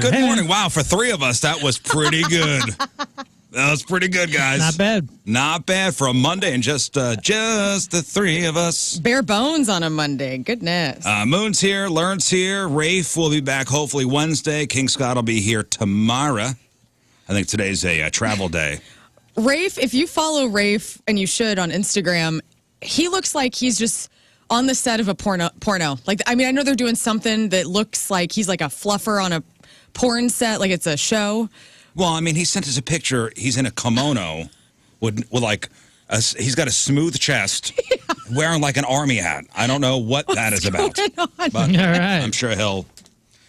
good morning. Wow, for three of us, that was pretty good. That was pretty good, guys. Not bad. Not bad for a Monday and just the three of us. Bare bones on a Monday. Goodness. Moon's here. Lern's here. Rafe will be back hopefully Wednesday. King Scott will be here tomorrow. I think today's a travel day. Rafe, if you follow Rafe, and you should on Instagram, he looks like he's just on the set of a porno. Like, I mean, I know they're doing something that looks like he's like a fluffer on a porn set, like it's a show. Well, I mean, he sent us a picture. He's in a kimono with like, he's got a smooth chest, wearing like an army hat. I don't know what that is about. But All right. I'm sure he'll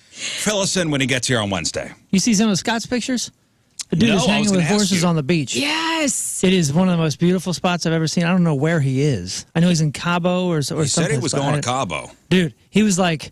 fill us in when he gets here on Wednesday. You see some of Scott's pictures? The dude is hanging with horses on the beach. Yes. It is one of the most beautiful spots I've ever seen. I don't know where he is. I know he's in Cabo or something. He said he was going to Cabo. Dude, he was like,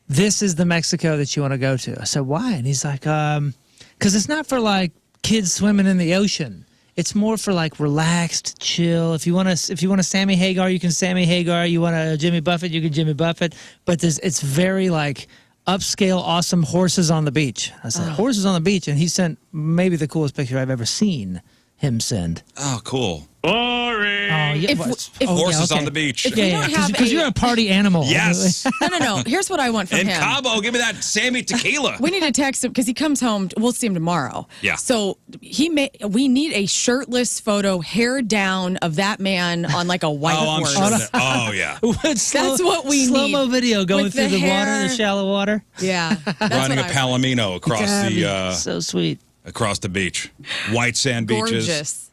this is the Mexico that you want to go to. I said, why? And he's like, because it's not for like kids swimming in the ocean. It's more for like relaxed, chill. If you want to Sammy Hagar, you can Sammy Hagar. You want to Jimmy Buffett, you can Jimmy Buffett. But it's very like upscale, awesome horses on the beach. I said, horses on the beach. And he sent maybe the coolest picture I've ever seen him send. Oh, cool. Boring. Oh, yeah. Horses on the beach. Because you're a party animal. Yes. No. Here's what I want from in him. Cabo, give me that Sammy tequila. We need to text him because he comes home. We'll see him tomorrow. Yeah. So we need a shirtless photo, hair down, of that man on like a white horse. Oh, yeah. That's what we need. Slow-mo video going With through the hair. water, the shallow water. Yeah. Running a palomino across so sweet. Across the beach. White sand beaches. Gorgeous.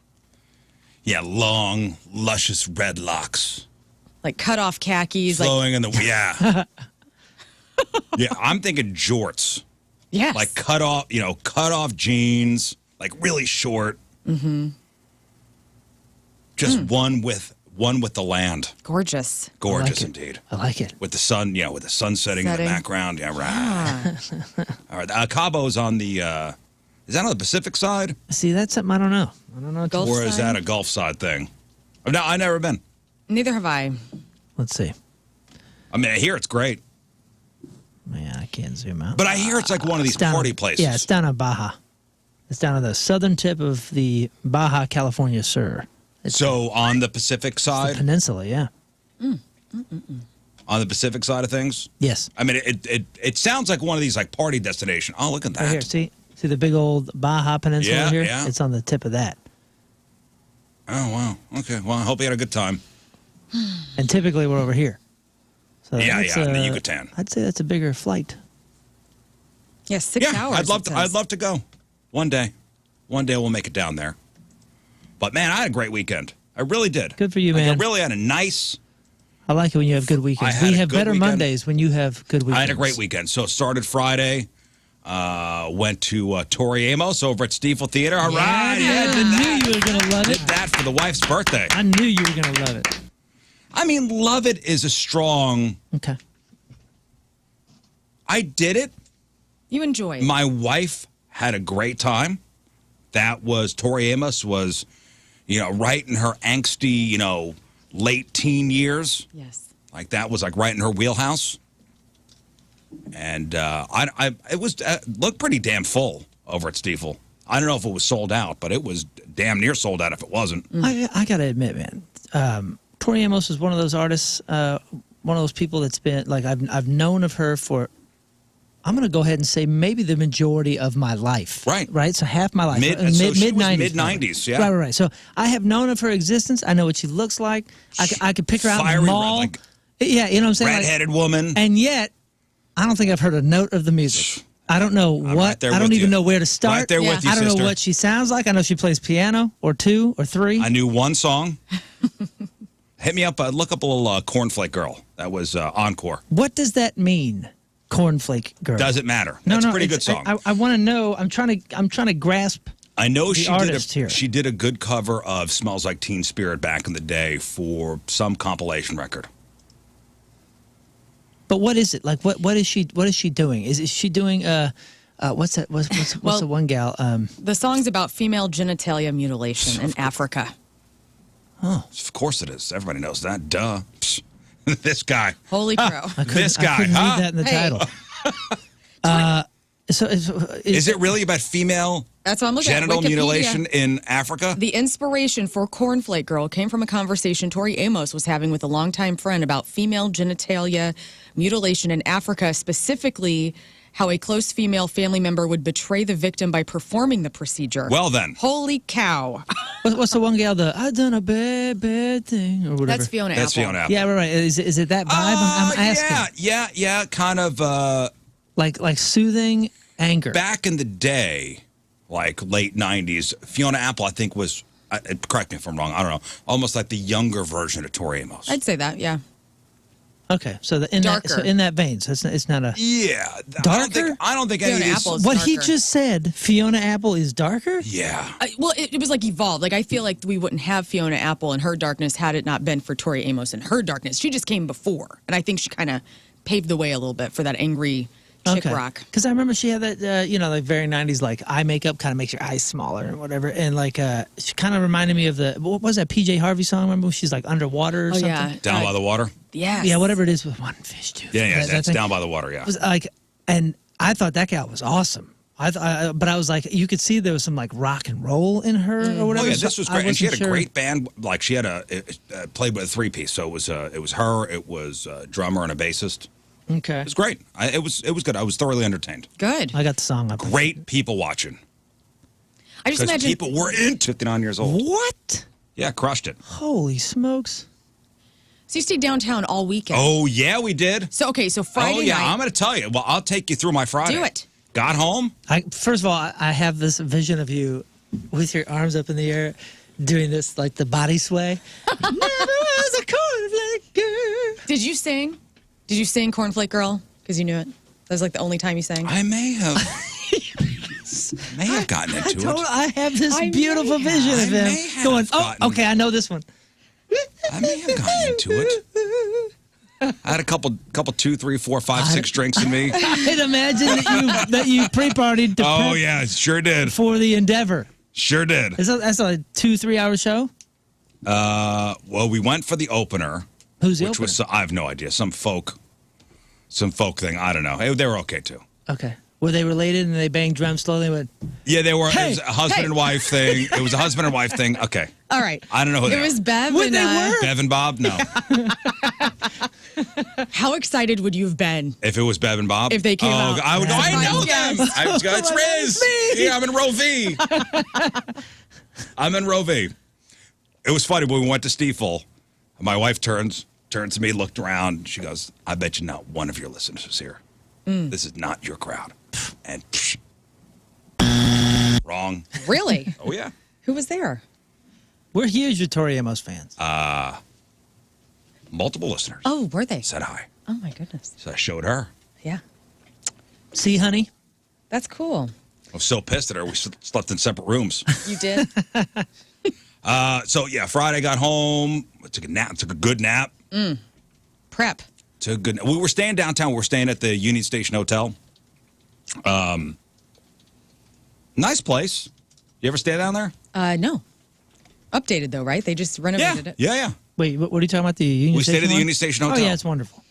Yeah, long, luscious red locks. Like cut off khakis. Flowing in the, yeah. Yeah, I'm thinking jorts. Yes. Like cut off jeans, like really short. Mm-hmm. Just one with the land. Gorgeous. Gorgeous indeed. I like it. With the sun, with the sun setting in the background. Yeah, right. Yeah. All right. Cabo's on the, is that on the Pacific side? See, that's something I don't know. I don't know. Gulf or is side? that a Gulf side thing? No, I've never been. Neither have I. Let's see. I mean, I hear it's great. Man, I can't zoom out. But I hear it's like one of these party places. Yeah, it's down on Baja. It's down on the southern tip of the Baja California Sur. So on the Pacific side? The peninsula, yeah. On the Pacific side of things? Yes. I mean, it sounds like one of these like party destination. Oh, look at that. Right here, see the big old Baja Peninsula here? Yeah. It's on the tip of that. Oh, wow. Okay. Well, I hope you had a good time. And typically we're over here. So yeah, in the Yucatan. I'd say that's a bigger flight. Yeah, 6 hours. I'd love to go. One day we'll make it down there. But man, I had a great weekend. I really did. Good for you, man. I really had a nice. I like it when you have good weekends. We have better Mondays when you have good weekends. I had a great weekend. So it started Friday. Went to Tori Amos over at Stiefel Theater. All right. Yeah, I knew you were going to love it. Did that for the wife's birthday. I knew you were going to love it. I mean, love it is a strong. Okay. I did it. You enjoyed. My wife had a great time. That was, Tori Amos was, right in her angsty, late teen years. Yes. Like that was like right in her wheelhouse. And it was looked pretty damn full over at Stiefel. I don't know if it was sold out, but it was damn near sold out if it wasn't. I got to admit, man, Tori Amos is one of those artists, one of those people that's been, like, I've known of her for, I'm going to go ahead and say maybe the majority of my life. Right. Right? So half my life. Mid-90s. Mid-90s, yeah. Right. So I have known of her existence. I know what she looks like. I could pick her out in the mall. Like, yeah, you know what I'm saying? Redheaded woman. And yet, I don't think I've heard a note of the music. I don't know what. I don't even know where to start. Right there with you, I don't sister. know what she sounds like. I know she plays piano or two or three. I knew one song. Hit me up. Look up a little Cornflake Girl. That was Encore. What does that mean, Cornflake Girl? Doesn't matter. That's a pretty good song. I want to know. I'm trying to grasp. I know she did a good cover of "Smells Like Teen Spirit" back in the day for some compilation record. But what is it like? What is she doing? Is she doing what's that? What's the one gal? The song's about female genitalia mutilation in Africa. Oh, of course it is. Everybody knows that. Duh. This guy. Holy crow. This guy. I couldn't read that in the title. Is it really about female That's what I'm looking genital at. Wikipedia. mutilation in Africa? The inspiration for Cornflake Girl came from a conversation Tori Amos was having with a longtime friend about female genitalia mutilation in Africa, specifically how a close female family member would betray the victim by performing the procedure. Well, then. Holy cow. What's the one gal, I done a bad thing, or whatever? That's Fiona Apple. That's Fiona Apple. Yeah, right. Is it that vibe? I'm asking. Yeah. Kind of. Like soothing anger. Back in the day, like late 90s, Fiona Apple, I think, was, correct me if I'm wrong, I don't know, almost like the younger version of Tori Amos. I'd say that, yeah. Okay, so in that vein, so it's not a... Yeah. Darker? I don't think Fiona any of these... Apple is What darker. he just said, Fiona Apple is darker? Yeah. Well, it was like evolved. Like, I feel like we wouldn't have Fiona Apple and her darkness had it not been for Tori Amos and her darkness. She just came before. And I think she kind of paved the way a little bit for that angry chick rock. Because I remember she had that, like very 90s, like eye makeup kind of makes your eyes smaller and whatever. And like, she kind of reminded me of what was that PJ Harvey song? Remember when she's like underwater or something? Yeah. Down by the water? Yes. Yeah, whatever it is with one fish, too. Yeah, that's Down by the Water, yeah. It was like, and I thought that gal was awesome. But I was like, you could see there was some like rock and roll in her or whatever. Oh, yeah, this was great. And she had a sure. great band. Like, she had played with a three-piece. So it was her, it was a drummer and a bassist. Okay. It was great. It was good. I was thoroughly entertained. Good. I got the song up. Great people watching. I just Because imagine people were into 59 years old. What? Yeah, crushed it. Holy smokes. So you stayed downtown all weekend. Oh, yeah, we did. So Friday Oh, yeah, night. I'm going to tell you. Well, I'll take you through my Friday. Do it. Got home. First of all, I have this vision of you with your arms up in the air doing this, like the body sway. Never was a cornflake girl. Did you sing? Did you sing Cornflake Girl? Because you knew it. That was like the only time you sang. I may have gotten into it. I have this beautiful vision of I him may have going, gotten- okay, I know this one. I may have gotten into it. I had a couple 2, 3, 4, 5, 6 drinks in me. I'd imagine that you pre-partied to Oh, prep yeah, sure did. for the endeavor. Sure did. That's a 2-3 hour show? Well, we went for the opener. Who's the which opener? was, I have no idea, some folk thing. I don't know. They were okay, too. Okay. Were they related and they banged drums slowly and went, Yeah, they were. Hey, it was a husband and wife thing. It was a husband and wife thing. Okay. All right. I don't know who they It was are. Bev What and they were? Bev and Bob? No. How excited would you have been? If it was Bev and Bob? If they came out. I know Yes. them. It's Rizz. Yeah, I'm in row V. I'm in row V. It was funny when we went to Stiefel. My wife turns to me, looked around. She goes, I bet you not one of your listeners is here. This is not your crowd. And wrong. Really? Oh, yeah. Who was there? we're huge Tori Amos fans. Multiple listeners Oh, were they? said hi. Oh, my goodness. So I showed her. Yeah. See, honey? That's cool. I was so pissed at her. We slept in separate rooms. You did? So, yeah, Friday got home. Took a nap. Took a good nap. Prep. Took a good. We were staying downtown. We were staying at the Union Station Hotel. Nice place. You ever stay down there? No. Updated, though, right? They just renovated it. Yeah. Wait, what are you talking about? The Union We Station stayed at the one? Union Station Oh, Hotel. yeah, it's wonderful.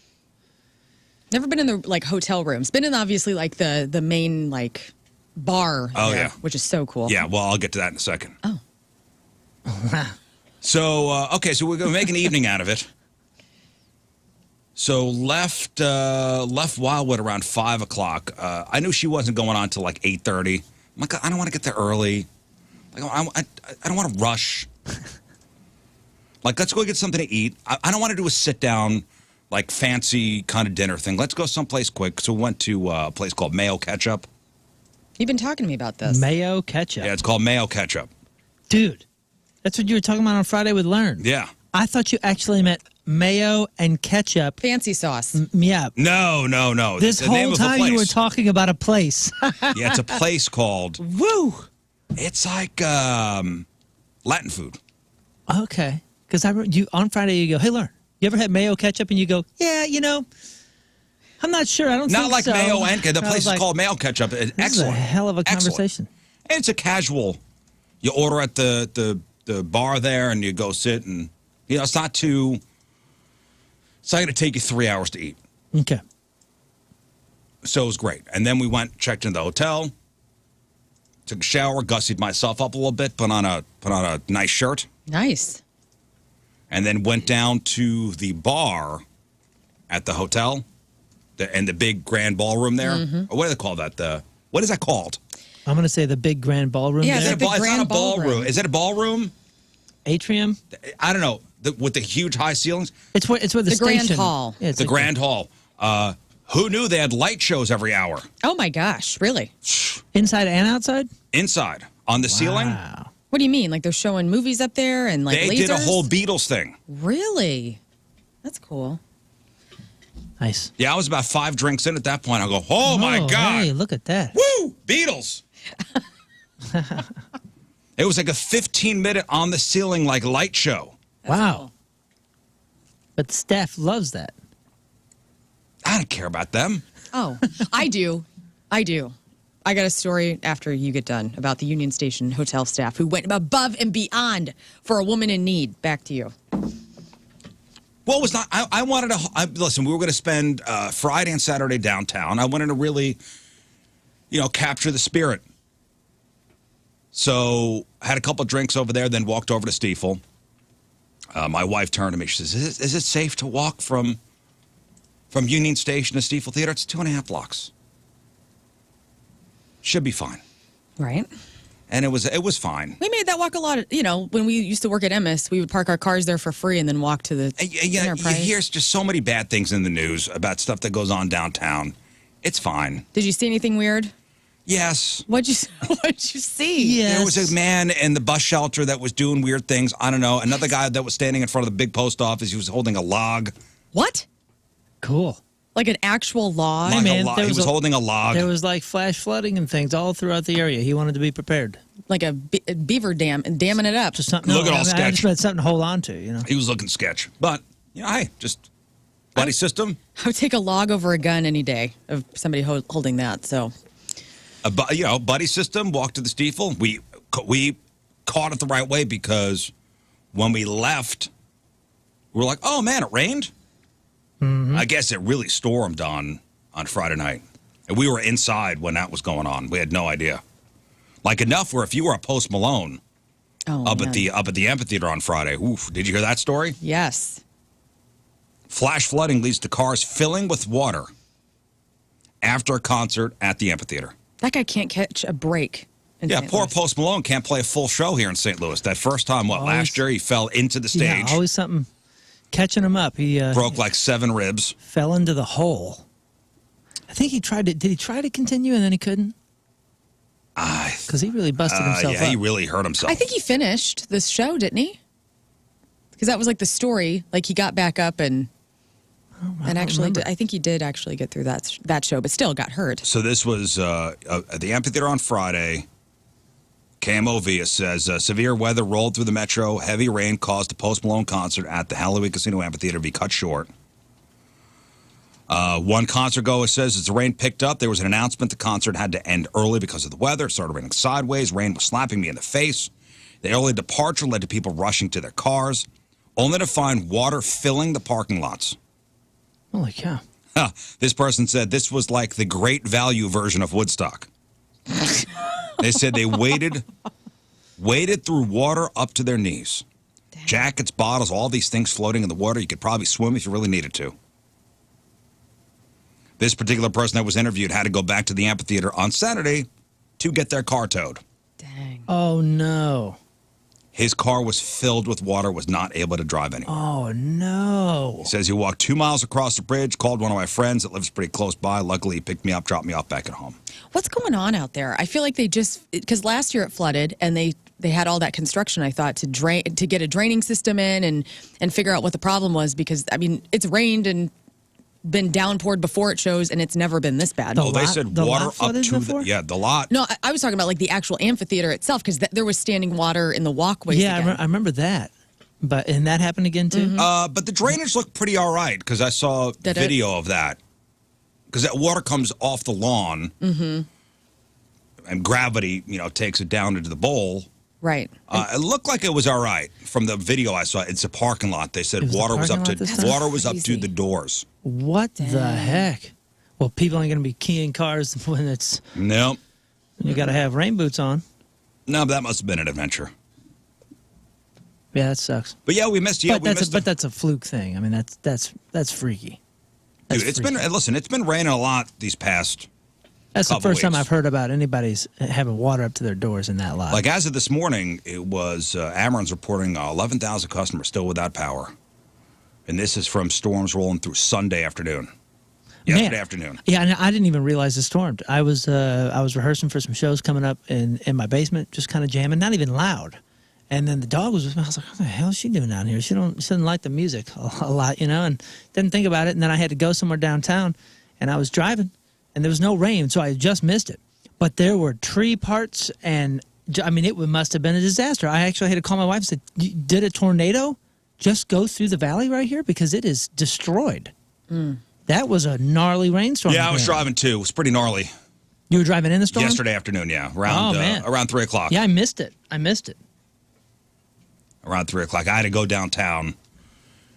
Never been in the, like, hotel rooms. Been in, obviously, like, the main, like, bar. Oh, there, yeah. Which is so cool. Yeah, well, I'll get to that in a second. Oh. So, okay, so we're going to make an evening out of it. So left Wildwood around 5 o'clock. I knew she wasn't going on till like 8:30. I'm like, I don't want to get there early. Like, I don't want to rush. Like, let's go get something to eat. I don't want to do a sit down, like fancy kind of dinner thing. Let's go someplace quick. So we went to a place called Mayo Ketchup. You've been talking to me about this. Mayo ketchup. Yeah, it's called Mayo Ketchup. Dude, that's what you were talking about on Friday with Lern. Yeah. I thought you actually meant mayo and ketchup. Fancy sauce. Yeah. No. This The name whole of the time you were place. talking about a place. Yeah, it's a place called. Woo! It's like Latin food. Okay. Because you on Friday you go, hey, Lern, you ever had mayo ketchup? And you go, yeah, I'm not sure. I don't Not think like so. mayo and the I was place is like, called Mayo Ketchup. It's This excellent. is a hell of a Excellent. conversation. And it's a casual. You order at the bar there, and you go sit, and it's not too. It's not going to take you 3 hours to eat. Okay. So it was great. And then we went, checked into the hotel, took a shower, gussied myself up a little bit, put on a nice shirt. Nice. And then went down to the bar at the hotel, and the big grand ballroom there. Or what do they call that? What is that called? I'm going to say the big grand ballroom. Yeah, there. it's like the It's not a grand ballroom. Is it a ballroom? Atrium. I don't know. With the huge high ceilings. It's where the Grand station. Hall. Yeah, it's The like Grand Hall. Who knew they had light shows every hour? Oh my gosh, really? inside and outside. Inside on the ceiling. Wow. What do you mean? Like they're showing movies up there and like They lasers? did a whole Beatles thing. Really? That's cool. Nice. Yeah, I was about 5 drinks in at that point. I go, oh my God. Hey, look at that. Woo! Beatles. It was like a 15-minute on the ceiling like light show. Wow. cool. But the staff loves that. I don't care about them. Oh, I do. I got a story after you get done about the Union Station hotel staff who went above and beyond for a woman in need. Back to you. Well, it was not. I wanted to listen. We were going to spend Friday and Saturday downtown. I wanted to really, capture the spirit. So I had a couple of drinks over there, then walked over to Stiefel. My wife turned to me. She says, "Is it safe to walk from Union Station to Stiefel Theater? It's 2.5 blocks. Should be fine." Right. And it was fine. We made that walk a lot. When we used to work at Emmis, we would park our cars there for free and then walk to the You Enterprise. hear just so many bad things in the news about stuff that goes on downtown. It's fine. Did you see anything weird? Yes. What'd you see? Yeah. There was a man in the bus shelter that was doing weird things. I don't know. Another guy that was standing in front of the big post office. He was holding a log. What? Cool. Like an actual log? Like man, a log. there He was was a- holding a log. There was like flash flooding and things all throughout the area. He wanted to be prepared. Like a beaver dam and damming it up. Just something. Look at all I sketch. just had something to hold on to. He was looking sketch. But, hey, just buddy system. I would take a log over a gun any day of somebody holding that. So Buddy system, walked to the Stiefel. We caught it the right way because when we left, we were like, oh, man, it rained? I guess it really stormed on Friday night. And we were inside when that was going on. We had no idea. Like enough where if you were a Post Malone up at the amphitheater on Friday, oof, did you hear that story? yes. Flash flooding leads to cars filling with water after a concert at the amphitheater. That guy can't catch a break. in Yeah, St. poor Louis. Post Malone can't play a full show here in St. Louis. That first time, last year, he fell into the Yeah, stage, always something catching him up. He broke like 7 ribs. fell into the hole. I think he tried to. Did he try to continue and then he couldn't? Because he really busted himself Yeah, up. he really hurt himself. I think he finished this show, didn't he? Because that was like the story. Like he got back up and actually, I think he did actually get through that show, but still got hurt. So this was at the amphitheater on Friday. KMOV, it says, severe weather rolled through the metro. Heavy rain caused the Post Malone concert at the Halloween Casino Amphitheater to be cut short. One concert goer says as the rain picked up, there was an announcement the concert had to end early because of the weather. It started raining sideways. Rain was slapping me in the face. The early departure led to people rushing to their cars, only to find water filling the parking lots. Holy cow! This person said this was like the great value version of Woodstock. They said they waded through water up to their knees. Jackets, bottles, all these things floating in the water. You could probably swim if you really needed to. This particular person that was interviewed had to go back to the amphitheater on Saturday to get their car towed. Dang. Oh no! His car was filled with water, was not able to drive anymore. Oh no! He says he walked 2 miles across the bridge, called one of my friends that lives pretty close by. Luckily, he picked me up, dropped me off back at home. What's going on out there? I feel like they just because last year it flooded and they had all that construction. I thought to get a draining system in and figure out what the problem was because I mean it's rained and been downpoured before it shows and it's never been this bad. Oh, they said water up to the lot. No, I was talking about like the actual amphitheater itself because there was standing water in the walkways. Yeah, again. I remember that. And that happened again too. But the drainage looked pretty all right because I saw video of that. Because that water comes off the lawn, and gravity, takes it down into the bowl. Right. It looked like it was all right from the video I saw. It's a parking lot. They said It was the water was up parking to lot this time? water was up to Crazy. the doors. What the heck? Well, people ain't going to be keying cars when it's... Nope. You got to have rain boots on. No, but that must have been an adventure. Yeah, that sucks. But yeah, we missed. Yeah, but that's a fluke thing. I mean, that's freaky. That's Dude, it's freaky. been. Listen, it's been raining a lot these past. That's the first time weeks. I've heard about anybody's having water up to their doors in that lot. Like as of this morning, it was Ameren's reporting 11,000 customers still without power, and this is from storms rolling through Sunday afternoon. Yesterday afternoon. Yeah, and I didn't even realize it stormed. I was rehearsing for some shows coming up in my basement, just kind of jamming, not even loud. And then the dog was with me. I was like, what the hell is she doing down here? She doesn't like the music a lot, you know, and didn't think about it. And then I had to go somewhere downtown, and I was driving, and there was no rain, so I just missed it. But there were tree parts, and I mean, it must have been a disaster. I actually had to call my wife and say, did a tornado just go through the valley right here? Because it is destroyed. That was a gnarly rainstorm. Yeah, I was driving too. It was pretty gnarly. You were driving in the storm? Yesterday afternoon, yeah. Around 3 o'clock. Yeah, I missed it. Around 3 o'clock. I had to go downtown,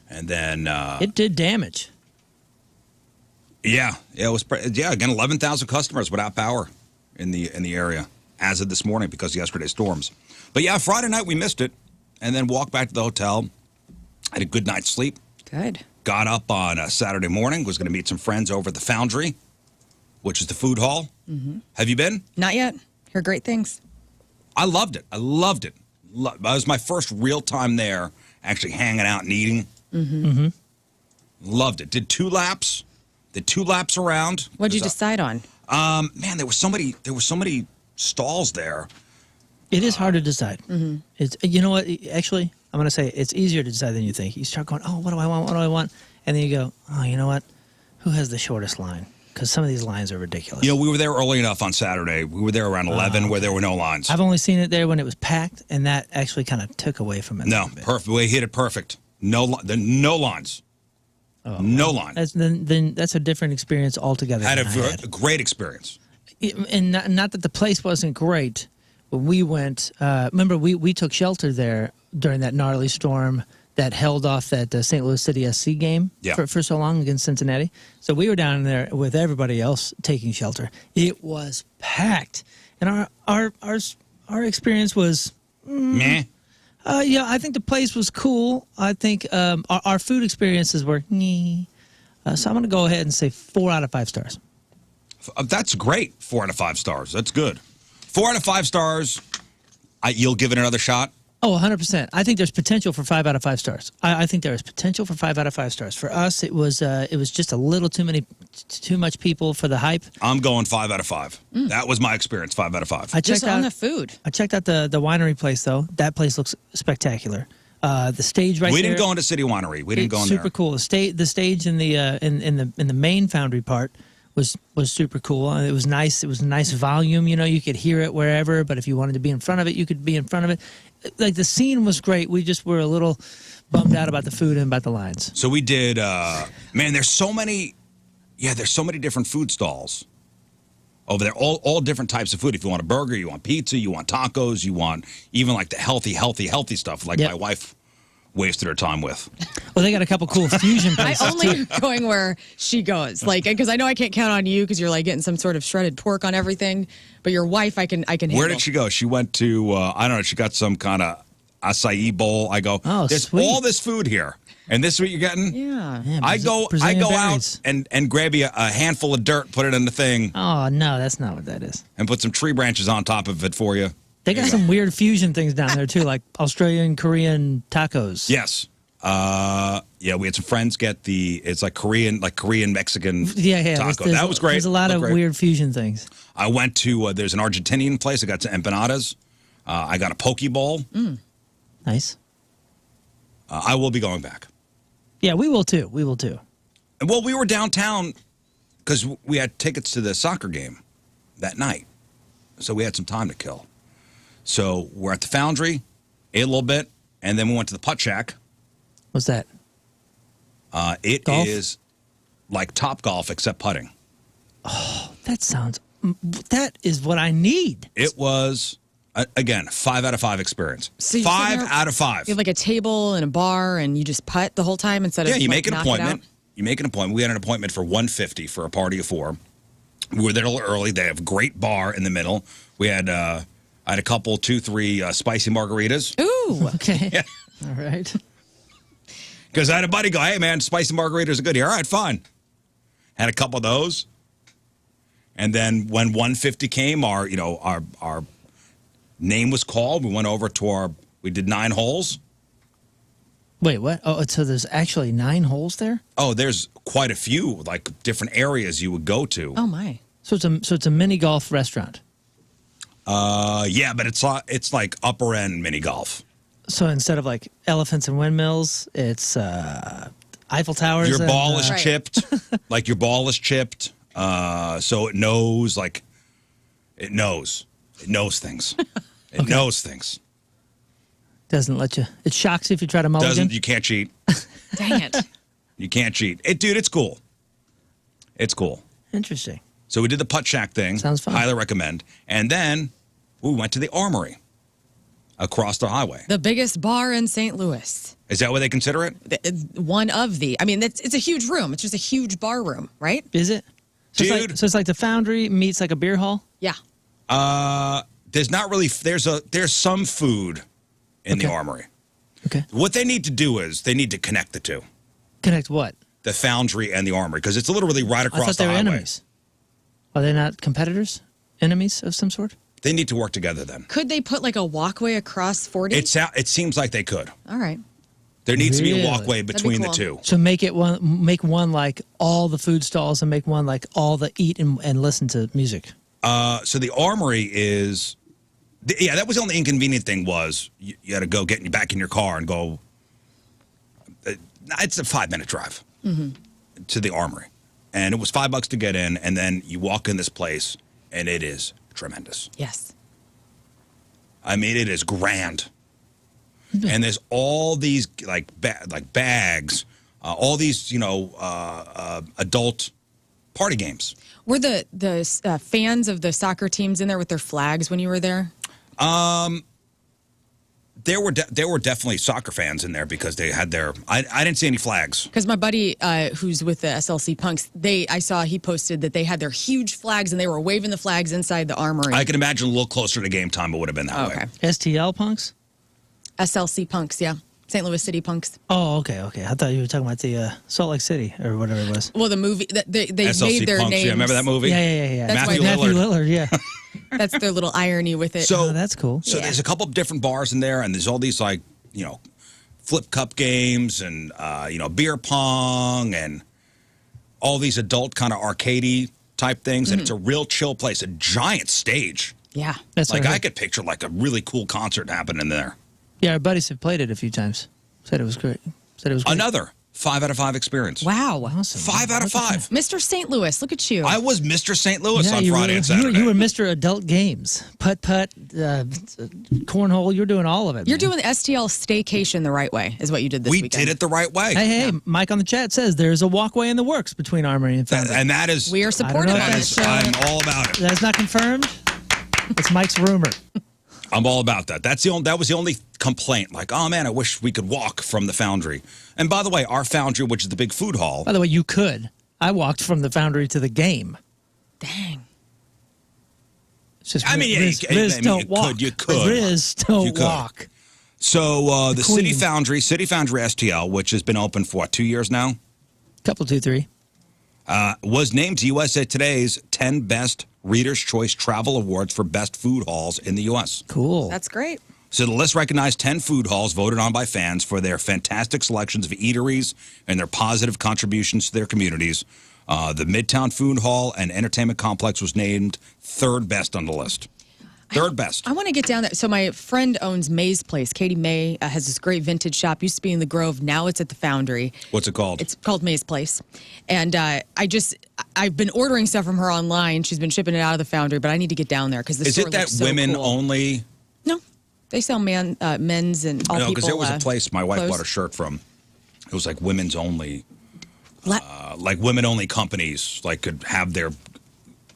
and then... it did damage. Yeah, it was... again, 11,000 customers without power in the area as of this morning because of yesterday's storms. But yeah, Friday night we missed it, and then walked back to the hotel. Had a good night's sleep. Good. Got up on Saturday morning, was going to meet some friends over at the Foundry, which is the food hall. Mm-hmm. Have you been? Not yet. Heard great things. I loved it. That was my first real time there, actually hanging out and eating. Mm-hmm. Loved it. Did 2 laps around. What'd you decide on? Man, there were so many stalls there. It is hard to decide. Mm-hmm. It's, you know what? Actually, I'm going to say it's easier to decide than you think. You start going, oh, what do I want? What do I want? And then you go, oh, you know what? Who has the shortest line? Because some of these lines are ridiculous. You know, we were there early enough on Saturday. We were there around 11 where there were no lines. I've only seen it there when it was packed, and that actually kind of took away from it. No, perfect. We hit it perfect. No lines. Oh, no lines. Then that's a different experience altogether. Had a great experience. And not that the place wasn't great, but we went. Remember, we took shelter there during that gnarly storm that held off that St. Louis City SC game for so long against Cincinnati. So we were down there with everybody else taking shelter. It was packed, and our experience was meh. Yeah, I think the place was cool. I think our food experiences were so I'm going to go ahead and say 4 out of 5 stars. That's great. 4 out of 5 stars. That's good. 4 out of 5 stars. You'll give it another shot? Oh, 100%. I think there's potential for 5 out of 5 stars. I think there is potential for 5 out of 5 stars. For us, it was just a little too much people for the hype. I'm going 5 out of 5. That was my experience. 5 out of 5. Just on the food. I checked out the winery place though. That place looks spectacular. The stage right there. We didn't go into City Winery. We didn't go in there. Super cool. The stage in the main Foundry part was super cool. It was nice. It was a nice volume. You know, you could hear it wherever. But if you wanted to be in front of it, you could be in front of it. Like the scene was great. We just were a little bummed out about the food and about the lines. So we did. Man, there's so many. Yeah, there's so many different food stalls over there. All different types of food. If you want a burger, you want pizza, you want tacos, you want even like the healthy stuff. Like my wife wasted her time with. Well, they got a couple cool fusion places. I only going where she goes, like, because I know I can't count on you because you're like getting some sort of shredded pork on everything. But your wife, I can. Handle. Where did she go? She went to I don't know. She got some kind of acai bowl. I go. Oh, there's sweet. all this food here, and this is what you're getting. Yeah. I go berries. out and grab you a handful of dirt, put it in the thing. Oh no, that's not what that is. And put some tree branches on top of it for you. They got some weird fusion things down there too, like Australian Korean tacos. Yes. Yeah, we had some friends get it's like Korean Mexican taco. That was great. There's a lot of weird fusion things. I went to there's an Argentinian place. I got some empanadas. I got a poke bowl. Nice. I will be going back. Yeah, we will too. And well, we were downtown because we had tickets to the soccer game that night, so we had some time to kill. So we're at the Foundry, ate a little bit, and then we went to the Putt Shack. What's that? It Golf? is like Top Golf except putting. Oh, that is what I need. It was, again, 5 out of 5 experience. So 5 out of 5. You have like a table and a bar, and you just putt the whole time instead of you make an appointment. You make an appointment. We had an appointment for 1:50 for a party of 4. We were there a little early. They have a great bar in the middle. We had I had a couple, 2, 3 spicy margaritas. Ooh. Okay. Yeah. All right. Because I had a buddy go, hey, man, spicy margaritas are good here. All right, fine. Had a couple of those. And then when 1:50 came, our name was called. We went over to we did 9 holes. Wait, what? Oh, so there's actually 9 holes there? Oh, there's quite a few, like different areas you would go to. Oh my! So it's a mini golf restaurant. Yeah, but it's like upper end mini golf. So instead of like elephants and windmills, it's Eiffel Towers. Your ball is Right. chipped, like your ball is chipped, so it knows things. It knows things. Doesn't let you. It shocks you if you try to mulligan. You can't cheat. Dang it! You can't cheat. Dude, it's cool. It's cool. Interesting. So we did the Putt Shack thing. Sounds fun. Highly recommend. And then we went to the Armory across the highway. The biggest bar in St. Louis. Is that what they consider it? One of the. I mean, it's a huge room. It's just a huge bar room, right? Is it? So Dude. It's like the Foundry meets like a beer hall. Yeah. There's not really. There's some food in the Okay. Armory. Okay. What they need to do is they need to connect the two, Connect what? the Foundry and the Armory, because it's literally right I across thought the they were highway. enemies. Are they not competitors? Enemies of some sort? They need to work together then. Could they put like a walkway across 40? It seems like they could. All right. There needs to be Really? a walkway That'd be between cool. the two. So make one like all the food stalls and make one like all the eat and listen to music. So the Armory is, yeah, that was the only inconvenient thing was you had to go get back in your car and go. It's a 5-minute drive to the Armory, and it was $5 to get in, and then you walk in this place, and it is tremendous. Yes. I mean, it is grand, and there's all these like bags, all these adult party games. Were the fans of the soccer teams in there with their flags when you were there? There were definitely soccer fans in there because they had their. I didn't see any flags. Because my buddy who's with the SLC Punks, I saw he posted that they had their huge flags and they were waving the flags inside the Armory. I can imagine a little closer to game time it would have been that Okay. way. STL punks? SLC Punks, yeah. St. Louis City Punks. Oh, okay. I thought you were talking about the Salt Lake City or whatever it was. Well, the movie, they SLC made their Punks, names. yeah, remember that movie? Yeah. That's Matthew why- Matthew Lillard. Lillard, yeah. That's their little irony with it. So Oh, that's cool. So Yeah. there's a couple of different bars in there, and there's all these flip cup games and beer pong and all these adult kind of arcadey type things, and it's a real chill place, a giant stage. yeah. That's Like what I I heard. could picture like a really cool concert happening there. Yeah, our buddies have played it a few times. Said it was great. Another 5 out of 5 experience. Wow. Awesome. 5 out of 5. Mr. St. Louis, look at you. I was Mr. St. Louis Yeah, on you Friday were, and Saturday. You were Mr. Adult Games. Putt, cornhole. You're doing all of it. You're man. doing the STL staycation the right way, is what you did this we weekend. did it the right way. Hey, Mike on the chat says there's a walkway in the works between Armory and Foundry. And that is, We are supportive I don't of know it. if that that's, is I'm all about it. That's not confirmed. It's Mike's rumor. I'm all about that. That was the only complaint. Like, oh man, I wish we could walk from the Foundry. And by the way, our Foundry, which is the big food hall, By the way, you could. I walked from the Foundry to the game. Dang. It's just I mean, yeah, Rizz, you- I Rizz mean, don't you walk. could, you could. Rizz don't You could. walk. So the City Queen. Foundry STL, which has been open for 2 years now, Couple, 2, 3. was named to USA Today's 10 Best Reader's Choice Travel Awards for Best Food Halls in the U.S. Cool. That's great. So the list recognized 10 food halls voted on by fans for their fantastic selections of eateries and their positive contributions to their communities. The Midtown Food Hall and Entertainment Complex was named 3rd best on the list. 3rd best. I want to get down there. So my friend owns May's Place. Katie May has this great vintage shop. Used to be in the Grove. Now it's at the Foundry. What's it called? It's called May's Place. And I've been ordering stuff from her online. She's been shipping it out of the Foundry, but I need to get down there because the Is store it that looks so women cool. only? No. They sell men's and all No, people. because there was a place my wife clothes. bought a shirt from. It was like women's only, La- like women only companies like could have their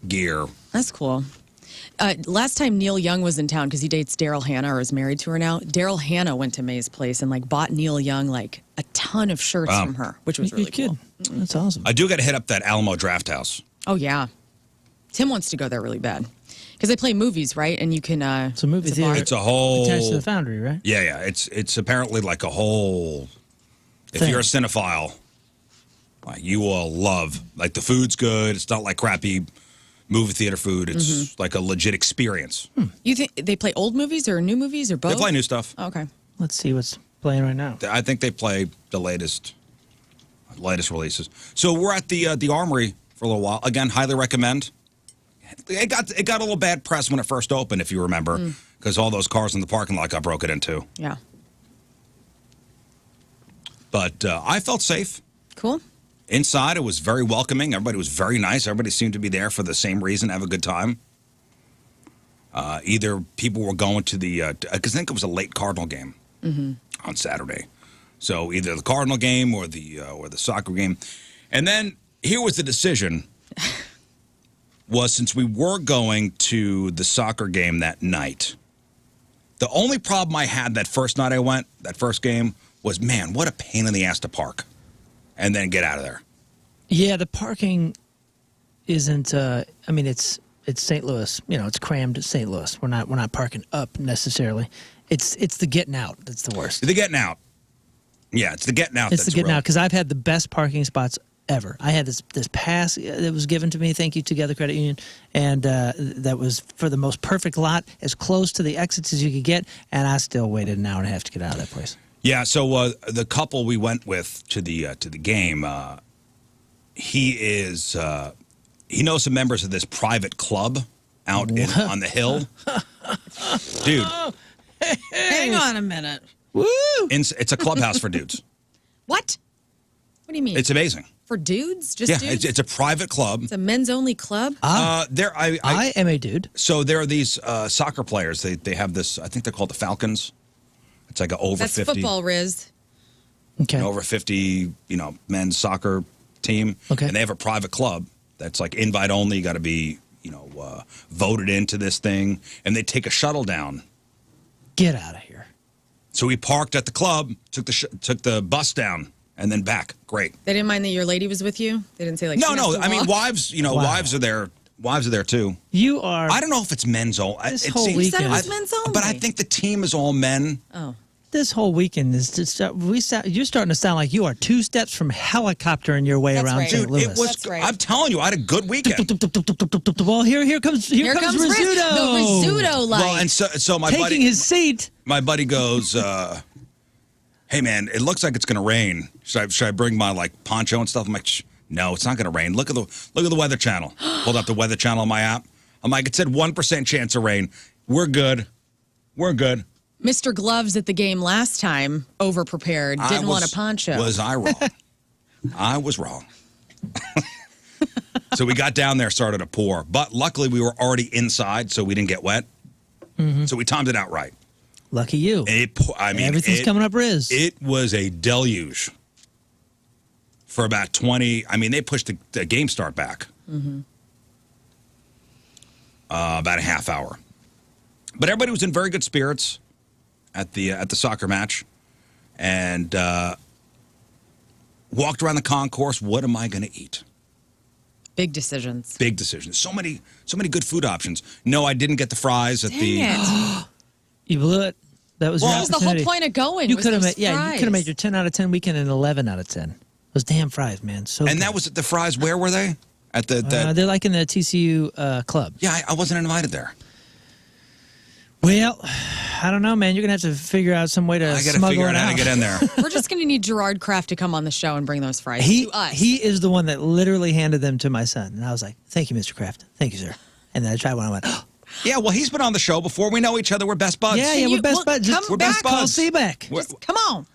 gear. That's cool. Last time Neil Young was in town, because he dates Daryl Hannah or is married to her now, Daryl Hannah went to May's Place and like bought Neil Young like a ton of shirts from her, which was really cool. That's awesome. I do got to hit up that Alamo Draft House. Oh, yeah. Tim wants to go there really bad. Because they play movies, right? And you can... it's a movie theater. It's a whole... Attached to the Foundry, right? Yeah. It's apparently like a whole... If thing. you're a cinephile, like, you will love... Like, the food's good. It's not like crappy movie theater food. It's like a legit experience. You think they play old movies or new movies or both? They play new stuff. Oh, okay. Let's see what's playing right now. I think they play the latest releases. So we're at the Armory for a little while. Again, highly recommend. It got a little bad press when it first opened, if you remember, because all those cars in the parking lot got broken into. Yeah. But I felt safe. Cool. Inside, it was very welcoming. Everybody was very nice. Everybody seemed to be there for the same reason, have a good time. Either people were going to the, because I think it was a late Cardinal game on Saturday. So either the Cardinal game or the soccer game. And then here was the decision, was since we were going to the soccer game that night, the only problem I had that first night I went, that first game, was, man, what a pain in the ass to park and then get out of there. Yeah, the parking isn't. I mean, it's St. Louis. You know, it's crammed at St. Louis. We're not parking up necessarily. It's the getting out that's the worst. The getting out. Yeah, it's the getting out. It's the getting out, because I've had the best parking spots ever. I had this pass that was given to me. Thank you, Together Credit Union, and that was for the most perfect lot, as close to the exits as you could get. And I still waited an hour and a half to get out of that place. Yeah, so the couple we went with to the game, he knows some members of this private club out on the hill. Dude. Hang on a minute. Woo! It's a clubhouse for dudes. What? What do you mean? It's amazing. For dudes? Just Yeah, dudes? it's a private club. It's a men's only club? I am a dude. So there are these soccer players. They have this, I think they're called the Falcons. It's like an over That's 50. football, Rizz. Okay. An over 50, men's soccer team. Okay. And they have a private club that's like invite only. You got to be, voted into this thing. And they take a shuttle down. Get out of here. So we parked at the club, took the bus down, and then back. Great. They didn't mind that your lady was with you? They didn't say like... No. she has to I mean, walk? wives, Wow. wives are there. Wives are there too. You are. I don't know if it's men's only. This whole weekend. You said it was men's only. But I think the team is all men. Oh. This whole weekend is just, you're starting to sound like you are 2 steps from helicoptering your way That's around right. St. Dude, Louis. it was. That's right. I'm telling you, I had a good weekend. Well, here comes Here comes Rizz. Rizzuto. The Rizzuto light. Well, and so my taking buddy, his seat. my buddy goes, "Hey man, it looks like it's gonna rain. Should I bring my like poncho and stuff?" I'm like, "No, it's not gonna rain. Look at the Weather Channel." Pulled up the Weather Channel on my app. I'm like, it said 1% chance of rain. We're good. We're good. Mr. Gloves at the game last time, over-prepared, didn't want a poncho. Was I wrong? I was wrong. So we got down there, started to pour. But luckily, we were already inside, so we didn't get wet. So we timed it out right. Lucky you. Everything's coming up, Rizz. It was a deluge for about 20. I mean, they pushed the game start back about a half hour. But everybody was in very good spirits at the soccer match, and walked around the concourse. What am I going to eat? Big decisions. Big decisions. So many good food options. No, I didn't get the fries at Dang the. it. You blew it. That was your That was the whole opportunity. point of going. You was could have those made, you fries. could have made your 10 out of 10 weekend an 11 out of 10. Those damn fries, man. So And good. that was at the fries. Where were they? At the. they're like in the TCU club. Yeah, I wasn't invited there. Well, I don't know, man. You're gonna have to figure out some way to I got to smuggle figure it out how to get in there. We're just going to need Gerard Kraft to come on the show and bring those fries He to us. he is the one that literally handed them to my son, and I was like, "Thank you, Mr. Kraft. Thank you, sir." And then I tried one. I went, "Oh, Yeah, well, he's been on the show before. We know each other. We're best buds. yeah, you- we're best well, buds. come We're back. best Call buds. Seaback." Just come on.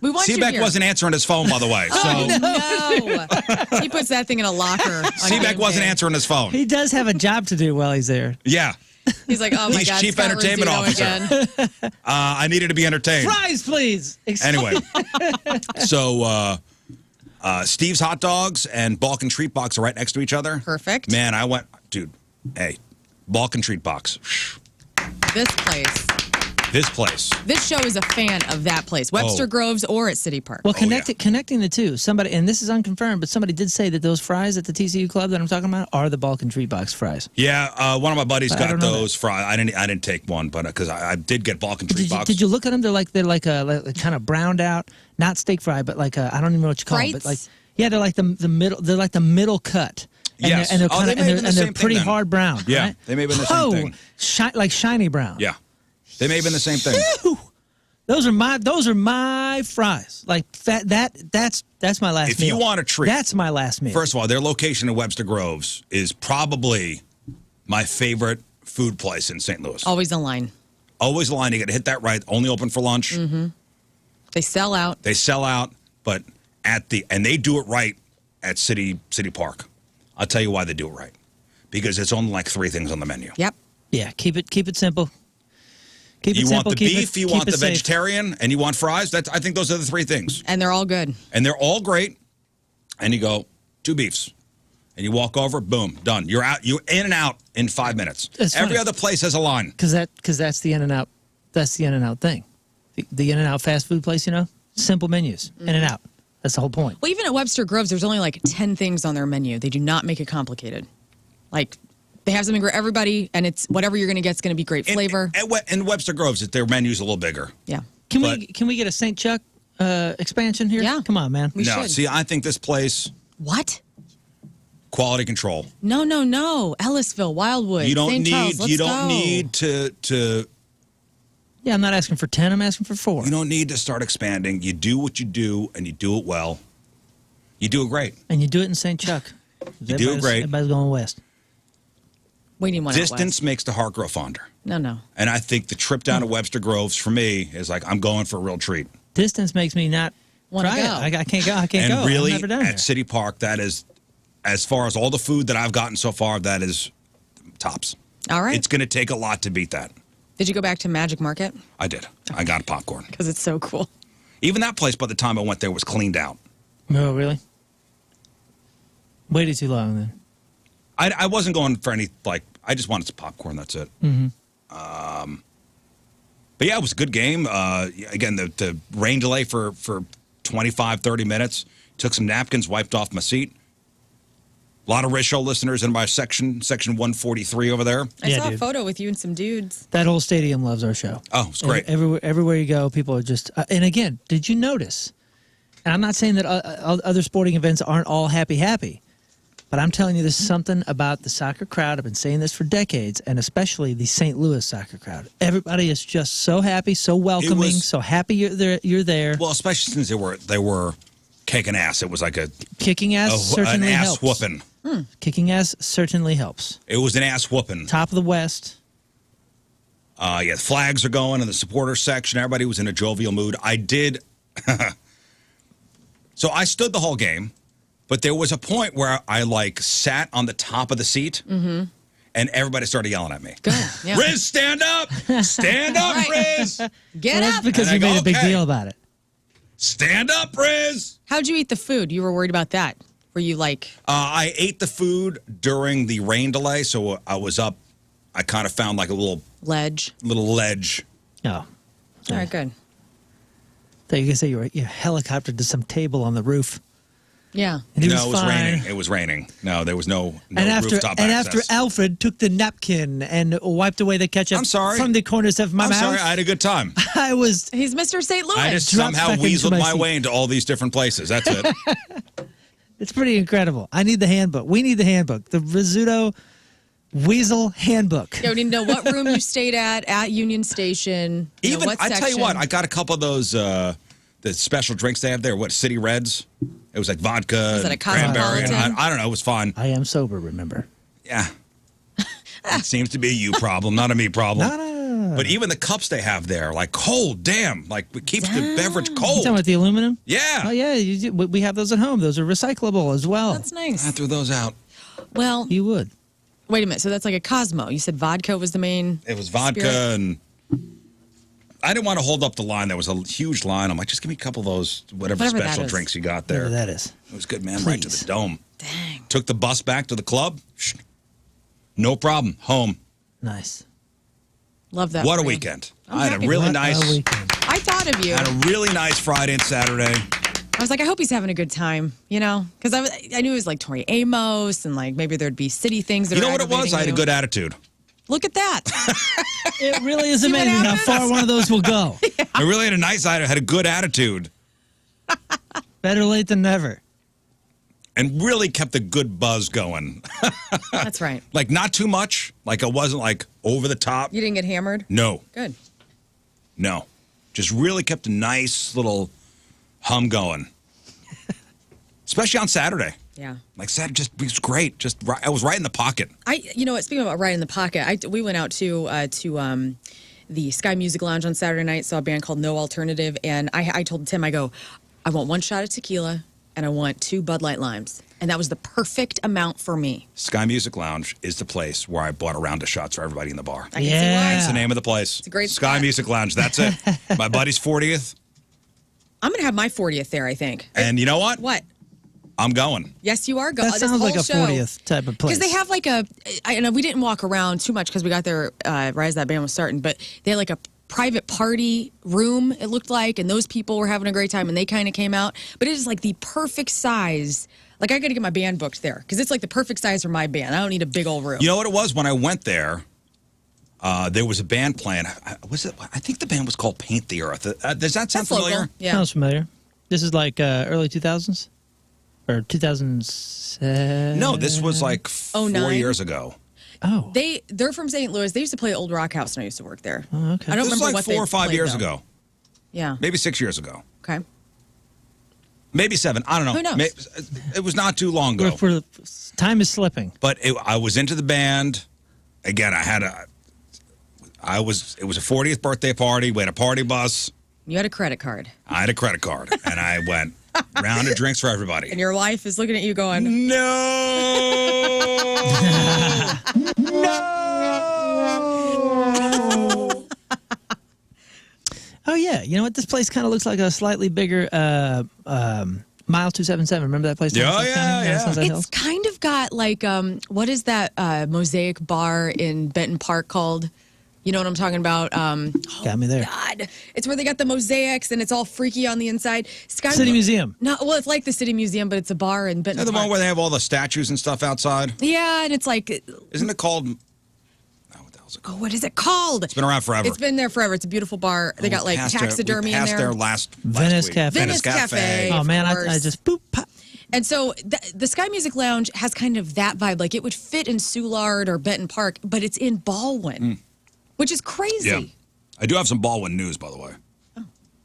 We want you Seaback here. wasn't answering his phone, by the way. So No. He puts that thing in a locker. on Seaback game wasn't day. answering his phone. He does have a job to do while he's there. Yeah. He's like, oh my He's God, Chief Scott Entertainment Rizzuto Officer. again. I needed to be entertained. Fries, please. Anyway, so Steve's Hot Dogs and Balkan Treat Box are right next to each other. Perfect. Man, dude, hey, Balkan Treat Box. This place. This place. This show is a fan of that place, Webster Groves or at City Park. Well, connecting the two, somebody, and this is unconfirmed, but somebody did say that those fries at the TCU Club that I'm talking about are the Balkan Treat Box fries. Yeah, one of my buddies got those fries. I didn't take one, but because I did get Balkan Treat Box. Did you look at them? They're like a kind of browned out, not steak fry, but like I don't even know what you call them, but like they're like the middle. They're like the middle cut. And yes, they're pretty hard brown. Yeah, right? they may have been the same thing. Like shiny brown. Yeah, they may have been the same thing. Those are my fries. Like that's my last meal. If you want a treat, that's my last meal. First of all, their location in Webster Groves is probably my favorite food place in St. Louis. Always in line. Always in line. You got to hit that right. Only open for lunch. Mm-hmm. They sell out. But and they do it right at City Park. I'll tell you why they do it right. Because it's only like 3 things on the menu. Yep. Yeah, keep it simple. You want the beef, you want the vegetarian, and you want fries. I think those are the 3 things. And they're all good. And they're all great. And you go, 2 beefs. And you walk over, boom, done. You're out. You're in and out in 5 minutes. Every other place has a line. Because that's the In-N-Out. That's the In-N-Out thing. The In-N-Out fast food place, simple menus. Mm-hmm. In-N-Out. That's the whole point. Well, even at Webster Groves, there's only like 10 things on their menu. They do not make it complicated. Like, they have something for everybody, and it's whatever you're going to get is going to be great flavor. In Webster Groves, their menu's a little bigger. Yeah. Can we get a St. Chuck expansion here? Yeah. Come on, man. We should. See, I think this place. What? Quality control. No. Ellisville, Wildwood, You don't St. need. Charles, let's You don't go. need to. Yeah, I'm not asking for 10. I'm asking for 4. You don't need to start expanding. You do what you do, and you do it well. You do it great. And you do it in St. Chuck. You do it great. Everybody's going west. We need one out Distance west. makes the heart grow fonder. No. And I think the trip down to Webster Groves for me is like I'm going for a real treat. Distance makes me not Want to try go. it. I can't go. I can't go. And really, I've never done at it. City Park, that is, as far as all the food that I've gotten so far, that is tops. All right. It's going to take a lot to beat that. Did you go back to Magic Market? I did. I got popcorn. Because it's so cool. Even that place, by the time I went there, was cleaned out. No, really? Waited too long then. I wasn't going for any, I just wanted some popcorn. That's it. Mm-hmm. But yeah, it was a good game. Again, the rain delay for 25, 30 minutes. Took some napkins, wiped off my seat. A lot of Rizz Show listeners in my section 143 over there. I saw a photo with you and some dudes. That whole stadium loves our show. Oh, it's great. Everywhere you go, people are just... and again, did you notice? And I'm not saying that other sporting events aren't all happy, but I'm telling you, there's something about the soccer crowd. I've been saying this for decades, and especially the St. Louis soccer crowd. Everybody is just so happy, so welcoming, so happy you're there. Well, especially since they were kicking ass. It was like kicking ass certainly an ass helps. whooping. Kicking ass certainly helps. It was an ass whooping. Top of the West. The flags are going in the supporter section. Everybody was in a jovial mood. I did. So I stood the whole game, but there was a point where I sat on the top of the seat, and everybody started yelling at me. Good. Yeah. Rizz, stand up! Stand up, Right. Rizz! Get That's up! because And you I go, made a big okay. deal about it. Stand up, Rizz! How'd you eat the food? You were worried about that. Were you I ate the food during the rain delay, so I was up. I kind of found like a little ledge? ledge. Oh. All right, good. Thought you were going to say you helicoptered to some table on the roof. Yeah. And he No, was it was fine. raining. It was raining. No, there was no rooftop and access. after Alfred took the napkin and wiped away the ketchup I'm sorry. from the corners of my I'm mouth, sorry, I had a good time. I was... He's Mr. St. Louis. I just dropped somehow back into weaseled my my seat. way into all these different places. That's it. It's pretty incredible. I need the handbook. We need the handbook. The Rizzuto Weasel Handbook. You need to know what room you stayed at Union Station. Even what I tell you what, section. I got a couple of those the special drinks they have there. What, City Reds? It was like vodka, Was it a and cranberry, and Cosmopolitan? I don't know. It was fun. I am sober, remember? Yeah. It seems to be a you problem, not a me problem. No. But even the cups they have there, like cold, damn, like it keeps the beverage You cold. talking about the aluminum? Yeah. Oh, yeah. We have those at home. Those are recyclable as well. That's nice. I threw those out. Well, You would. wait a minute. So that's like a Cosmo. You said vodka was the main. It was vodka spirit? and I didn't want to hold up the line. There was a huge line. I'm like, just give me a couple of those, whatever Whatever that special is. drinks you got Whatever there. that is. It was good, man. Right to Please. the dome. Dang. Took the bus back to the club. No problem. Home. Nice. Love that. What a for you. weekend. I'm I had happy. a really What a nice, weekend. I thought of you. had a really nice Friday and Saturday. I was like, I hope he's having a good time, you know? Because I knew it was like Tori Amos and like maybe there'd be city things that You know are what it was? I had a aggravating good attitude. you. Look at that. It really is See what amazing how happens? far one of those will go. I really had a good attitude Better late than never. and really kept a good buzz going. That's right. Like not too much. Like I wasn't like over the top. You didn't get hammered? No, Good. no. Just really kept a nice little hum going. Especially on Saturday. Yeah. Like Saturday just was great. Just right, I was right in the pocket. You know what? Speaking about right in the pocket, we went out to the Sky Music Lounge on Saturday night. Saw a band called No Alternative, and I told Tim, I go, I want 1 shot of tequila and I want 2 Bud Light Limes, and that was the perfect amount for me. Sky Music Lounge is the place where I bought a round of shots for everybody in the bar. I can see Yeah. why. That's the name of the place. It's a great Sky spot. Music Lounge. That's it. My buddy's 40th. I'm gonna have my 40th there. I think. And you know what? What? I'm going. Yes, you are going. That sounds like a 40th type of place. Because they have like I know we didn't walk around too much because we got there right as that band was starting, but they had like a private party room, it looked like, and those people were having a great time and they kind of came out. But it is like the perfect size. Like I got to get my band booked there because it's like the perfect size for my band. I don't need a big old room. You know what it was? When I went there, there was a band playing. Was it? I think the band was called Paint the Earth. Does that sound That's familiar? local. Yeah. Sounds familiar. This is like early 2000s? Or 2007? No, this was like 4 09? years ago. Oh. They're from St. Louis. They used to play Old Rock House when I used to work there. Oh, okay. I don't This was remember like what 4 they or 5 played, years though. ago. Yeah. Maybe 6 years ago. Okay. Maybe 7. I don't know. Who knows? It was not too long ago. Time is slipping. But I was into the band. Again, it was a 40th birthday party. We had a party bus. You had a credit card. I had a credit card, and I went round of drinks for everybody. And your wife is looking at you going, No! Oh, yeah. You know what? This place kind of looks like a slightly bigger Mile 277. Remember that place? Yeah, down in South yeah, County? yeah. Sunset it's Hills? kind of got like, what is that mosaic bar in Benton Park called? You know what I'm talking about? Got me there. God, it's where they got the mosaics and it's all freaky on the inside. City Museum. No, well, it's like the City Museum, but it's a bar in Benton Is that the Park. one where they have all the statues and stuff outside? Yeah, and it's like, Isn't it called? Oh, what the hell's it called? what is it called? It's been around forever. It's been there forever. It's a beautiful bar. They got like taxidermy we in passed there. there last Venice week. Cafe. Venice Venice Cafe. Cafe. Oh, man. course. I just boop, pop. And so the Sky Music Lounge has kind of that vibe. Like it would fit in Soulard or Benton Park, but it's in Ballwin, which is crazy. Yeah. I do have some Ballwin news, by the way.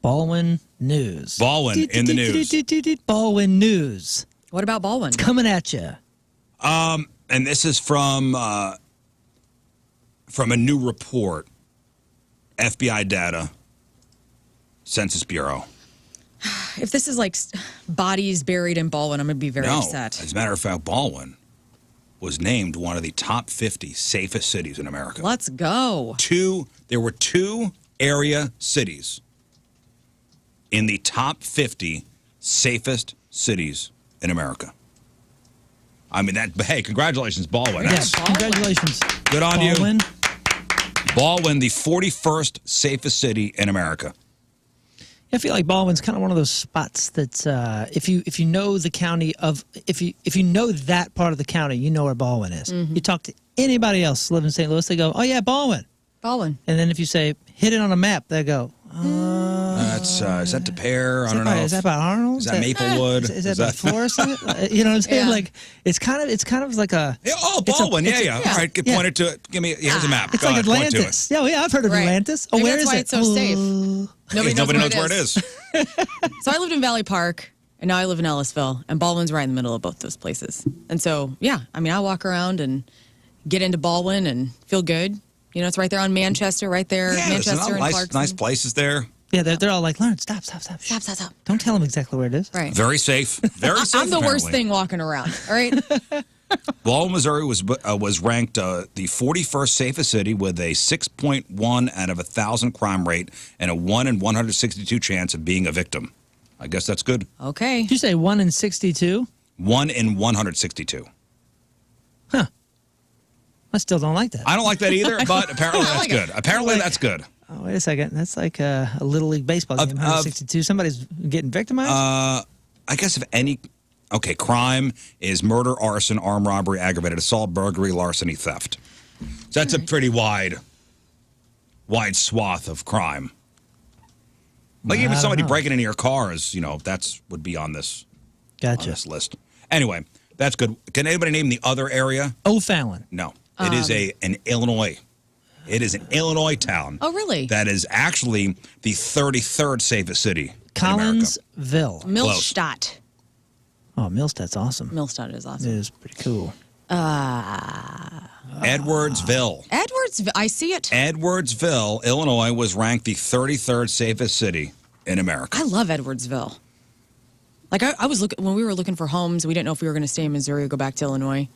Ballwin News. Ballwin in the news. Ballwin News. What about Ballwin? Coming at you. And this is from a new report, FBI data, Census Bureau. If this is like bodies buried in Ballwin, I'm going to be very upset. As a matter of fact, Ballwin was named one of the top 50 safest cities in America. Let's go. There were 2 area cities in the top 50 safest cities in America. I mean, hey, congratulations, Ballwin. Yeah, That's congratulations. good on Ballwin. you. Ballwin, the 41st safest city in America. I feel like Baldwin's kind of one of those spots that's if you know the county of if you know that part of the county, you know where Baldwin is. You talk to anybody else living in St. Louis, they go, "Oh yeah, Baldwin." Ballwin. And then if you say, "Hit it on a map," they go, That's is that De Pere? I don't know. Is that by Arnold? Is that Maplewood? Is that by Florissant? You know what I'm saying? Yeah. Like it's kind of like a Yeah, Baldwin. Yeah. All right, get pointed to it. Give me. Here's a map. it's Go like ahead, point to it. Atlantis. Yeah, I've heard of Right. Atlantis. Oh, Maybe where that's is why it? it's so safe. Nobody knows where it is. So I lived in Valley Park, and now I live in Ellisville, and Baldwin's right in the middle of both those places. And so, yeah, I mean, I walk around and get into Baldwin and feel good. You know, it's right there on Manchester, right there, Yeah, there's Manchester some and Clarkson. nice places there. Yeah, they're all like, Lern, stop. Stop. Don't tell them exactly where it is. Right. Very safe. Very safe. I'm the worst apparently. thing walking around, all right? Baldwin, Missouri was ranked the 41st safest city with a 6.1 out of 1,000 crime rate and a 1 in 162 chance of being a victim. I guess that's good. Okay. Did you say 1 in 62? 1 in 162. Huh. I still don't like that. I don't like that either, but apparently that's good. Apparently that's good. Oh, wait a second. That's like a Little League baseball game, 162. Somebody's getting victimized? I guess if any... Okay, crime is murder, arson, armed robbery, aggravated assault, burglary, larceny, theft. So that's a pretty wide swath of crime. Like even somebody breaking into your car is, that's would be on this, on this list. Anyway, that's good. Can anybody name the other area? O'Fallon. No. It is an Illinois. It is an Illinois town. Oh, really? That is actually the 33rd safest city Collinsville. Millstadt. Oh, Millstadt's awesome. Millstadt is awesome. It is pretty cool. Edwardsville. Edwardsville. I see it. Edwardsville, Illinois, was ranked the 33rd safest city in America. I love Edwardsville. Like I was looking when we were looking for homes, we didn't know if we were going to stay in Missouri or go back to Illinois.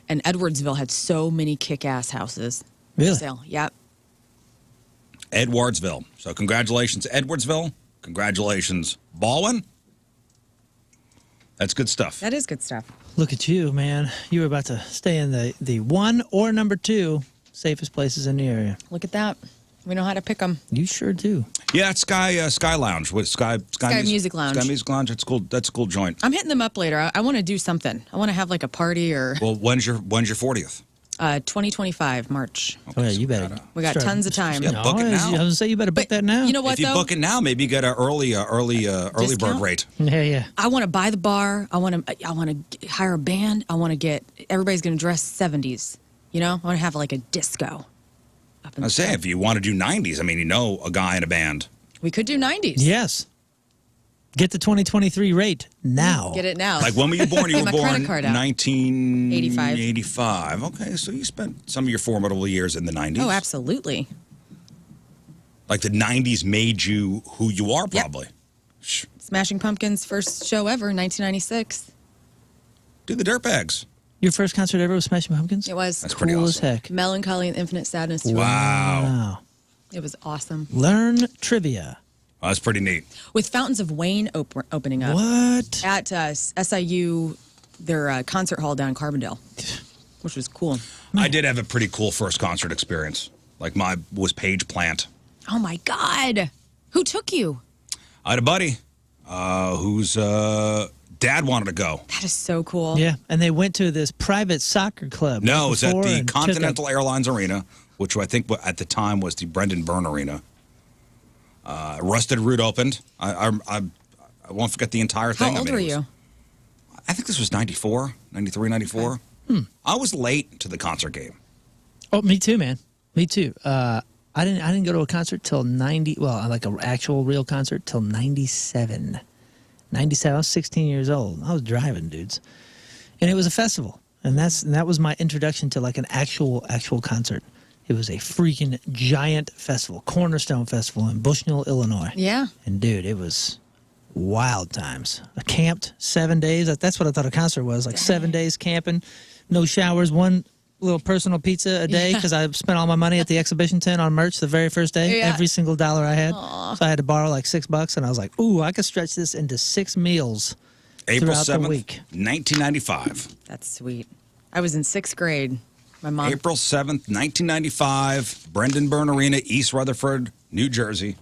And Edwardsville had so many kick-ass houses. Really? Sale. Yep. Edwardsville. So congratulations, Edwardsville. Congratulations, Ballwin. That's good stuff. That is good stuff. Look at you, man. You were about to stay in the 1 or number 2 safest places in the area. Look at that. We know how to pick them. You sure do. Yeah, it's Sky Lounge. What Sky Music Lounge. Sky Music Lounge. That's cool. That's a cool joint. I'm hitting them up later. I want to do something. I want to have like a party or. Well, when's your 40th? 2025 March. Okay, oh yeah, you better. We got tons of time. Yeah, book it now. I was gonna say you better book that now. You know what? If you book it now, maybe you get an early bird rate. Yeah. I want to buy the bar. I want to hire a band. I want to get everybody's going to dress 70s. I want to have like a disco. I say if you want to do 90s, I mean, a guy in a band. We could do 90s. Yes. Get the 2023 rate now. Get it now. Like when were you born? You were born 1985. 85. Okay, so you spent some of your formidable years in the 90s. Oh, absolutely. Like the 90s made you who you are, probably. Yep. Smashing Pumpkins' first show ever, 1996. Do the Dirtbags. Your first concert ever was Smashing Pumpkins? It was. That's cool pretty awesome. as heck. Melancholy and Infinite Sadness. Wow. It was awesome. Learn trivia. Oh, that's pretty neat. With Fountains of Wayne opening up. What? At SIU, their concert hall down in Carbondale, which was cool. I did have a pretty cool first concert experience. Like was Paige Plant. Oh, my God. Who took you? I had a buddy whose dad wanted to go. That is so cool. Yeah, and they went to this private soccer club. No, it was at the Continental Airlines Arena, which I think at the time was the Brendan Byrne Arena. Rusted Root opened. I won't forget the entire thing. How old were you? I think this was 93, 94. I was late to the concert game. Oh, me too, man. Me too. I didn't go to a concert till 90. Well, like an actual real concert till 97. 97. I was 16 years old. I was driving, dudes, and it was a festival, and that was my introduction to like an actual concert. It was a freaking giant festival, Cornerstone Festival in Bushnell, Illinois. Yeah. And, dude, it was wild times. I camped 7 days. That's what I thought a concert was, like 7 days camping, no showers, one little personal pizza a day because I spent all my money at the exhibition tent on merch the very first day, every single dollar I had. So I had to borrow like $6, and I was like, ooh, I could stretch this into 6 meals April throughout 7th, the week. 1995. That's sweet. I was in 6th grade. My mom. April 7th, 1995, Brendan Byrne Arena, East Rutherford, New Jersey.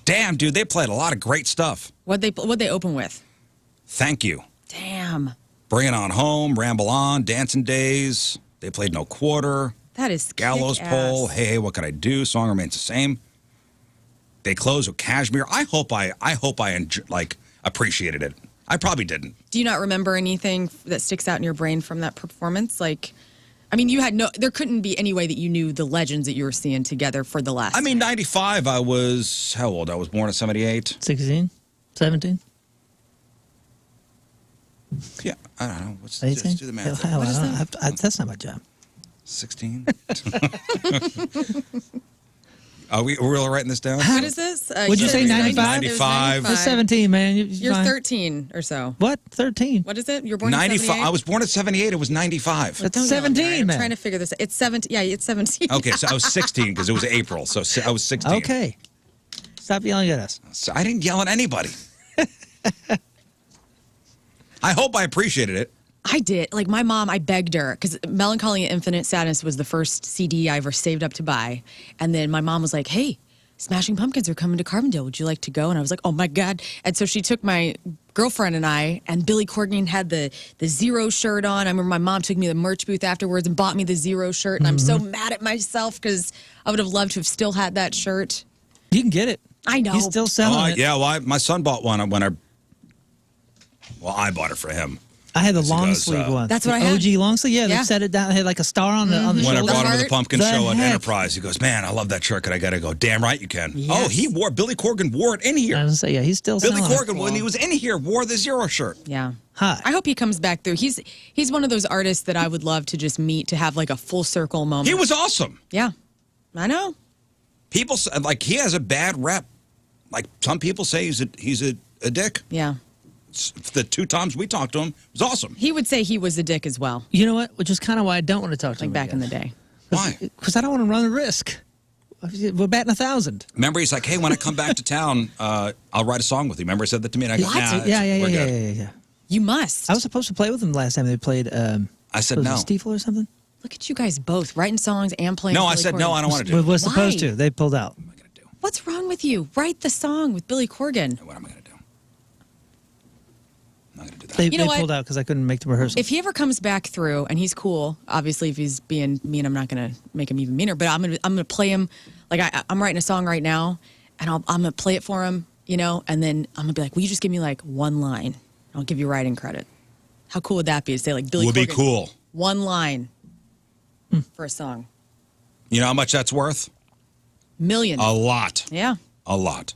Damn, dude, they played a lot of great stuff. What'd they open with? Thank You. Damn. Bring It On Home, Ramble On, Dancing Days. They played No Quarter. That is Gallows kick-ass. Pole. Hey, what could I do? Song remains the same. They closed with Kashmir. I hope I appreciated it. I probably didn't. Do you not remember anything that sticks out in your brain from that performance? Like, I mean, there couldn't be any way that you knew the legends that you were seeing together for the last. I mean, 95, I was, how old? I was born in 78. 16? 17? Yeah, I don't know. 18? Just do the math. Hell, that's not my job. 16? Are we really writing this down? What is this? What'd you say, 95? 95. It's 17, man. You're 13 or so. What? 13? What is it? You're born in 95. 78? I was born at 78. It was 95. That's 17, I'm man. trying to figure this out. It's 17. Yeah, it's 17. Okay, so I was 16 because it was April. So I was 16. Okay. Stop yelling at us. So I didn't yell at anybody. I hope I appreciated it. I did. Like my mom, I begged her because Melancholy and Infinite Sadness was the first CD I ever saved up to buy. And then my mom was like, hey, Smashing Pumpkins are coming to Carbondale. Would you like to go? And I was like, oh my God. And so she took my girlfriend and I, and Billy Corgan had the Zero shirt on. I remember my mom took me to the merch booth afterwards and bought me the Zero shirt. And I'm so mad at myself because I would have loved to have still had that shirt. You can get it. I know. He's still selling it. Yeah, well, my son bought one when I bought it for him. I had the long sleeve one. That's what I had. had. OG long sleeve. Yeah, they set it down. It had like a star on the When shoulder. I brought him to the pumpkin show at heck? Enterprise, he goes, "Man, I love that shirt." And I got to go. Damn right you can. Yes. Oh, Billy Corgan wore it in here. I was gonna say, yeah, he's still Billy selling Corgan, when he was in here, wore the Zero shirt. Yeah. Hi. I hope he comes back through. He's one of those artists that I would love to just meet, to have like a full circle moment. He was awesome. Yeah. I know. People say, like, he has a bad rep. Like, some people say he's a dick. Yeah. The 2 times we talked to him, it was awesome. He would say he was a dick as well. You know what? Which is kind of why I don't want to talk to him Like back in the day. Why? Because I don't want to run the risk. We're batting 1,000. Remember, he's like, "Hey, when I come back to town, I'll write a song with you." Remember, he said that to me, and I go, What? "Nah, Yeah. we're good." You must. I was supposed to play with them last time they played. I said was no. it Stiefel or something? Look at you guys both writing songs and playing. No, I Billy said no. Corgan. I don't want to do We it. were supposed Why? to. They pulled out. What am I going to do? What's wrong with you? Write the song with Billy Corgan. What am I going to do? I'm not going to do that. They, You know they what? pulled out because I couldn't make the rehearsal. If he ever comes back through, and he's cool, obviously if he's being mean, I'm not going to make him even meaner. But I'm gonna play him. Like I'm writing a song right now, and I'm gonna play it for him, you know, and then I'm gonna be like, "Will you just give me like one line? I'll give you writing credit." How cool would that be to say like Billy Would be Corgan, cool. one line for a song? You know how much that's worth? Million. A lot. Yeah. A lot.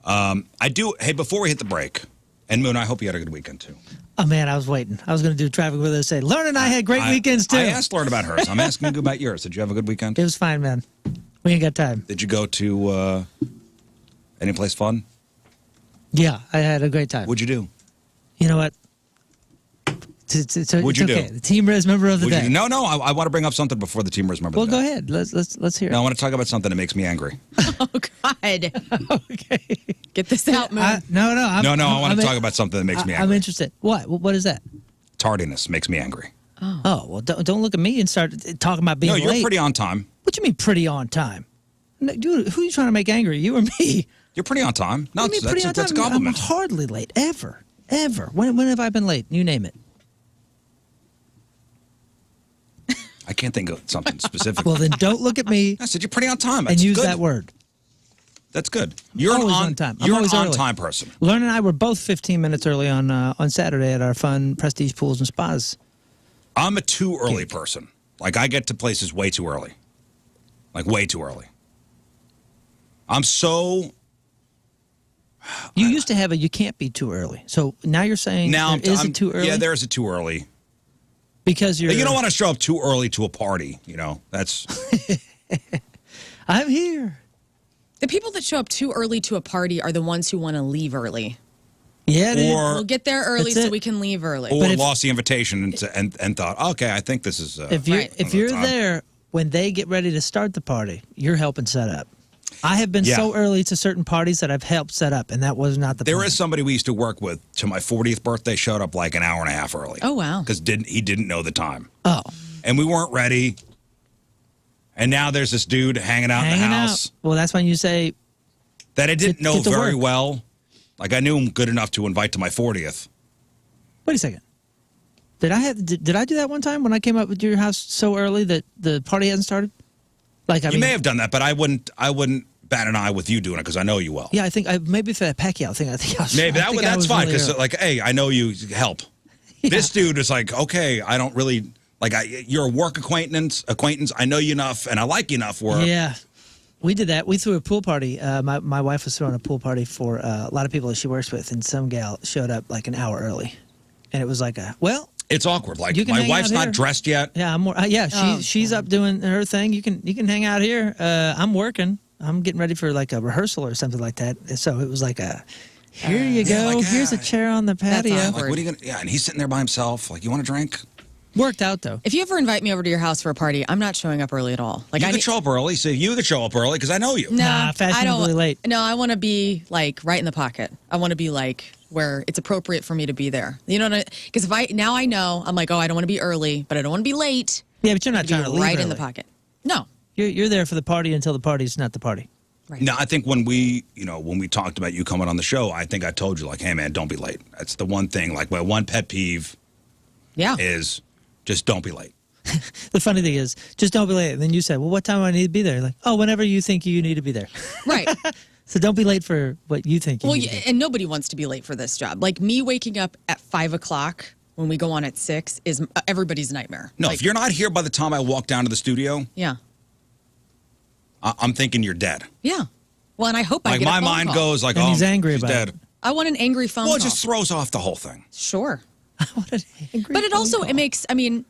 I do. Hey, before we hit the break, and Moon, I hope you had a good weekend too. Oh, man, I was waiting. I was going to do traffic with her and say, Lern and I had great weekends, too. I asked Lern about hers. I'm asking you about yours. Did you have a good weekend? It was fine, man. We ain't got time. Did you go to any place fun? Yeah, I had a great time. What'd you do? You know what? What'd you okay. do? The Team Rizz member of the day. No. I want to bring up something before the Team Rizz member. Well, of the go day. ahead. Let's hear it. No, I want to talk about something that makes me angry. Oh God. Okay. Get this out, man. No. I want to talk about something that makes me angry. I'm interested. What is that? Tardiness makes me angry. Oh, well, don't look at me and start talking about being No, you're late. pretty on time. What you mean pretty on time? No, dude, who are you trying to make angry? You or me? You're pretty on time. No, What do you mean pretty on that's a time? compliment. I'm hardly late. Ever. When have I been late? You name it. I can't think of something specific. Well, then don't look at me I said you're pretty on time. and That's use good. that word. That's good. You're Always an on time. I'm You're an always early. on-time person. Lern and I were both 15 minutes early on Saturday at our fun Prestige Pools and Spas. I'm a too early person. Like, I get to places way too early. Like, way too early. I'm so... You used to have a you can't be too early. So now you're saying Now is it too early? Yeah, there is a too early. Because you're... You don't want to show up too early to a party, you know? That's... I'm here. The people that show up too early to a party are the ones who want to leave early. Yeah, dude. Or- We'll get there early That's so it. we can leave early. Or But if- lost the invitation and thought, okay, I think this is... if you're, Right. if you're time. there when they get ready to start the party, you're helping set up. I have been Yeah. so early to certain parties that I've helped set up, and that was not the There plan. is somebody we used to work with to my 40th birthday, showed up like an hour and a half early. Oh, wow. Because he didn't know the time. Oh, And we weren't ready. And now there's this dude hanging out in the hanging house out. Well, that's when you say, that I didn't know get to very work. well. Like, I knew him good enough to invite to my 40th. wait a second. Did I do that one time when I came up with your house so early that the party hasn't started? Like, I You mean, may have done that, but I wouldn't bat an eye with you doing it because I know you well. Yeah, I think maybe for that Pacquiao thing, I think I was. Maybe I think I that's was fine really because, early. like, hey, I know you help. This dude is like, okay, I don't really you're a work acquaintance. I know you enough, and I like you enough. Where Yeah, we did that. We threw a pool party. My wife was throwing a pool party for a lot of people that she works with, and some gal showed up like an hour early, and it was like it's awkward. Like, You can my hang wife's out not here. dressed yet. yeah, I'm more. She's up doing her thing. You can hang out here. I'm working. I'm getting ready for like a rehearsal or something like that. So it was like here you go. Yeah, like, Here's a chair on the That's patio. awkward. Like, what are you gonna? Yeah, and he's sitting there by himself. Like, you want a drink? Worked out though. If you ever invite me over to your house for a party, I'm not showing up early at all. Like You I could need- show up early. So you could show up early because I know you. No, Nah, I fashionably don't. late. No, I want to be like right in the pocket. I want to be like where it's appropriate for me to be there. You know, because now I know, I'm like, oh, I don't want to be early, but I don't want to be late. Yeah, but you're not trying to leave right early. in the pocket. No. You're there for the party until the party's not the party. Right. No, I think when we talked about you coming on the show, I think I told you, like, hey, man, don't be late. That's the one thing. Like, my one pet peeve is just don't be late. The funny thing is, just don't be late. And then you said, well, what time do I need to be there? Like, oh, whenever you think you need to be there. Right. So don't be late for what you think you need to be. And nobody wants to be late for this job. Like, me waking up at 5 o'clock when we go on at 6 is everybody's nightmare. No, like, if you're not here by the time I walk down to the studio, yeah. I'm thinking you're dead. Yeah. Well, and I hope I Like, get a my phone mind call. goes like, And oh, he's angry she's about dead. it. I want an angry phone Well, call. it just throws off the whole thing. Sure. What an angry But it phone also, call. it makes, I mean,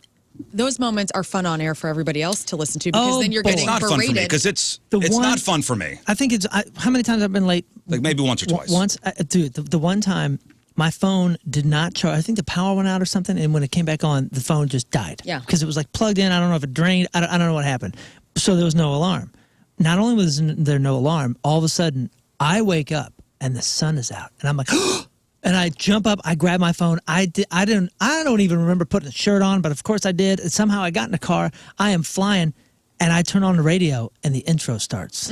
those moments are fun on air for everybody else to listen to because Oh, then you're boy. getting It's not fun for me berated. because it's The one- not fun for me. I think how many times I've been late? Like maybe once or twice. Once, dude, the one time my phone did not charge. I think the power went out or something, and when it came back on, the phone just died. Yeah. Because it was like plugged in. I don't know if it drained. I don't know what happened. So there was no alarm. Not only was there no alarm, all of a sudden I wake up and the sun is out, and I'm like, and I jump up. I grab my phone. I don't even remember putting a shirt on, but of course I did. And somehow I got in the car. I am flying, and I turn on the radio, and the intro starts.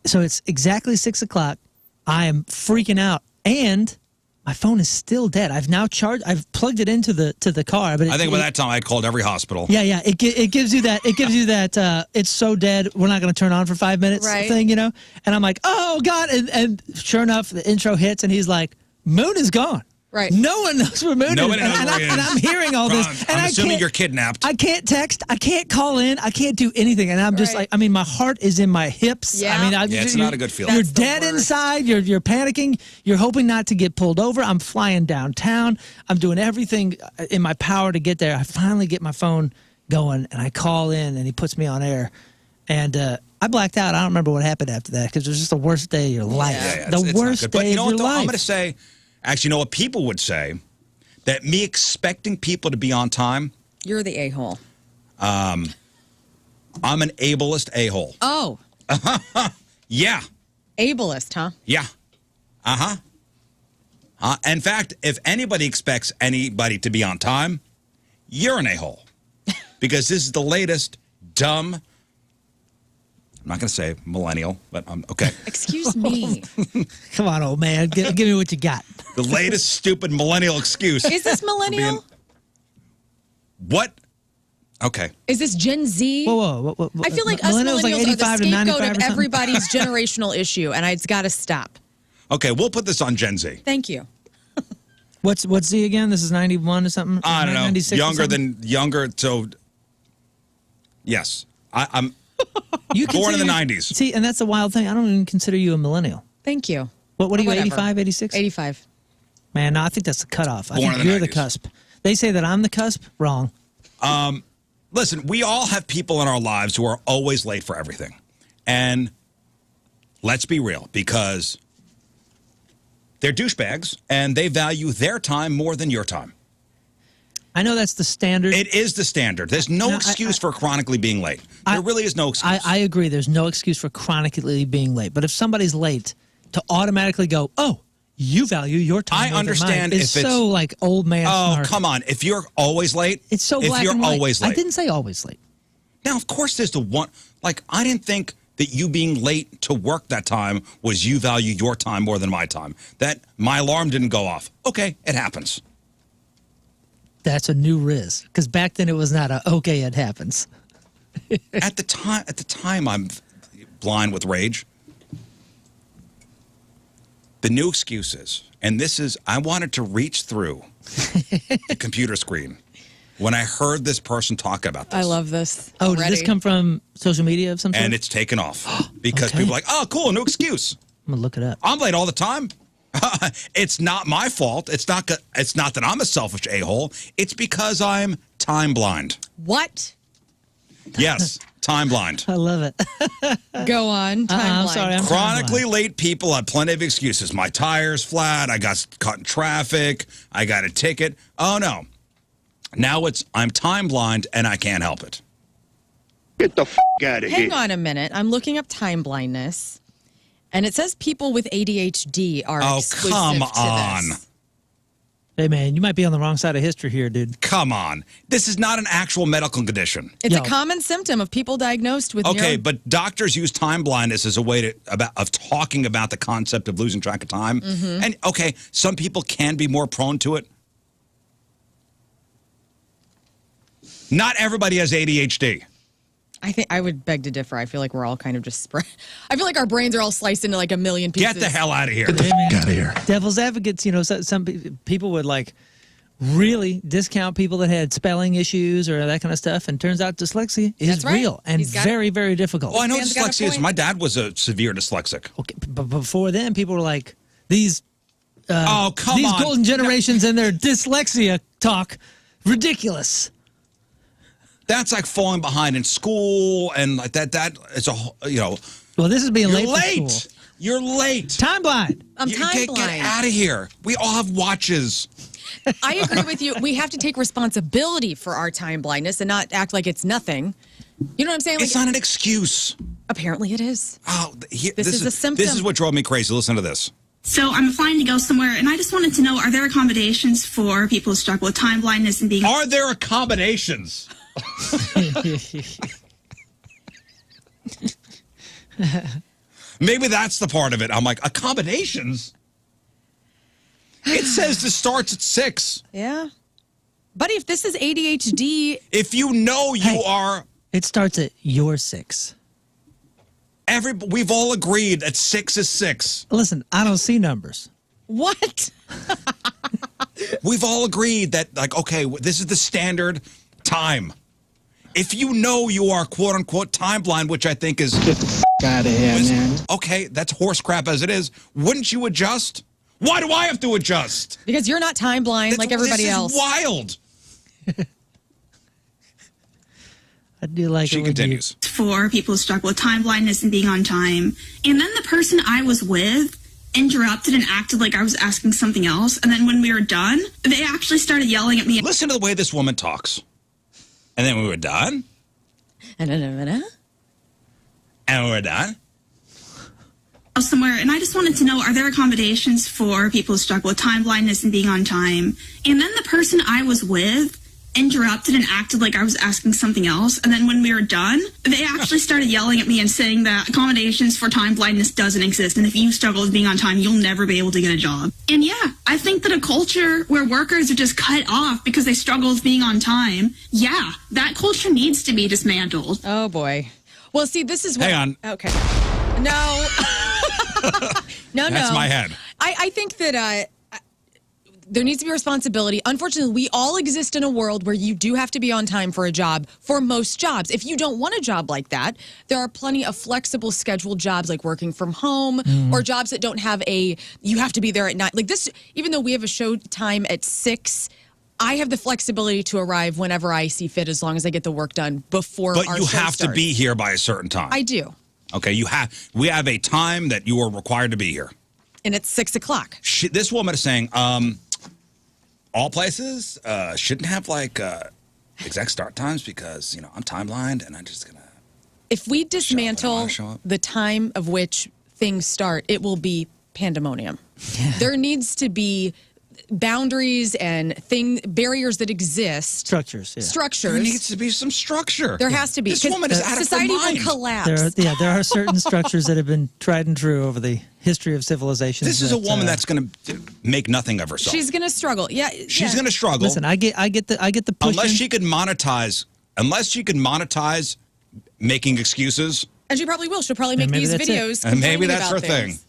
So it's exactly 6 o'clock. I am freaking out, and my phone is still dead. I've now charged. I've plugged it into the car. But I think by that time I had called every hospital. Yeah. It gives you that. It gives you that. It's so dead. We're not going to turn on for 5 minutes. Right. Thing, you know. And I'm like, oh God. And sure enough, the intro hits, and he's like, Moon is gone. Right. No one knows where Moon Nobody is. knows And where he is. I'm hearing all this. And I'm I assuming can't- you're kidnapped. I can't text. I can't call in. I can't do anything. And I'm just Right. like, I mean, my heart is in my hips. Yeah. I mean, Yeah, it's not a good feeling. You're That's the dead worst. inside. You're panicking. You're hoping not to get pulled over. I'm flying downtown. I'm doing everything in my power to get there. I finally get my phone going, and I call in, and he puts me on air. And I blacked out. I don't remember what happened after that because it was just the worst day of your life. Yeah, the it's not worst good. day But you know of what, your though? life. I'm going to say, actually, you know what people would say? That me expecting people to be on time, You're the a-hole. I'm an ableist a-hole. Oh, Yeah. ableist, huh? Yeah. In fact, if anybody expects anybody to be on time, you're an a-hole. Because this is the latest dumb, I'm not going to say millennial, but okay. Excuse me. Come on, old man. Give me what you got. The latest stupid millennial excuse. Is this millennial? What? Okay. Is this Gen Z? Whoa. I feel like us millennials millennials like 85 are the to 95 scapegoat or of something. everybody's generational issue, and it's got to stop. Okay, we'll put this on Gen Z. Thank you. What's Z again? This is 91 or something? I don't know. 96 or something? Younger, so yes. I'm You born in the consider- 90s. See, and that's a wild thing. I don't even consider you a millennial. Thank you. What are you, Whatever. 85, 86? 85. Man, no, I think that's the cutoff. I Born think in the you're the 90s. cusp. They say that I'm the cusp. Wrong. Listen, we all have people in our lives who are always late for everything. And let's be real, because they're douchebags and they value their time more than your time. I know that's the standard. It is the standard. There's no excuse for chronically being late. There really is no excuse. I agree. There's no excuse for chronically being late. But if somebody's late, to automatically go, oh, you value your time. I more than understand mine, if is it's- so like old man. Oh, snark. come on. If you're always late, It's so if black you're and white. always late. I didn't say always late. Now, of course, there's the one. Like, I didn't think that you being late to work that time was you value your time more than my time. That my alarm didn't go off. Okay, it happens. That's a new Rizz. Because back then it was not a okay. It happens. At the time, I'm blind with rage. The new excuses, and this is, I wanted to reach through the computer screen when I heard this person talk about this. I love this. Oh, already. did this come from social media of some sort? And it's taken off because Okay. people are like, oh, cool, new excuse. I'm going to look it up. I'm late all the time. It's not my fault. It's not that I'm a selfish a-hole. It's because I'm time blind. What? Yes, time blind. I love it. Go on. I'm Timeline. sorry. I'm Chronically timeline. late people have plenty of excuses. My tire's flat. I got caught in traffic. I got a ticket. Oh, no. Now I'm time blind and I can't help it. Get the f*** out of here. Hang on a minute. I'm looking up time blindness, and it says people with ADHD are Oh, exclusive come to on. this. Hey, man, you might be on the wrong side of history here, dude. Come on. This is not an actual medical condition. It's a common symptom of people diagnosed with Okay, but doctors use time blindness as a way of talking about the concept of losing track of time. And, okay, some people can be more prone to it. Not everybody has ADHD. I think I would beg to differ. I feel like we're all kind of just spread. I feel like our brains are all sliced into like a million pieces. Get the hell out of here. Get the f out of here. Devil's advocates, you know, some people would like really discount people that had spelling issues or that kind of stuff. And turns out dyslexia is real and very, very difficult. Well, I know dyslexia is. My dad was a severe dyslexic. Okay, but before then, people were like, these oh, come these on. golden generations and their dyslexia talk, ridiculous. That's like falling behind in school and like that. That is a, you know. Well, this is being you're late. Late. For school. You're late. Time blind. I'm time blind. Get out of here. We all have watches. I agree with you. We have to take responsibility for our time blindness and not act like it's nothing. You know what I'm saying? Like, it's not an excuse. Apparently it is. Oh, this is a symptom. This is what drove me crazy. Listen to this. So I'm flying to go somewhere, and I just wanted to know, are there accommodations for people who struggle with time blindness and being... Are there accommodations? Maybe that's the part of it. I'm like, accommodations? It says this starts at 6. Yeah. Buddy, if this is ADHD... If you know you are... It starts at your 6. We've all agreed that 6 is 6. Listen, I don't see numbers. What? We've all agreed that, like, okay, this is the standard time. If you know you are quote-unquote time blind, which I think is... Get the f out of here, man. Okay, that's horse crap as it is. Wouldn't you adjust? Why do I have to adjust? Because you're not time blind like everybody else. This is wild. I do like she it. Continues. For people who struggle with time blindness and being on time. And then the person I was with interrupted and acted like I was asking something else. And then when we were done, they actually started yelling at me. Listen to the way this woman talks. And then we were done. And we were done. Somewhere, and I just wanted to know, are there accommodations for people who struggle with time blindness and being on time? And then the person I was with interrupted and acted like I was asking something else. And then when we were done, they actually started yelling at me and saying that accommodations for time blindness doesn't exist. And if you struggle with being on time, you'll never be able to get a job. And yeah, I think that a culture where workers are just cut off because they struggle with being on time, yeah, that culture needs to be dismantled. Oh, boy. Well, see, this is what... Hang on. Okay. No. No. That's my head. I think that there needs to be responsibility. Unfortunately, we all exist in a world where you do have to be on time for a job, for most jobs. If you don't want a job like that, there are plenty of flexible scheduled jobs like working from home or jobs that don't have you have to be there at night. Like this, even though we have a show time at 6, I have the flexibility to arrive whenever I see fit as long as I get the work done before our show starts. But you have to be here by a certain time. I do. Okay, we have a time that you are required to be here. And it's 6 o'clock. This woman is saying, all places shouldn't have like exact start times because, you know, I'm time blind and I'm just going to... If we dismantle the time of which things start, it will be pandemonium. There needs to be boundaries and barriers that exist. Structures. There needs to be some structure. There has to be. This woman is out of her society mind. will collapse. There are certain structures that have been tried and true over the history of civilization. This is a woman that's going to make nothing of herself. She's going to struggle. Yeah, she's going to struggle. Listen, I get the push. Unless she could monetize making excuses. And she probably will. She'll probably make these videos. And maybe that's her thing.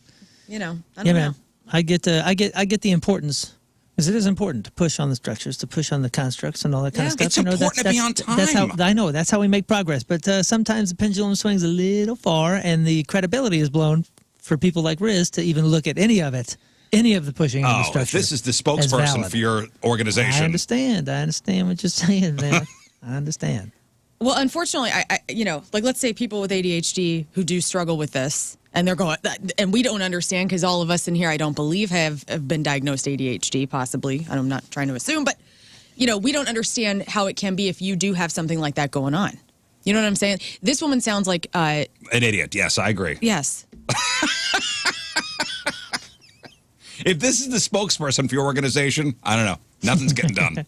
You know, I don't know. Man. I get the importance. Because it is important to push on the structures, to push on the constructs and all that kind of stuff. It's important to be on time. That's how we make progress. But sometimes the pendulum swings a little far, and the credibility is blown for people like Rizz to even look at any of it, any of the pushing on the structure. If this is the spokesperson for your organization. I understand what you're saying, man. I understand. Well, unfortunately, I like let's say people with ADHD who do struggle with this, and they're going, and we don't understand because all of us in here, I don't believe, have been diagnosed ADHD, possibly. I'm not trying to assume, but, you know, we don't understand how it can be if you do have something like that going on. You know what I'm saying? This woman sounds like... an idiot. Yes, I agree. Yes. If this is the spokesperson for your organization, I don't know. Nothing's getting done.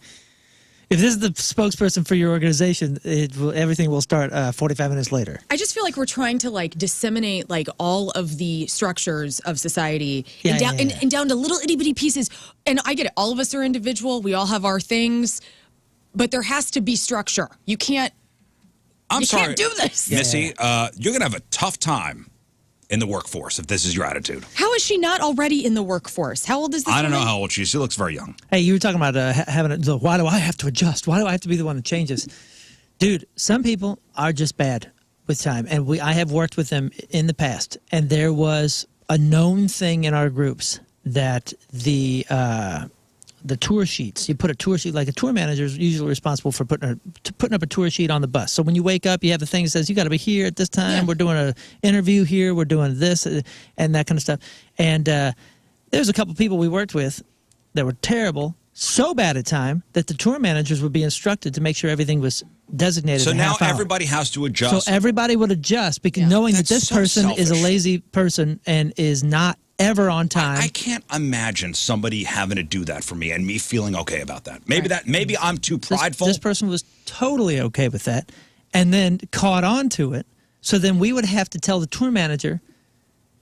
If this is the spokesperson for your organization, everything will start 45 minutes later. I just feel like we're trying to like disseminate like all of the structures of society and down to little itty bitty pieces. And I get it. All of us are individual. We all have our things, but there has to be structure. You can't. I'm sorry. Can't do this, Missy. You're gonna have a tough time in the workforce if this is your attitude. How is she not already in the workforce? How old is this? I don't know how old she is. She looks very young. Hey, you were talking about why do I have to adjust? Why do I have to be the one that changes? Dude, some people are just bad with time. And I have worked with them in the past. And there was a known thing in our groups that the tour sheets, you put a tour sheet, like a tour manager is usually responsible for putting up a tour sheet on the bus. So when you wake up, you have the thing that says, you got to be here at this time. Yeah. We're doing an interview here. We're doing this and that kind of stuff. And there's a couple people we worked with that were terrible, so bad at time that the tour managers would be instructed to make sure everything was designated. So a now half hour. everybody has to adjust. So everybody would adjust because knowing that this person is a lazy person and is not ever on time. I can't imagine somebody having to do that for me and me feeling okay about that. Maybe I'm too prideful. This person was totally okay with that and then caught on to it. So then we would have to tell the tour manager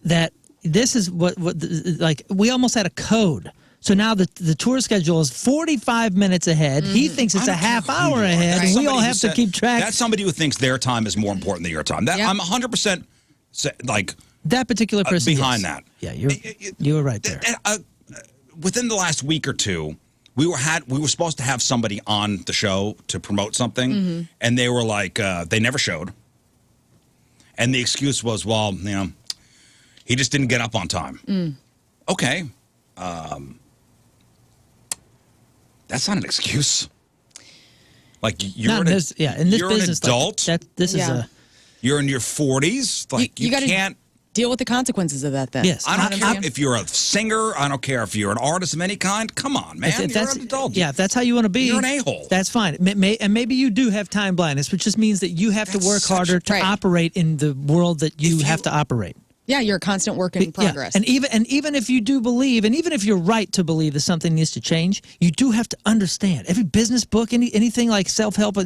that this is like we almost had a code. So now the tour schedule is 45 minutes ahead. Mm-hmm. He thinks it's a half hour ahead. Right. And we all have to keep track. That's somebody who thinks their time is more important than your time. I'm 100% like that particular person behind that. Yeah, you were right there. Within the last week or two, we were supposed to have somebody on the show to promote something, and they were like they never showed, and the excuse was, well, he just didn't get up on time. Okay, that's not an excuse. Like you're in this business, an adult. You're in your 40s. Like you can't. Deal with the consequences of that then. Yes. I don't care if you're a singer. I don't care if you're an artist of any kind. Come on, man. You're an adult. Yeah, if that's how you want to be. You're an a-hole. That's fine. And maybe you do have time blindness, which just means that you have to work harder to operate in the world that you have to operate. Yeah, you're a constant work in progress. Yeah. And even if you do believe, and even if you're right to believe that something needs to change, you do have to understand. Every business book, anything like self-help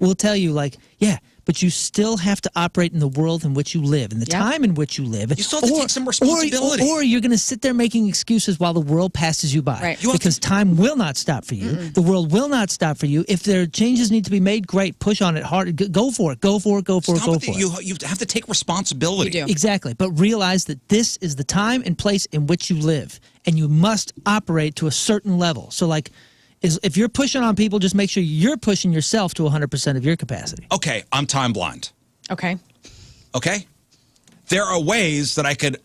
will tell you, like, yeah, but you still have to operate in the world in which you live, in the time in which you live. You still have to take some responsibility. Or you're going to sit there making excuses while the world passes you by. Right. Because time will not stop for you. The world will not stop for you. If there changes need to be made, great. Push on it hard. Go for it. Go for it. You have to take responsibility. You do. Exactly. But realize that this is the time and place in which you live. And you must operate to a certain level. So, like, if you're pushing on people, just make sure you're pushing yourself to 100% of your capacity. Okay, I'm time blind. Okay. There are ways that I could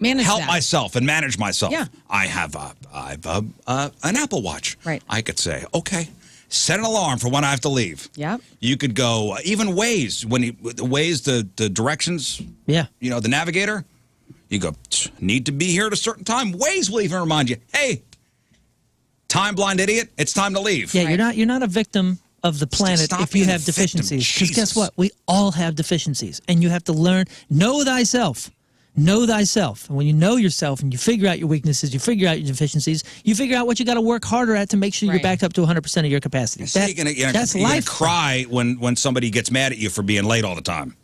help myself and manage myself. Yeah. I have an Apple Watch. Right. I could say, okay, set an alarm for when I have to leave. Yeah. You could go even Waze the directions. Yeah. The navigator. You go need to be here at a certain time. Waze will even remind you, hey. Time blind idiot, it's time to leave. Yeah, you're not a victim of the planet if you have deficiencies. Because guess what? We all have deficiencies. And you have to learn, know thyself. Know thyself. And when you know yourself and you figure out your weaknesses, you figure out your deficiencies, you figure out what you got to work harder at to make sure you're back up to 100% of your capacity. That's life. You're gonna cry when somebody gets mad at you for being late all the time.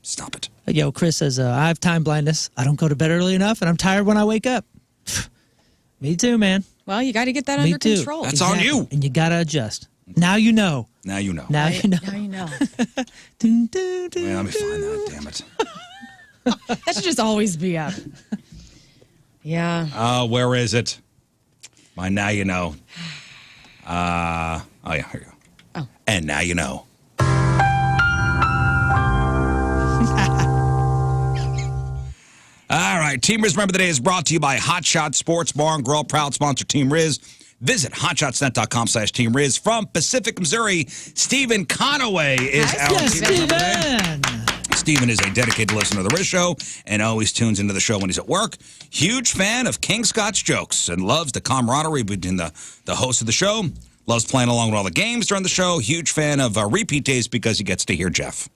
Stop it. Yo, Chris says, I have time blindness. I don't go to bed early enough, and I'm tired when I wake up. Me too, man. Well, you got to get that under control. That's on you. And you got to adjust. Now you know. Now you know. Now you know. Well, let me find that, damn it. That should just always be up. Yeah. Where is it? My now you know. Oh, yeah, here you go. Oh. And now you know. All right, Team Rizz Remember the Day is brought to you by Hot Shot Sports Bar and Grill, proud sponsor Team Rizz. Visit hotshotsnet.com/Team Rizz. From Pacific, Missouri, Stephen Conaway is our Stephen. Stephen is a dedicated listener to the Rizz Show and always tunes into the show when he's at work. Huge fan of King Scott's jokes and loves the camaraderie between the host of the show. Loves playing along with all the games during the show. Huge fan of repeat days because he gets to hear Jeff.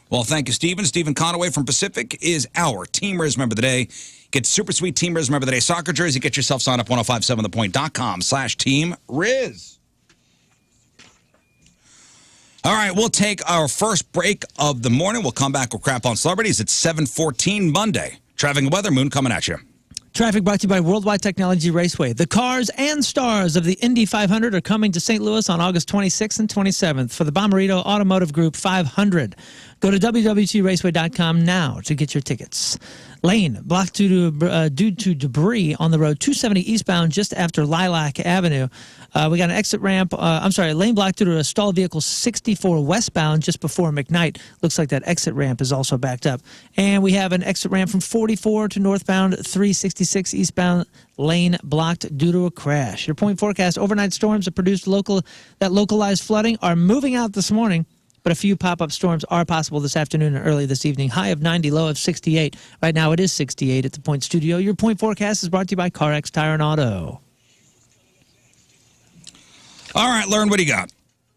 Well, thank you, Stephen. Stephen Conaway from Pacific is our Team Rizz member of the day. Get super sweet Team Rizz member of the day soccer jersey. Get yourself signed up 1057thepoint.com/Team Rizz. All right, we'll take our first break of the morning. We'll come back with Crap on Celebrities. It's 7:14 Monday. Traffic and weather, Moon coming at you. Traffic brought to you by Worldwide Technology Raceway. The cars and stars of the Indy 500 are coming to St. Louis on August 26th and 27th for the Bommarito Automotive Group 500. Go to www.raceway.com now to get your tickets. Lane blocked due to debris on the road 270 eastbound just after Lilac Avenue. We got an exit ramp. Lane blocked due to a stalled vehicle 64 westbound just before McKnight. Looks like that exit ramp is also backed up. And we have an exit ramp from 44 to northbound 366 eastbound lane blocked due to a crash. Your point forecast: overnight storms that produced localized flooding are moving out this morning, but a few pop-up storms are possible this afternoon and early this evening. High of 90, low of 68. Right now it is 68 at the Point Studio. Your Point forecast is brought to you by CarX Tire and Auto. All right, Lern, what do you got?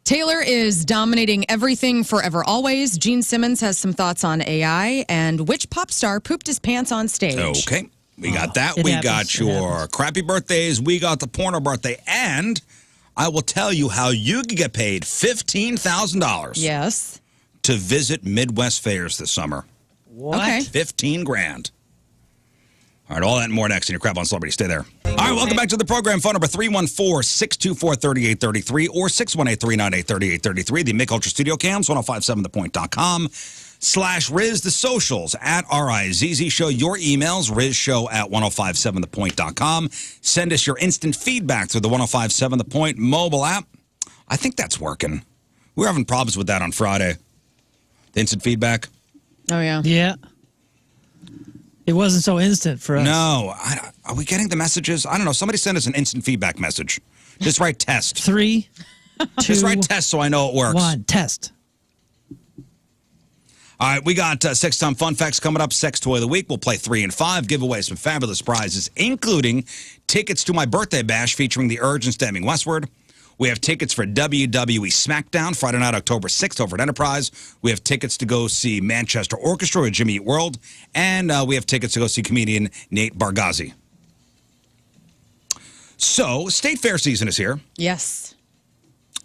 Taylor is dominating everything forever always. Gene Simmons has some thoughts on AI. And which pop star pooped his pants on stage? Okay, we got that. It We happens. got It your happens. crappy birthdays. We got the porno birthday. And I will tell you how you can get paid $15,000 Yes. to visit Midwest fairs this summer. What? Okay. 15 grand. All right, all that and more next in your Crap on Celebrity. Stay there. All right, welcome back to the program. Phone number 314-624-3833 or 618-398-3833. The Mick Ultra Studio Cams, 1057thepoint.com/Rizz. The socials at RIZZ Show. Your emails, rizzshow@1057thepoint.com. Send us your instant feedback through the 1057 The Point mobile app. I think that's working. We were having problems with that on Friday. The instant feedback. Oh, yeah. Yeah. It wasn't so instant for us. No. Are we getting the messages? I don't know. Somebody send us an instant feedback message. Just write test. 3, 2, Just write test so I know it works. 1. Test. All right, we got 6-time fun facts coming up. Sex Toy of the Week. We'll play 3 and 5. Give away some fabulous prizes, including tickets to my birthday bash featuring The Urge and Stemming Westward. We have tickets for WWE SmackDown Friday night, October 6th over at Enterprise. We have tickets to go see Manchester Orchestra at Jimmy Eat World. And we have tickets to go see comedian Nate Bargatze. So, State Fair season is here. Yes.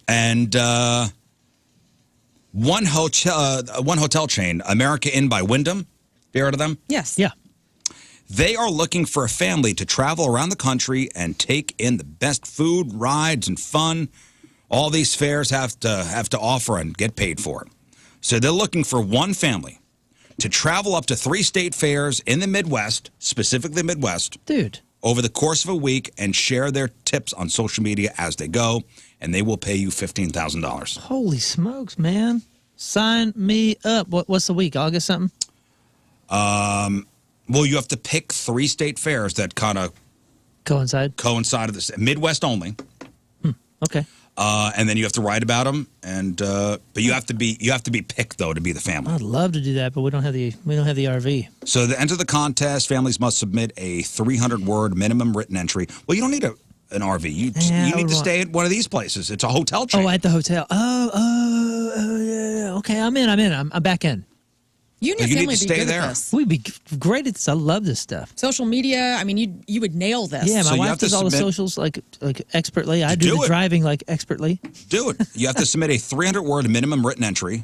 And one hotel chain, America Inn by Wyndham. Have you heard of them? Yes. Yeah. They are looking for a family to travel around the country and take in the best food, rides, and fun all these fairs have to offer and get paid for. So they're looking for one family to travel up to 3 state fairs in the Midwest, specifically Midwest, Dude. over the course of a week and share their tips on social media as they go, and they will pay you $15,000. Holy smokes, man. Sign me up. What's the week? August something? Well, you have to pick 3 state fairs that kind of Coincide? coincide with this. Midwest only. Okay. And then you have to write about them, and but you have to be picked though to be the family. I'd love to do that, but we don't have the RV. So to enter the contest, families must submit a 300-word minimum written entry. Well, you don't need an RV. You need to stay at one of these places. It's a hotel chain. Oh, at the hotel. Oh, yeah. Okay, I'm in. I'm back in. You and your You need family to would be stay good there. at this. We'd be great at this. I love this stuff. Social media, I mean, you would nail this. Yeah, So my you wife have to does all the submit- socials like expertly. I do Do the it. driving like expertly. Do it. You have to submit a 300-word minimum written entry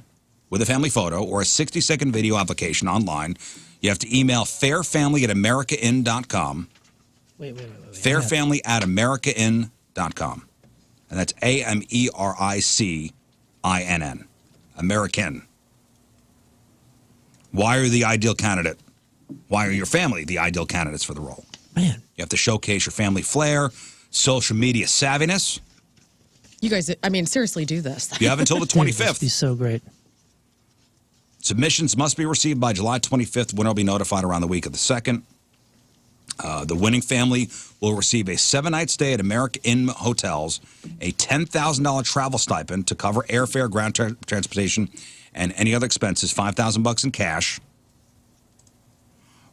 with a family photo or a 60-second video application online. You have to email fairfamily@americainn.com. Wait. Fairfamily@americainn.com. And that's AMERICINN. American. Why are the ideal candidate? Why are your family the ideal candidates for the role? Man, You have to showcase your family flair, social media savviness. You guys, I mean, seriously, do this. You have until the dude, this would be 25th. so great. Submissions must be received by July 25th. Winner will be notified around the week of the 2nd. The winning family will receive a 7-night stay at America Inn Hotels, a $10,000 travel stipend to cover airfare, ground transportation, and any other expenses, $5,000 in cash.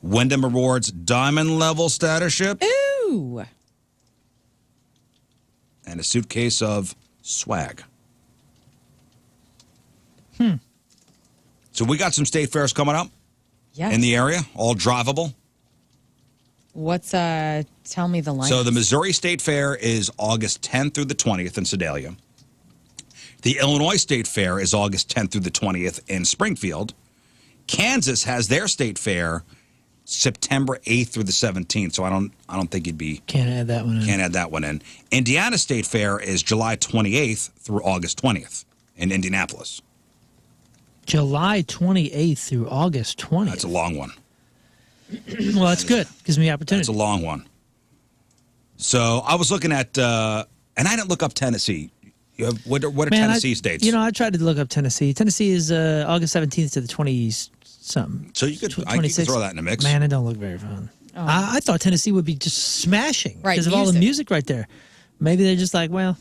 Wyndham Rewards Diamond Level Statusship, Ooh. and a suitcase of swag. So we got some state fairs coming up Yes. in the area, all drivable. What's tell me the line? So the Missouri State Fair is August 10th through the 20th in Sedalia. The Illinois State Fair is August 10th through the 20th in Springfield. Kansas has their state fair September 8th through the 17th. So I don't think you'd be Can't add that one in. can't add that one in. Indiana State Fair is July 28th through August 20th in Indianapolis. July 28th through August 20th. That's a long one. Well, that's good. Gives me opportunity. It's a long one. So I was looking at, and I didn't look up Tennessee. What are Tennessee states? You know, I tried to look up Tennessee. Tennessee is August 17th to the 20-something. So you could throw that in the mix. Man, it don't look very fun. Oh. I thought Tennessee would be just smashing Right, because of all the music. music right there. Maybe they're just like, well.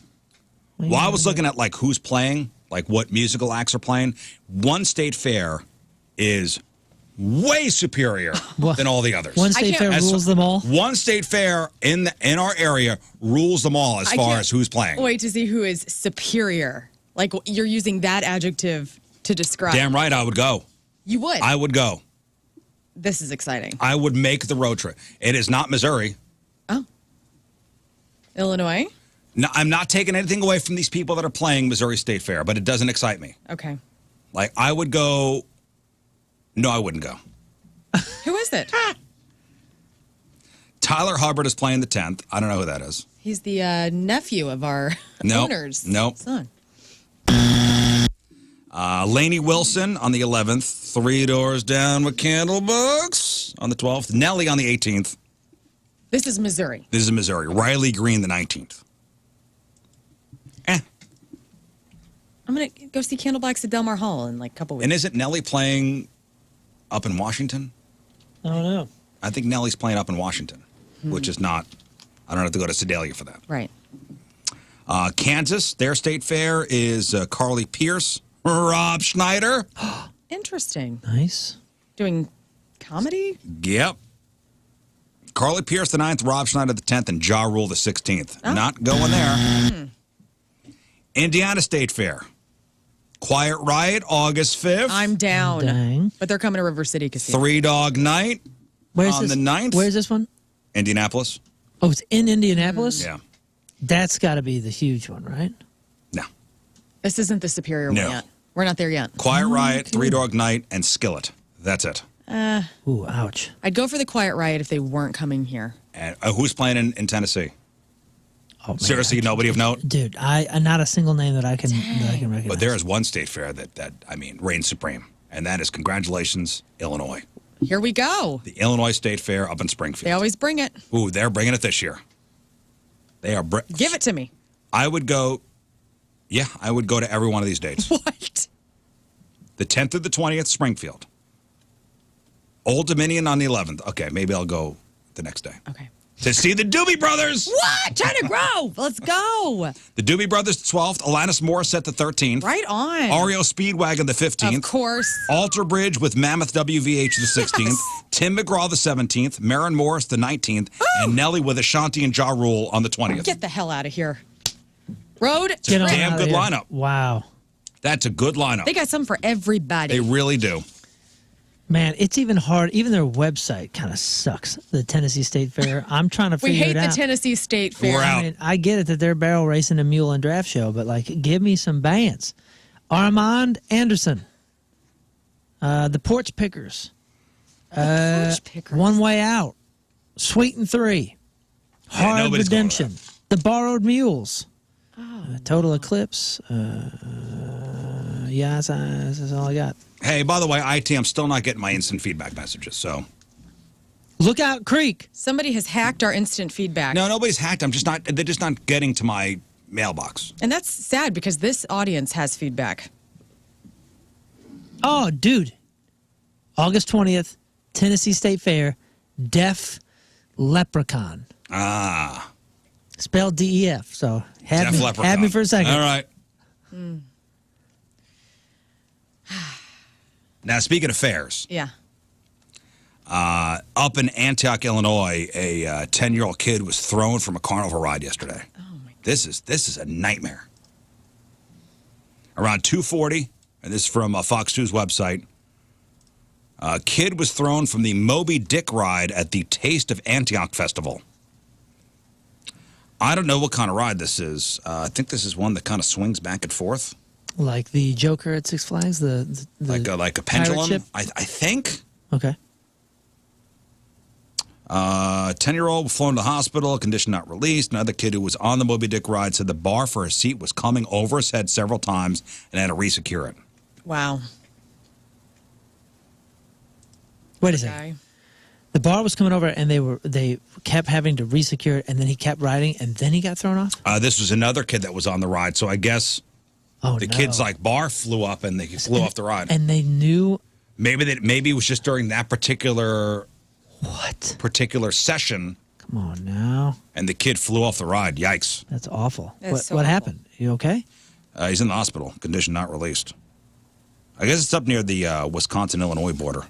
Well, I was looking at like who's playing, like what musical acts are playing. One state fair is way superior than all the others. One state fair rules them all. One state fair in our area rules them all as far as who's playing. Wait to see who is superior. Like you're using that adjective to describe. Damn right, I would go. You would. I would go. This is exciting. I would make the road trip. It is not Missouri. Oh. Illinois? No, I'm not taking anything away from these people that are playing Missouri State Fair, but it doesn't excite me. Okay. Like, I would go. No, I wouldn't go. Who is it? Tyler Hubbard is playing the 10th. I don't know who that is. He's the nephew of our owner's son. Lainey Wilson on the 11th. Three Doors Down with Candlebox on the 12th. Nelly on the 18th. This is Missouri. This is Missouri. Riley Green the 19th. I'm going to go see Candlebox at Delmar Hall in like a couple weeks. And isn't Nelly playing up in Washington? I don't know. I think Nelly's playing up in Washington, which is not, I don't have to go to Sedalia for that. Right. Kansas, their state fair is Carly Pierce, Rob Schneider. Interesting. Nice. Doing comedy? Yep. Carly Pierce the 9th, Rob Schneider the 10th, and Ja Rule the 16th. Oh. Not going there. Indiana State Fair. Quiet Riot, August 5th. I'm down. Dang. But they're coming to River City Casino. Three Dog Night Where's on this? the 9th. Where's this one? Indianapolis. Oh, it's in Indianapolis? Yeah. That's got to be the huge one, right? No. This isn't the superior No. one yet. We're not there yet. Quiet Riot, Three Dog Night, and Skillet. That's it. Ooh, ouch. I'd go for the Quiet Riot if they weren't coming here. And who's playing in Tennessee? Oh, man. Seriously, nobody of note? Dude, not a single name that I can recognize. But there is one state fair that I mean, reigns supreme, and that is congratulations, Illinois. Here we go. The Illinois State Fair up in Springfield. They always bring it. Ooh, they're bringing it this year. They are. Give it to me. I would go. Yeah, I would go to every one of these dates. What? The 10th through the 20th, Springfield. Old Dominion on the 11th. Okay, maybe I'll go the next day. Okay. To see the Doobie Brothers. What? China Grove. Let's go. The Doobie Brothers, the 12th. Alanis Morissette, the 13th. Right on. REO Speedwagon, the 15th. Of course. Alter Bridge with Mammoth WVH, the 16th. Tim McGraw, the 17th. Maren Morris, the 19th. And Nelly with Ashanti and Ja Rule on the 20th. Get the hell out of here. Road It's a trip. damn good lineup. Wow. That's a good lineup. They got something for everybody. They really do. Man, it's even hard. Even their website kind of sucks. The Tennessee State Fair. I'm trying to we figure hate it the out. Tennessee State Fair. We're out. I mean, I get it that they're barrel racing a mule and draft show, but like, give me some bands. Armand Anderson, the Porch Pickers, Porch Pickers. One Way Out, Sweet and Three, Hard nobody's going to Redemption, The Borrowed Mules, Total Eclipse. Yeah, that's all I got. Hey, by the way, IT, I'm still not getting my instant feedback messages, so. Lookout Creek. Somebody has hacked our instant feedback. No, nobody's hacked. They're just not getting to my mailbox. And that's sad because this audience has feedback. Oh, dude. August 20th, Tennessee State Fair, Def Leprechaun. Ah. Spelled DEF. So had Def me, Leprechaun. had me for a second. All right. Now, speaking of fairs, Yeah. up in Antioch, Illinois, a 10-year-old kid was thrown from a carnival ride yesterday. Oh my God. This is a nightmare. Around 2:40, and this is from Fox 2's website, A kid was thrown from the Moby Dick ride at the Taste of Antioch Festival. I don't know what kind of ride this is. I think this is one that kind of swings back and forth. Like the Joker at Six Flags? The like a pendulum, ship? I think. Okay. 10-year-old flown to the hospital, condition not released. Another kid who was on the Moby Dick ride said the bar for his seat was coming over his head several times and had to resecure it. Wow. Wait a second. The bar was coming over and they kept having to resecure it, and then he kept riding, and then he got thrown off? This was another kid that was on the ride, so I guess the kid's like bar flew up and they flew off the ride. And they knew. Maybe it was just during that particular session. Come on now. And the kid flew off the ride. Yikes. That's awful. That's What happened? You okay? He's in the hospital. Condition not released. I guess it's up near the Wisconsin-Illinois border.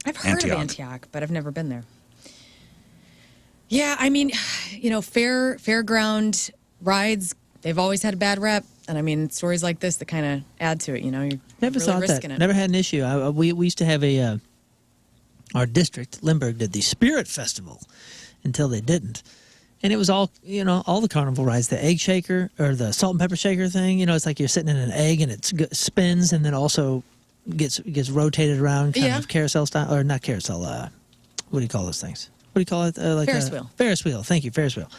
I've heard of Antioch, but I've never been there. Yeah, I mean, fairground rides, they've always had a bad rep. And I mean, stories like this that kind of add to it, You're Never really thought risking that. it. Never had an issue. We used to have our district, Lindbergh, did the Spirit Festival until they didn't. And it was all, all the carnival rides, the egg shaker or the salt and pepper shaker thing. It's like you're sitting in an egg and it spins and then also gets rotated around kind of carousel style, or not carousel, what do you call those things? What do you call it? Like Ferris wheel. Ferris wheel. Thank you, Ferris wheel.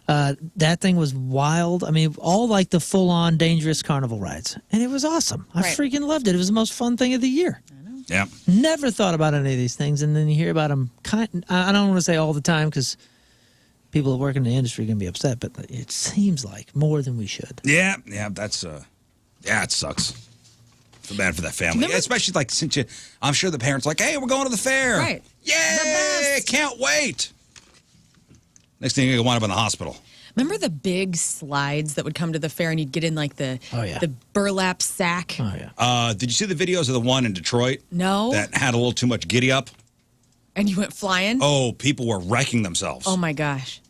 That thing was wild. I mean, all like the full-on dangerous carnival rides. And it was awesome. I freaking loved it. It was the most fun thing of the year. I know. Yeah. Never thought about any of these things, and then you hear about them. I don't want to say all the time because people that work in the industry are going to be upset, but it seems like more than we should. Yeah, that's it sucks. Feel bad for that family, especially like since I'm sure the parents are like, hey, we're going to the fair. Right. Yay! Can't wait. Next thing you wind up in the hospital. Remember the big slides that would come to the fair and you'd get in like the burlap sack? Oh, yeah. Did you see the videos of the one in Detroit? No. That had a little too much giddy up? And you went flying? Oh, people were wrecking themselves. Oh, my gosh.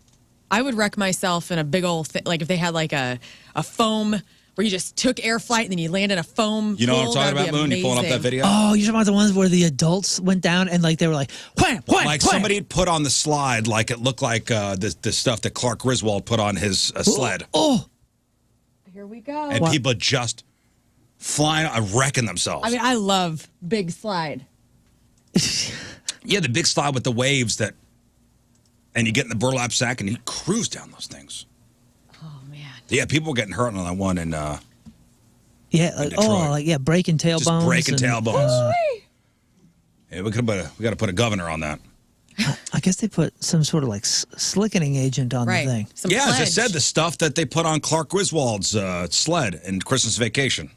I would wreck myself in a big old thing. Like if they had like a foam where you just took air flight and then you land in a foam You know pool, what I'm talking about, Moon? You pulling up that video? Oh, you're talking about the ones where the adults went down and like they were like, wham, wham, like wham. somebody had put on the slide like it looked like the stuff that Clark Griswold put on his sled. Oh. Here we go. And people just flying, wrecking themselves. I mean, I love big slide. Yeah, the big slide with the waves and you get in the burlap sack and you cruise down those things. Oh, man. Yeah, people were getting hurt on that one in breaking tailbones. Just breaking tailbones. Yeah, we got to put a governor on that. I guess they put some sort of like slickening agent on the thing. Some as I pledge. said, the stuff that they put on Clark Griswold's sled in Christmas Vacation.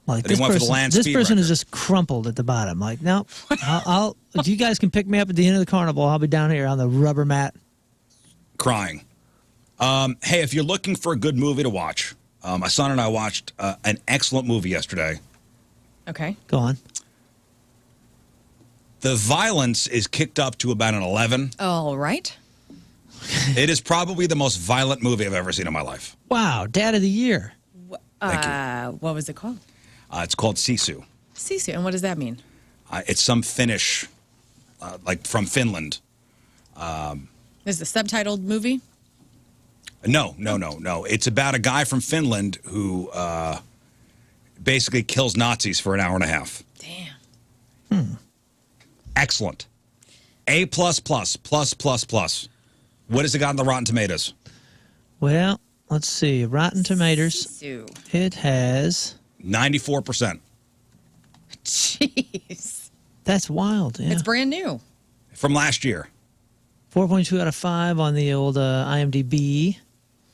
Like That he went for the land this speed person record. is just crumpled at the bottom. Like, nope. I'll if you guys can pick me up at the end of the carnival, I'll be down here on the rubber mat. Crying. Hey, if you're looking for a good movie to watch, my son and I watched an excellent movie yesterday. Okay. Go on. The violence is kicked up to about an 11. All right. It is probably the most violent movie I've ever seen in my life. Wow, Dad of the Year. Thank you. What was it called? It's called Sisu. Sisu. And what does that mean? It's some Finnish, like from Finland. Is it a subtitled movie? No. It's about a guy from Finland who basically kills Nazis for an hour and a half. Damn. Excellent. A++++++. What has it got in the Rotten Tomatoes? Well, let's see. Rotten Tomatoes. Sisu. It has 94%. Jeez. That's wild. Yeah. It's brand new. From last year. 4.2 out of 5 on the old IMDb.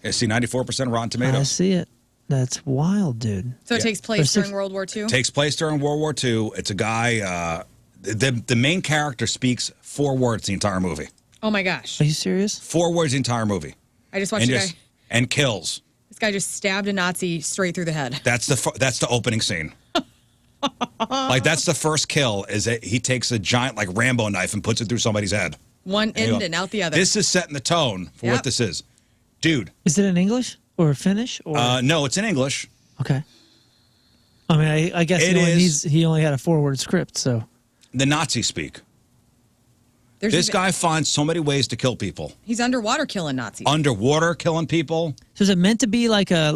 I see 94% Rotten I Tomatoes. see it. That's wild, dude. So it Yeah. takes place during World War II? Takes place during World War II. It's a guy, the main character speaks 4 words the entire movie. Oh, my gosh. Are you serious? 4 words the entire movie. I just watched a guy. And kills. This guy just stabbed a Nazi straight through the head. That's the opening scene. Like that's the first kill. Is that he takes a giant like Rambo knife and puts it through somebody's head. One end and out the other. This is setting the tone for what this is, dude. Is it in English or Finnish? Or No, it's in English. okay. I mean, I guess It is. he only had a 4-word script, so the Nazi speak. This guy finds so many ways to kill people. He's underwater killing Nazis. Underwater killing people. So is it meant to be like a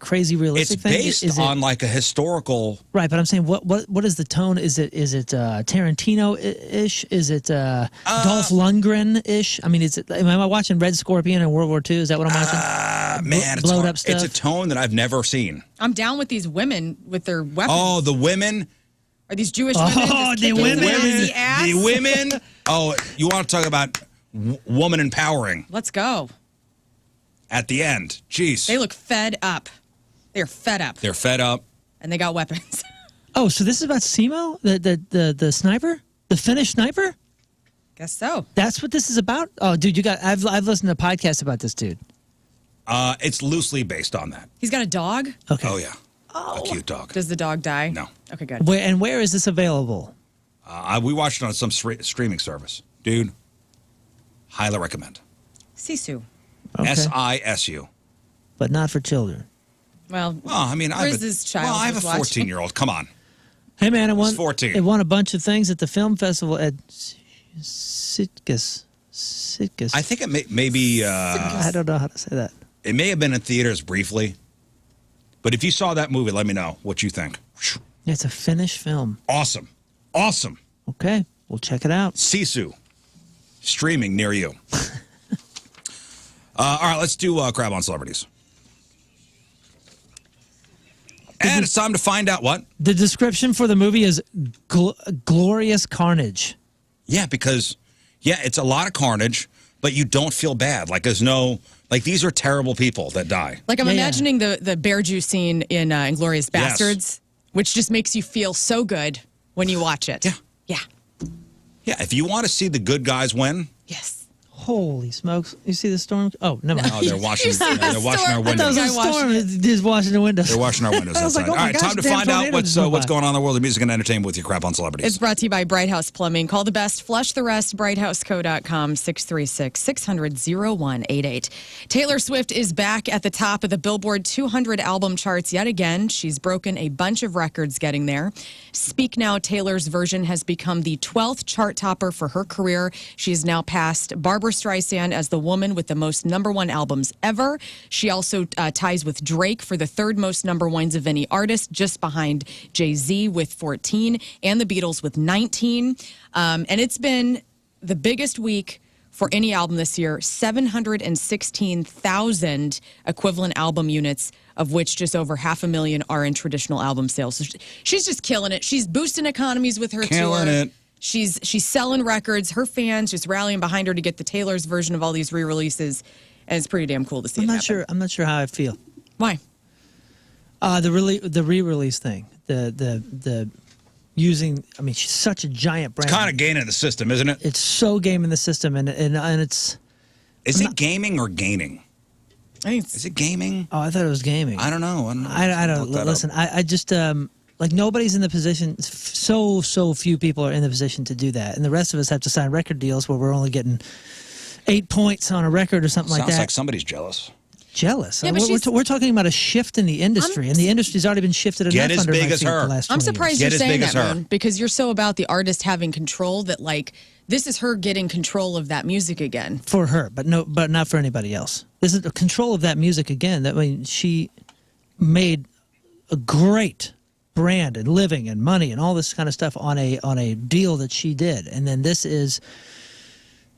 crazy realistic thing? It's based on like a historical. Right, but I'm saying what is the tone? Is it Tarantino-ish? Is it Dolph Lundgren-ish? I mean, am I watching Red Scorpion in World War II? Is that what I'm watching? Man, blowed up stuff. It's a tone that I've never seen. I'm down with these women with their weapons. Oh, the women. Are these Jewish women? Oh, the women. The women. Oh, you want to talk about woman empowering? Let's go. At the end. Jeez. They look fed up. They're fed up. They're fed up. And they got weapons. Oh, so this is about Simo, the sniper? The Finnish sniper? Guess so. That's what this is about? Oh, dude, I've listened to podcasts about this dude. It's loosely based on that. He's got a dog? Okay. Oh, yeah. A cute dog. Does the dog die? No. Okay, good. Where is this available? We watched it on some streaming service. Dude, highly recommend. Sisu. Okay. Sisu. But not for children. Well, I mean, I have a 14-year-old. Come on. Hey, man, it won a bunch of things at the film festival at Sitges. I think it may be... I don't know how to say that. It may have been in theaters briefly. But if you saw that movie, let me know what you think. It's a Finnish film. Awesome. Okay, we'll check it out. Sisu, streaming near you. All right, let's do Grab on Celebrities. And it's time to find out what? The description for the movie is glorious carnage. Yeah, because, it's a lot of carnage, but you don't feel bad. Like, there's no... Like, these are terrible people that die. Like, I'm imagining the bear juice scene in Inglourious Bastards, which just makes you feel so good when you watch it. Yeah. Yeah, if you want to see the good guys win. Yes. Holy smokes. You see the storm? Oh, never mind. Oh, they're washing our windows. I thought it was a storm. Just washing the windows. They're washing our windows outside. Like, all right, time to find out what's going on in the world of music and entertainment with your Crap on Celebrities. It's brought to you by Bright House Plumbing. Call the best, flush the rest, brighthouseco.com, 636-600-0188. Taylor Swift is back at the top of the Billboard 200 album charts yet again. She's broken a bunch of records getting there. Speak Now, Taylor's version has become the 12th chart topper for her career. She has now passed Barbara Streisand as the woman with the most #1 albums ever. She also ties with Drake for the third most #1s of any artist, just behind Jay-Z with 14 and the Beatles with 19. And it's been the biggest week for any album this year, 716,000 equivalent album units, of which just over 500,000 are in traditional album sales. So she's just killing it. She's boosting economies with her tour. Killing it. She's selling records. Her fans just rallying behind her to get the Taylor's version of all these re-releases, and it's pretty damn cool to see. I'm not sure how I feel. Why? The re-release thing. The using. I mean, she's such a giant brand. It's kind of gaining the system, isn't it? It's so gaming the system, and it's. Is it gaming or gaining? Is it gaming? Oh, I thought it was gaming. I don't know. I don't listen. I just like nobody's in the position. So few people are in the position to do that, and the rest of us have to sign record deals where we're only getting 8 points on a record or something like that. Sounds like somebody's jealous. Jealous. Yeah, we're talking about a shift in the industry, and the industry's already been shifted enough under my feet the last 20 I'm surprised years. you're saying that, Moon, because you're so about the artist having control that, like, this is her getting control of that music again. For her, but not for anybody else. This is the control of that music again. That means she made a great brand and living and money and all this kind of stuff on a deal that she did, and then this is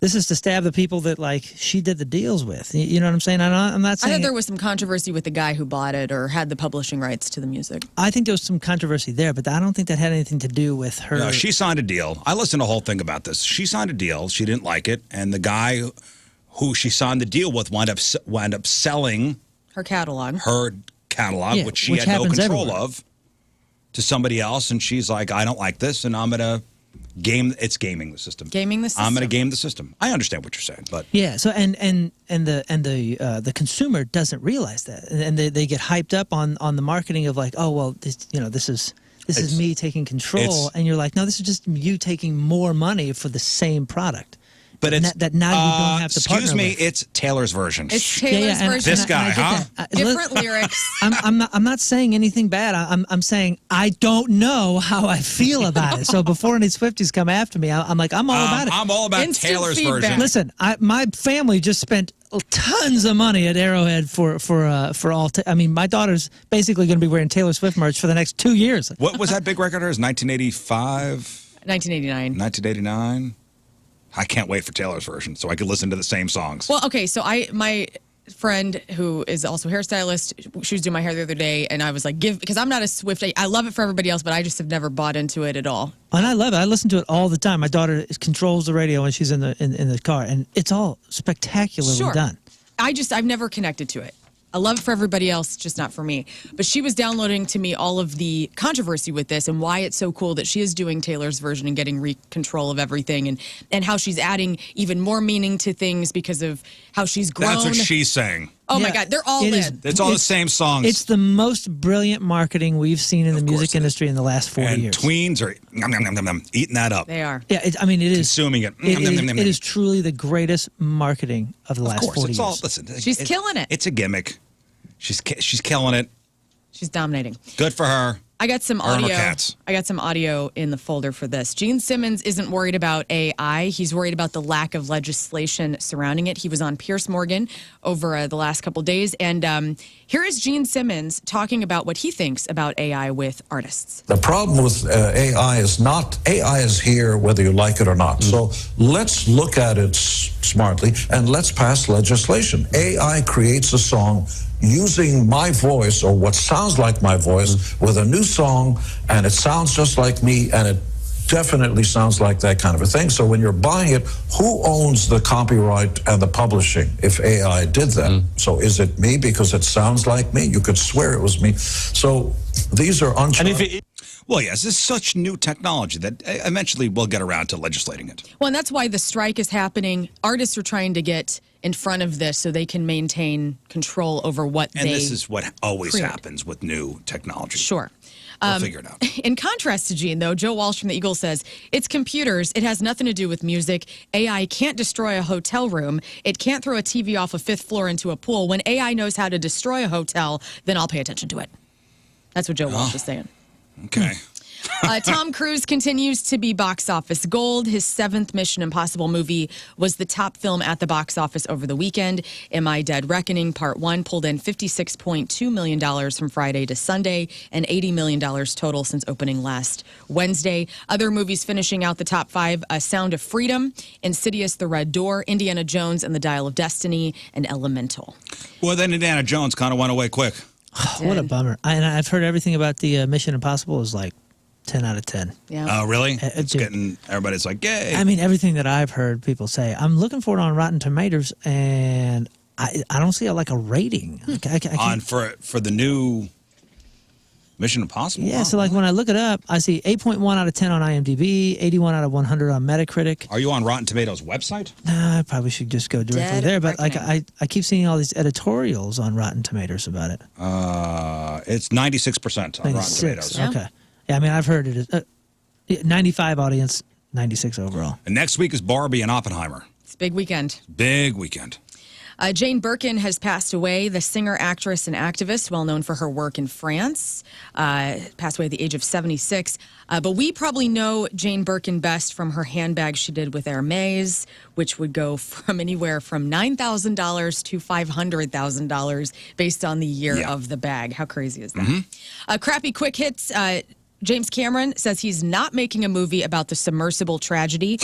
to stab the people that like she did the deals with. You know what I'm saying? I'm not saying. I thought there was some controversy with the guy who bought it or had the publishing rights to the music. I think there was some controversy there, but I don't think that had anything to do with her. No, she signed a deal. I listened to the whole thing about this. She signed a deal. She didn't like it, and the guy who she signed the deal with wound up selling her catalog, which she had no control of, to somebody else. And she's like, I don't like this, and I'm gonna gaming the system. Gaming the system. I'm gonna game the system. I understand what you're saying, but yeah. So and the consumer doesn't realize that, and they get hyped up on the marketing of like, oh well, this is me taking control, and you're like, no, this is just you taking more money for the same product. But it's that now you don't have to partner excuse me, with. it's Taylor's version. It's Taylor's and- version. This guy, and I huh? get that. Different lyrics. I'm not saying anything bad. I'm saying I don't know how I feel about it. So before any Swifties come after me, I'm like, I'm all about it. I'm all about Instant Taylor's feedback. version. Listen, my family just spent tons of money at Arrowhead for all. I mean, my daughter's basically going to be wearing Taylor Swift merch for the next 2 years. What was that big record of hers? 1985? 1989. 1989? I can't wait for Taylor's version so I could listen to the same songs. Well, okay, so my friend who is also a hairstylist, she was doing my hair the other day, and I was like, because I'm not a Swiftie. I love it for everybody else, but I just have never bought into it at all. And I love it. I listen to it all the time. My daughter controls the radio when she's in the car, and it's all spectacularly done. I've never connected to it. I love it for everybody else, just not for me. But she was downloading to me all of the controversy with this and why it's so cool that she is doing Taylor's version and getting control of everything, and how she's adding even more meaning to things because of how she's grown. That's what she's saying. Oh my Yeah, God, they're all it in. is- It's all the same songs. It's the most brilliant marketing we've seen in the course music it is. industry in the last 40 and years. tweens are eating that up. They are. Yeah, it is Consuming it. It is truly the greatest marketing of the last Of course, 40 it's years. all. Listen, She's killing it. It's a gimmick. She's killing it. She's dominating. Good for her. I got some Irma audio. Katz. I got some audio in the folder for this. Gene Simmons isn't worried about AI. He's worried about the lack of legislation surrounding it. He was on Piers Morgan over the last couple days, and here is Gene Simmons talking about what he thinks about AI with artists. The problem with AI is not, AI is here whether you like it or not. So let's look at it smartly and let's pass legislation. AI creates a song using my voice or what sounds like my voice with a new song, and it sounds just like me, and it definitely sounds like that kind of a thing. So when you're buying it, who owns the copyright and the publishing if AI did that? So is it me because it sounds like me? You could swear it was me. So these are uncharted. Well, yes, this is such new technology that eventually we'll get around to legislating it. Well, and that's why the strike is happening. Artists are trying to get in front of this so they can maintain control over what And this is what always create. happens with new technology. Sure. We'll figure it out. In contrast to Gene, though, Joe Walsh from the Eagle says, it's computers. It has nothing to do with music. AI can't destroy a hotel room. It can't throw a TV off a fifth floor into a pool. When AI knows how to destroy a hotel, then I'll pay attention to it. That's what Joe Walsh is saying. Okay. Tom Cruise continues to be box office gold. His 7th Mission Impossible movie was the top film at the box office over the weekend. Am I Dead Reckoning Part 1 pulled in $56.2 million from Friday to Sunday and $80 million total since opening last Wednesday. Other movies finishing out the top 5, Sound of Freedom, Insidious, The Red Door, Indiana Jones and the Dial of Destiny, and Elemental. Well, then Indiana Jones kind of went away quick. What a bummer. And I've heard everything about the Mission Impossible is like 10 out of 10. Yeah. Oh, really? It's getting, everybody's like, yay. I mean, everything that I've heard people say. I'm looking for it on Rotten Tomatoes, and I don't see like a rating. I on can't, for the new Mission Impossible? yeah, Wow. so like when I look it up, I see 8.1 out of 10 on IMDb, 81 out of 100 on Metacritic. Are you on Rotten Tomatoes website? Nah, I probably should just go directly Dead there, but like Reckoning. I keep seeing all these editorials on Rotten Tomatoes about it. It's 96% on Rotten 96. Tomatoes. Yeah. Okay. Yeah, I mean, I've heard it is 95 audience, 96 overall. And next week is Barbie and Oppenheimer. It's a big weekend. Big weekend. Jane Birkin has passed away, the singer, actress, and activist, well known for her work in France. Passed away at the age of 76. But we probably know Jane Birkin best from her handbag she did with Hermes, which would go from anywhere from $9,000 to $500,000 based on the year Yeah. of the bag. How crazy is that? Crappy quick hits. James Cameron says he's not making a movie about the submersible tragedy.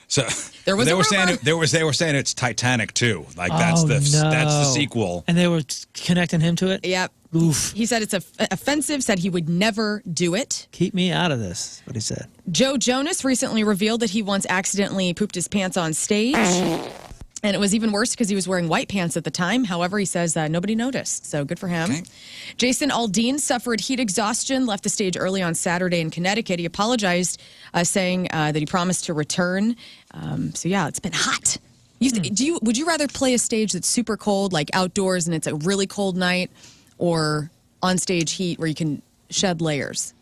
So There was they a were saying rumor. they were saying it's Titanic too. Like that's the sequel. And they were connecting him to it? Yep. Oof. He said it's offensive, said he would never do it. Keep me out of this, what he said. Joe Jonas recently revealed that he once accidentally pooped his pants on stage. And it was even worse because he was wearing white pants at the time. However, he says nobody noticed, so good for him. Okay. Jason Aldean suffered heat exhaustion, left the stage early on Saturday in Connecticut. He apologized, saying that he promised to return. So yeah, it's been hot. Would you rather play a stage that's super cold, like outdoors, and it's a really cold night, or on stage heat where you can shed layers?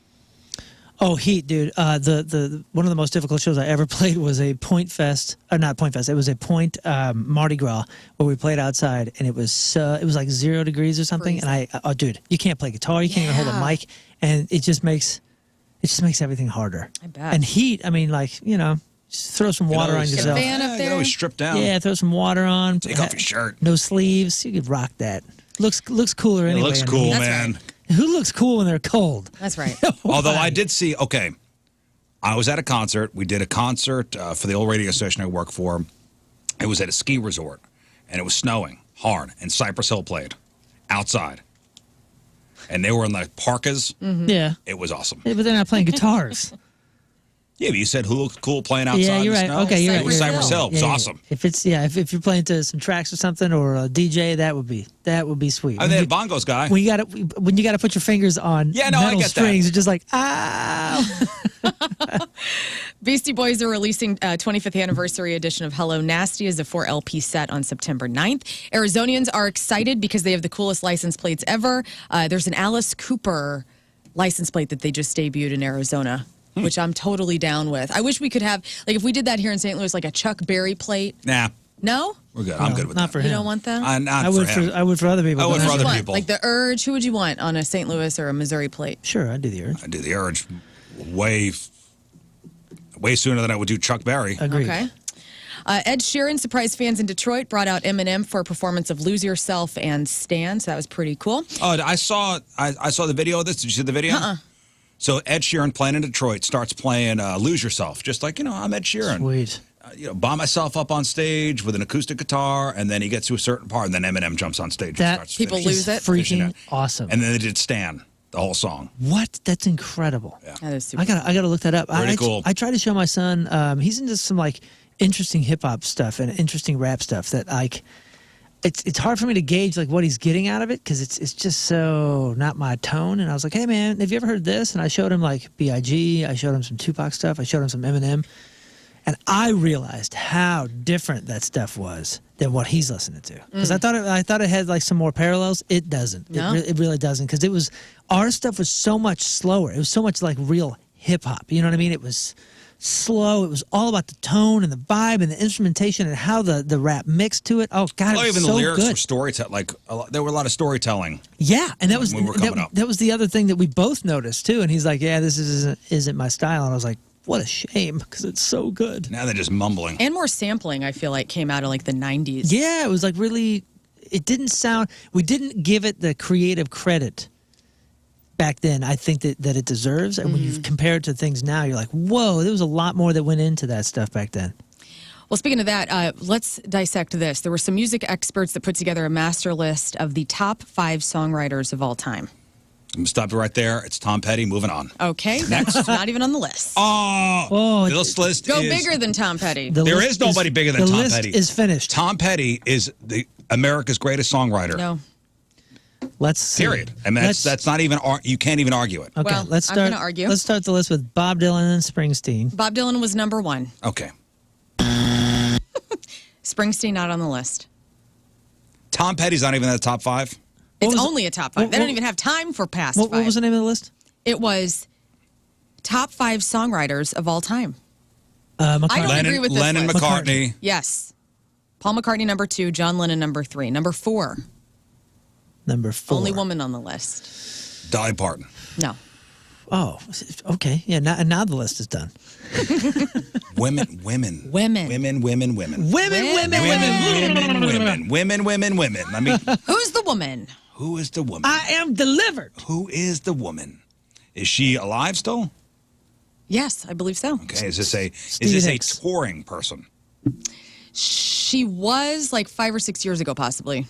Oh, Heat, dude. The one of the most difficult shows I ever played was a Point Fest, or not Point Fest. It was a Point Mardi Gras where we played outside, and it was like 0 degrees or something. Freezing. And dude, you can't play guitar, you can't even hold a mic, and it just makes everything harder. I bet. And Heat, I mean, like just throw some water on yourself. fan up You there. can always strip down. Yeah, throw some water on. Take off your shirt. No sleeves. You could rock that. Looks cooler anyway. It looks in cool, Heat. That's man. right. Who looks cool when they're cold? That's right. Although I did see, I was at a concert. We did a concert for the old radio station I work for. It was at a ski resort, and it was snowing hard, and Cypress Hill played outside. And they were in like parkas. Yeah. It was awesome. Yeah, but they're not playing guitars. Yeah, but you said who looked cool playing outside Yeah, you're in right. the snow? Okay, you're right. It was you're Cypress right. Hill. It was awesome. If you're playing to some tracks or something or a DJ, that would be sweet. And they had bongos guy. When you got to put your fingers on Yeah, no, I metal get that. strings, it's just like ow. Beastie Boys are releasing a 25th anniversary edition of Hello Nasty as a 4 LP set on September 9th. Arizonians are excited because they have the coolest license plates ever. There's an Alice Cooper license plate that they just debuted in Arizona, which I'm totally down with. I wish we could have, like, if we did that here in St. Louis, like a Chuck Berry plate. Nah, No? we're good. I'm good with not that. for You him. don't want that? Not I would for him. I would for other people. I would but for not other What? people. Like the Urge? Who would you want on a St. Louis or a Missouri plate? Sure, I'd do the Urge. I do the Urge way sooner than I would do Chuck Berry. Agreed. Okay. Ed Sheeran surprised fans in Detroit, brought out Eminem for a performance of Lose Yourself and Stand, so that was pretty cool. Oh, I saw the video of this. Did you see the video? So Ed Sheeran playing in Detroit starts playing Lose Yourself, just like, I'm Ed Sheeran. Sweet. By myself up on stage with an acoustic guitar, and then he gets to a certain part, and then Eminem jumps on stage That and starts people finishing lose it. finishing Freaking awesome. And then they did Stan, the whole song. What? That's incredible. Yeah. That is super I gotta look that up. Pretty cool. I try to show my son. He's into some like interesting hip hop stuff and interesting rap stuff that like. It's hard for me to gauge like what he's getting out of it because it's just so not my tone. And I was like, hey man, have you ever heard this? And I showed him like B.I.G. I showed him some Tupac stuff. I showed him some Eminem, and I realized how different that stuff was than what he's listening to. Because I thought it had like some more parallels. It doesn't. No? It really doesn't. Because our stuff was so much slower. It was so much like real hip hop. You know what I mean? It was slow. It was all about the tone and the vibe and the instrumentation and how the rap mixed to it. Oh God, it was Even so the lyrics good. were storytelling. Like there were a lot of storytelling. Yeah, and that was when we were coming up. that was the other thing that we both noticed too. And he's like, "Yeah, this isn't my style." And I was like, "What a shame," because it's so good. Now they're just mumbling. And more sampling, I feel like, came out of like the 90s. Yeah, it was like really. It didn't sound. We didn't give it the creative credit back then. I think that it deserves. And when you compare it to things now, you're like, "Whoa!" There was a lot more that went into that stuff back then. Well, speaking of that, let's dissect this. There were some music experts that put together a master list of the top 5 songwriters of all time. I'm gonna stop you right there. It's Tom Petty. Moving on. Okay, that's not even on the list. Oh, This list Go is bigger than Tom Petty. The There list is nobody bigger than the Tom list Petty. is finished. Tom Petty is the America's greatest songwriter. No. Let's see. Period. And that's not even you can't even argue it. Okay, Well, let's I'm start. gonna argue. Let's start the list with Bob Dylan and Springsteen. Bob Dylan was number 1. Okay. Springsteen not on the list. Tom Petty's not even in the top 5. It's was- only a top 5. They don't even have time for past 5. What was the name of the list? It was top 5 songwriters of all time. McCartney. I don't agree with this Lennon, list. McCartney. Yes. Paul McCartney number 2, John Lennon number 3. Number 4, Number 4. only woman on the list. Dolly Parton. No. Oh, okay. Yeah, now the list is done. Women. Women. Women. I mean, Who's the woman? who is the woman? I am delivered. Who is the woman? Is she alive still? Yes, I believe so. Okay. Is this a Hicks. touring person? She was like 5 or 6 years ago, possibly.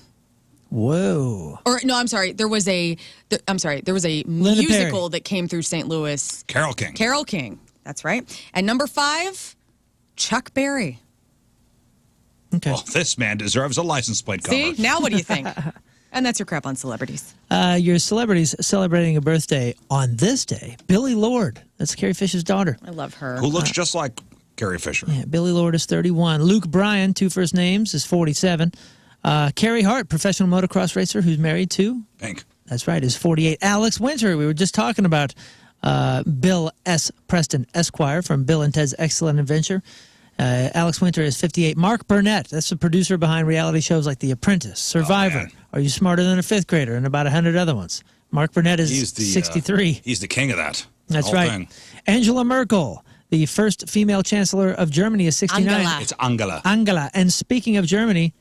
Whoa. Or no, I'm sorry. There was a Linda musical Perry. that came through St. Louis. Carole King. Carole King. That's right. And number 5, Chuck Berry. Okay. Well, this man deserves a license plate cover. See? Now what do you think? And that's your crap on celebrities. Your celebrities celebrating a birthday on this day. Billy Lord. That's Carrie Fisher's daughter. I love her. Who looks just like Carrie Fisher. Yeah, Billy Lord is 31. Luke Bryan, 2 first names, is 47. Carrie Hart, professional motocross racer who's married to, Pink. that's right, is 48. Alex Winter, we were just talking about Bill S. Preston, Esquire, from Bill and Ted's Excellent Adventure. Alex Winter is 58. Mark Burnett, that's the producer behind reality shows like The Apprentice, Survivor, Are You Smarter Than a Fifth Grader, and about 100 other ones. Mark Burnett is 63. He's the king of that. That's right. Thing. Angela Merkel, the first female chancellor of Germany, is 69. Angela. It's Angela. Angela. And speaking of Germany,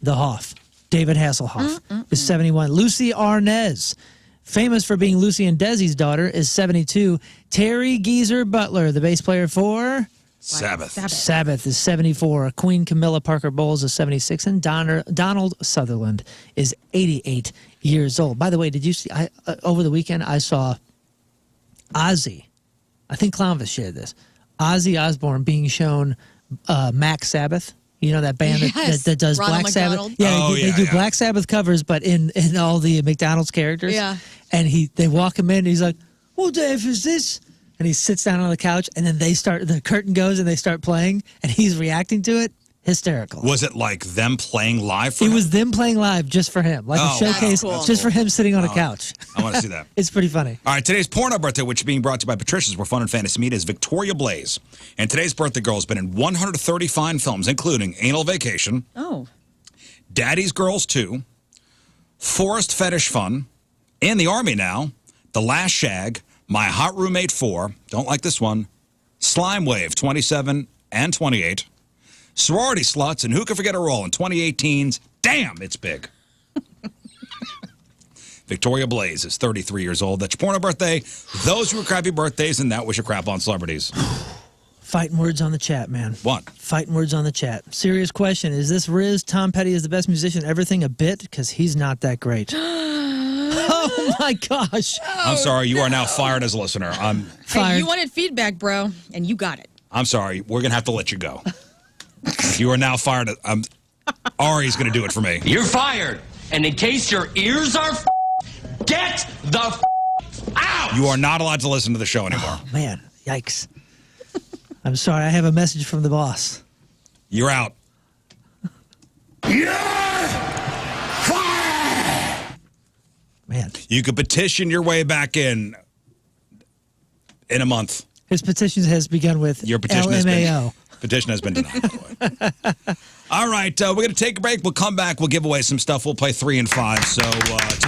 the Hoff, David Hasselhoff, is 71. Lucy Arnaz, famous for being Lucy and Desi's daughter, is 72. Terry Geezer Butler, the bass player for Sabbath is 74. Queen Camilla Parker Bowles is 76. And Donald Sutherland is 88 years old. By the way, did you see, over the weekend, I saw Ozzy. I think Clownvis shared this. Ozzy Osbourne being shown Max Sabbath. You know that band that does Ronald Black McDonald. Sabbath? Yeah, they do Black Sabbath covers, but in all the McDonald's characters. Yeah. And they walk him in, and he's like, "What Dave is this?" And he sits down on the couch, and then the curtain goes, and they start playing, and he's reacting to it. Hysterical. Was it like them playing live for him? It was them playing live just for him, like a showcase, just for him sitting on a couch. I want to see that. It's pretty funny. All right, today's porno birthday, which is being brought to you by Patricia's, where fun and fantasy meet, is Victoria Blaze. And today's birthday girl has been in 130 fine films, including Anal Vacation, Daddy's Girls 2, Forest Fetish Fun, In the Army Now, The Last Shag, My Hot Roommate 4, don't like this one, Slime Wave 27 and 28, Sorority Sluts, and who can forget a role in 2018's Damn, It's Big. Victoria Blaze is 33 years old. That's your porno birthday. Those were crappy birthdays, and that was your crap on celebrities. Fighting words on the chat, man. What? Fighting words on the chat. Serious question. Is this Rizz? Tom Petty is the best musician ever thing a bit? Because he's not that great. Oh, my gosh. I'm sorry. You are now fired as a listener. I'm fired. Hey, you wanted feedback, bro, and you got it. I'm sorry. We're going to have to let you go. You are now fired. Ari's going to do it for me. You're fired. And in case your ears are get the out. You are not allowed to listen to the show anymore. Oh, man. Yikes. I'm sorry. I have a message from the boss. You're out. You're fired. Man. You could petition your way back in a month. His petition has begun with Your petition LMAO. Petition has been denied. All right, we're going to take a break. We'll come back. We'll give away some stuff. We'll play 3 and 5. So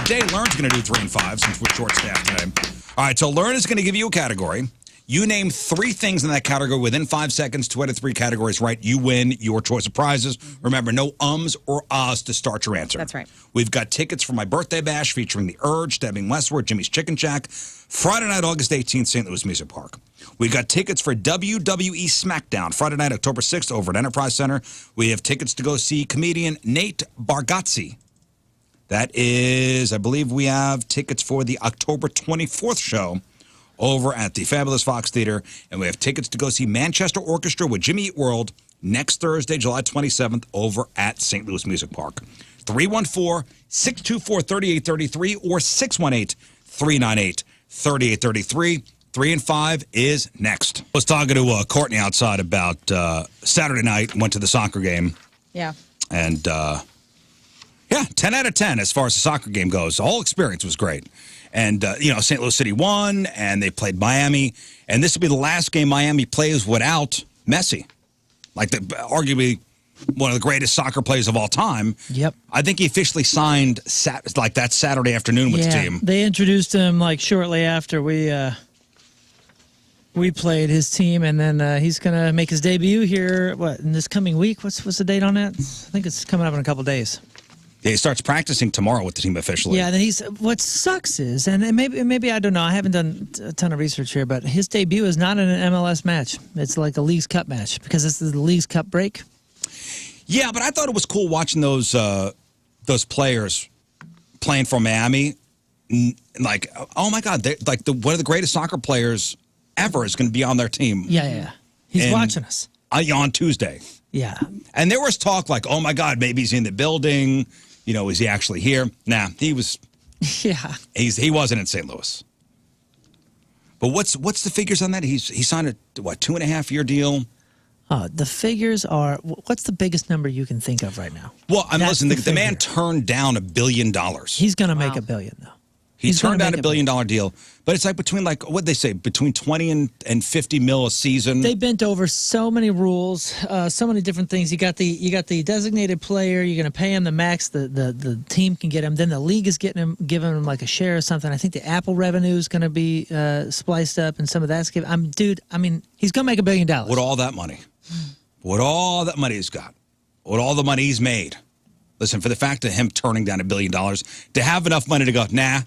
today, Lern's going to do 3 and 5 since we're short-staffed today. All right, so Lern is going to give you a category. You name 3 things in that category within 5 seconds. 2 out of 3 categories right. You win your choice of prizes. Remember, no ums or ahs to start your answer. That's right. We've got tickets for my birthday bash featuring The Urge, Stebbing Westward, Jimmy's Chicken Shack, Friday night, August 18th, St. Louis Music Park. We've got tickets for WWE SmackDown, Friday night, October 6th, over at Enterprise Center. We have tickets to go see comedian Nate Bargatze. That is, I believe we have tickets for the October 24th show over at the Fabulous Fox Theater. And we have tickets to go see Manchester Orchestra with Jimmy Eat World next Thursday, July 27th, over at St. Louis Music Park. 314-624-3833 or 618-398-3833. 3 and 5 is next. I was talking to Courtney outside about Saturday night, went to the soccer game. Yeah. And, 10 out of 10 as far as the soccer game goes. The whole experience was great. And, St. Louis City won, and they played Miami. And this will be the last game Miami plays without Messi. Like, arguably one of the greatest soccer players of all time. Yep. I think he officially signed that Saturday afternoon with the team. They introduced him shortly after we played his team, and then he's going to make his debut here, in this coming week? What's the date on that? I think it's coming up in a couple days. Yeah, he starts practicing tomorrow with the team officially. Yeah, then what sucks is, and maybe I don't know, I haven't done a ton of research here, but his debut is not in an MLS match. It's like a Leagues Cup match because it's the Leagues Cup break. Yeah, but I thought it was cool watching those players playing for Miami. Like, oh my God, one of the greatest soccer players ever is going to be on their team. Yeah. He's watching us. On Tuesday. Yeah. And there was talk like, oh my God, maybe he's in the building. Is he actually here? Nah, he was. Yeah. He wasn't in St. Louis. But what's the figures on that? He signed a 2.5-year deal. The figures are, what's the biggest number you can think of right now? Well, listen, the man turned down $1 billion. He's going to make $1 billion, though. He He's gonna turned down make a it $1 billion deal, but it's like between what'd they say, between 20 and 50 mil a season. They bent over so many rules, so many different things. You got the designated player. You're going to pay him the max. The team can get him. Then the league is giving him like a share or something. I think the Apple revenue is going to be spliced up, and some of that's given. I mean, he's going to make $1 billion. With all that money, with all that money he's got, with all the money he's made. Listen, for the fact of him turning down $1 billion, to have enough money to go, nah.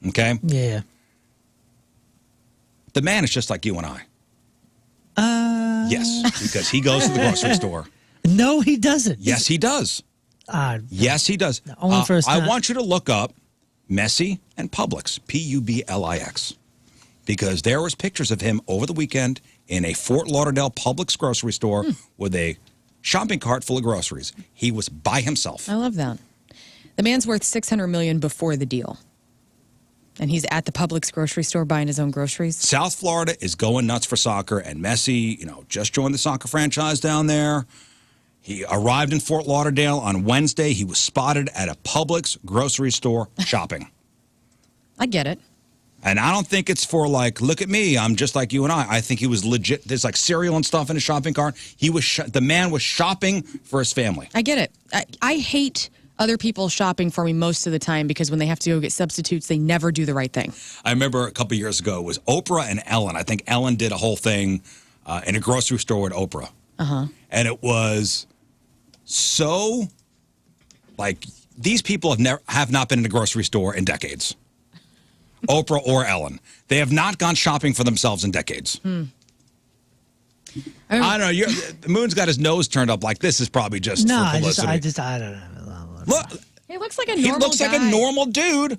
Okay? Yeah. The man is just like you and I. Yes, because he goes to the grocery store. No, he doesn't. Yes, he does. Yes, he does. Only for his time. I want you to look up Messi and Publix, Publix, because there was pictures of him over the weekend in a Fort Lauderdale Publix grocery store with a shopping cart full of groceries. He was by himself. I love that. The man's worth $600 million before the deal. And he's at the Publix grocery store buying his own groceries. South Florida is going nuts for soccer, and Messi, just joined the soccer franchise down there. He arrived in Fort Lauderdale on Wednesday. He was spotted at a Publix grocery store shopping. I get it. And I don't think it's for look at me, I'm just like you and I. I think he was legit. There's cereal and stuff in his shopping cart. He was the man was shopping for his family. I get it. I hate other people shopping for me most of the time because when they have to go get substitutes, they never do the right thing. I remember a couple years ago, it was Oprah and Ellen. I think Ellen did a whole thing in a grocery store with Oprah. Uh-huh. And it was so, these people have not been in a grocery store in decades. Oprah or Ellen. They have not gone shopping for themselves in decades. I don't know. The Moon's got his nose turned up like this is probably just for publicity. I don't know. Look, he looks like a normal He looks like a normal dude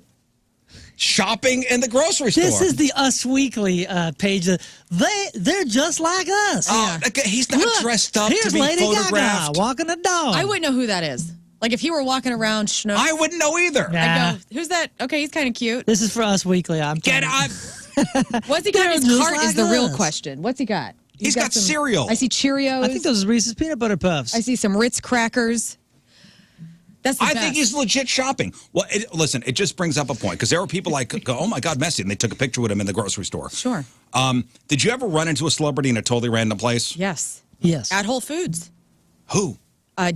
shopping in the grocery store. This is the Us Weekly page. They're just like us. Oh, okay, he's not dressed up here's to be Lady photographed. Gaga walking a dog. I wouldn't know who that is. If he were walking around Schnucks. I wouldn't know either. Nah. I'd go, who's that? Okay, he's kind of cute. This is for Us Weekly. Get up. What's he got in his They're cart just is the like real us. question. What's he got? He's got some cereal. I see Cheerios. I think those are Reese's Peanut Butter Puffs. I see some Ritz crackers. That's the I best. think he's legit shopping. Well, listen, it just brings up a point because there were people go, oh my God, Messi, and they took a picture with him in the grocery store. Sure. Did you ever run into a celebrity in a totally random place? Yes. Yes. At Whole Foods. Who?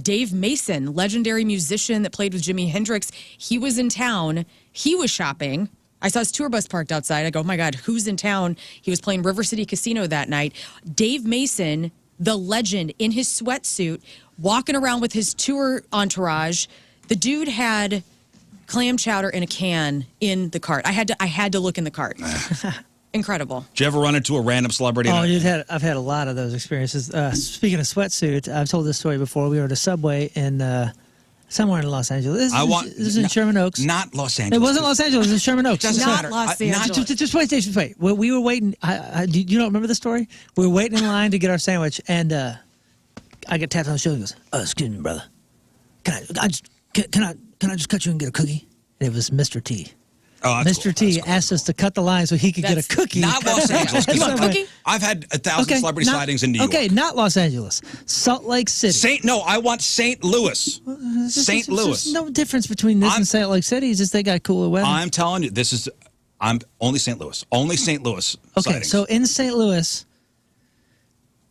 Dave Mason, legendary musician that played with Jimi Hendrix. He was in town. He was shopping. I saw his tour bus parked outside. I go, oh my God, who's in town? He was playing River City Casino that night. Dave Mason, the legend, in his sweatsuit, walking around with his tour entourage. The dude had clam chowder in a can in the cart. I had to look in the cart. Incredible. Did you ever run into a random celebrity? Oh, I've had a lot of those experiences. Speaking of sweatsuits, I've told this story before. We were at a Subway in somewhere in Los Angeles. This is in Sherman Oaks. Not Los Angeles. It wasn't Los Angeles. It was in Sherman Oaks. Doesn't Not matter. Los Angeles. Just wait, Jason. Wait. We were waiting. Do you don't remember the story? We were waiting in line to get our sandwich, and I get tapped on the shoulder. He goes, "Excuse me, brother. Can I just cut you and get a cookie?" And it was Mr. T. Oh, that's Mr. cool. T That's cool. asked us to cut the line so he could get a cookie. Not Los Angeles. You want a cookie? I've had 1,000 celebrity sightings in New York. Okay, not Los Angeles. Salt Lake City. I want St. Louis. St. Louis. There's no difference between this and Salt Lake City. It's just they got cooler weather. I'm telling you, I'm only St. Louis. Only St. Louis Okay, sightings. so in St. Louis,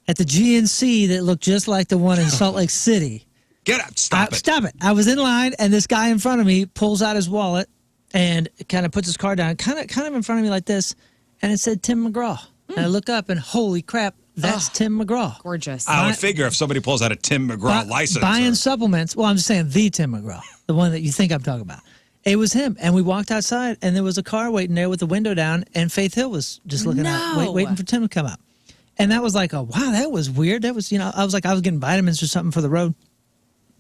at the GNC that looked just like the one in Salt Lake City. Get up. Stop it. Stop it. I was in line, and this guy in front of me pulls out his wallet and kind of puts his card down, kind of in front of me like this, and it said Tim McGraw. And I look up, and holy crap, that's Tim McGraw. Gorgeous. I would figure if somebody pulls out a Tim McGraw license. Buying supplements. Well, I'm just saying the Tim McGraw, the one that you think I'm talking about. It was him. And we walked outside, and there was a car waiting there with the window down, and Faith Hill was just looking out, waiting for Tim to come out. And that was like, wow, that was weird. That was, I was getting vitamins or something for the road.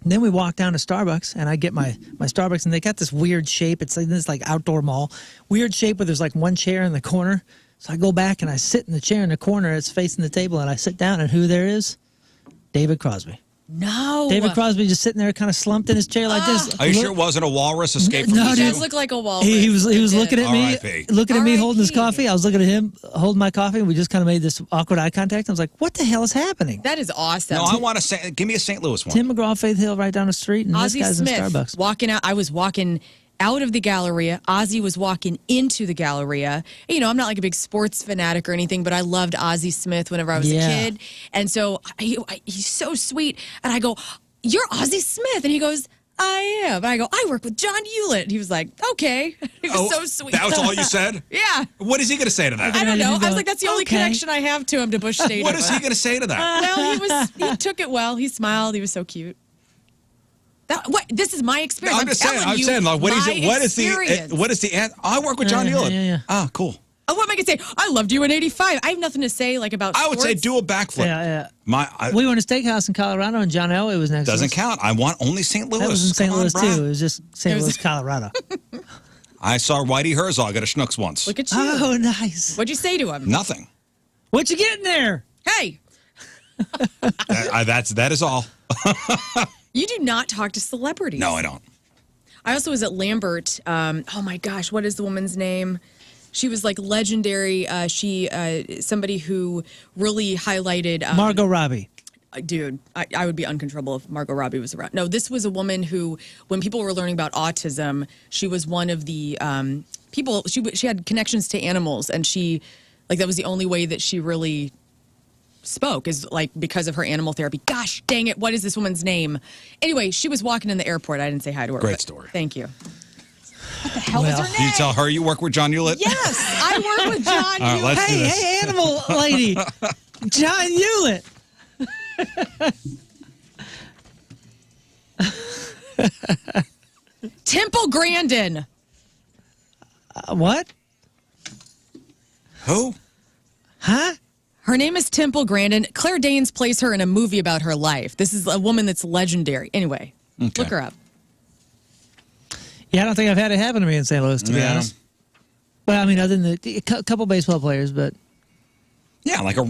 And then we walk down to Starbucks, and I get my Starbucks, and they got this weird shape. It's like this outdoor mall. Weird shape where there's one chair in the corner. So I go back, and I sit in the chair in the corner. It's facing the table, and I sit down, and who there is? David Crosby. No. David Crosby just sitting there kind of slumped in his chair like this. Are you sure it wasn't a walrus escaped from No, the He zoo? does look like a walrus. He was looking at me, R.I.P. holding his R.I.P. coffee. I was looking at him holding my coffee, and we just kind of made this awkward eye contact. I was like, what the hell is happening? That is awesome. No, I want to give me a St. Louis one. Tim McGraw, Faith Hill, right down the street, and Ozzie this guy's Smith in Starbucks. walking out. I was walking out of the Galleria. Ozzy was walking into the Galleria. You know, I'm not like a big sports fanatic or anything, but I loved Ozzy Smith whenever I was a kid. And so he's so sweet. And I go, "You're Ozzy Smith." And he goes, "I am." And I go, "I work with John Hewlett." And he was like, "Okay." He was so sweet. That was all you said? Yeah. What is he going to say to that? I don't know. I was like, that's the only connection I have to him, to Busch Stadium. What is he going to say to that? Well, he took it well. He smiled. He was so cute. This is my experience. I'm just saying, like, what is the answer? I work with John Hewlett. Yeah. Ah, cool. Oh, what am I going to say? I loved you in 85. I have nothing to say like about I would say do a backflip. Yeah. We we were in a steakhouse in Colorado, and John Elway was next to us. Doesn't count. I want only St. Louis. That was in St. Louis, bro. too. It was just St. Louis, Colorado. I saw Whitey Herzog at a Schnucks once. Look at you. Oh, nice. What'd you say to him? Nothing. What you getting there? Hey. That is all. You do not talk to celebrities. No, I don't. I also was at Lambert. Oh, my gosh. What is the woman's name? She was like legendary. Somebody who really highlighted Margot Robbie. Dude, I would be uncontrollable if Margot Robbie was around. No, this was a woman who, when people were learning about autism, she was one of the people. She had connections to animals, and that was the only way that she really spoke, is like because of her animal therapy. Gosh dang it, what is this woman's name? Anyway, she was walking in the airport. I didn't say hi to her. Great story. Thank you. What the hell is her name? Did you tell her you work with John Hewlett? Yes, I work with John Hewlett. Hey, animal lady. John Hewlett. Temple Grandin. What? Who? Huh? Her name is Temple Grandin. Claire Danes plays her in a movie about her life. This is a woman that's legendary. Anyway, look her up. Yeah, I don't think I've had it happen to me in St. Louis, to be honest. Well, I mean, other than a couple baseball players, but yeah, like a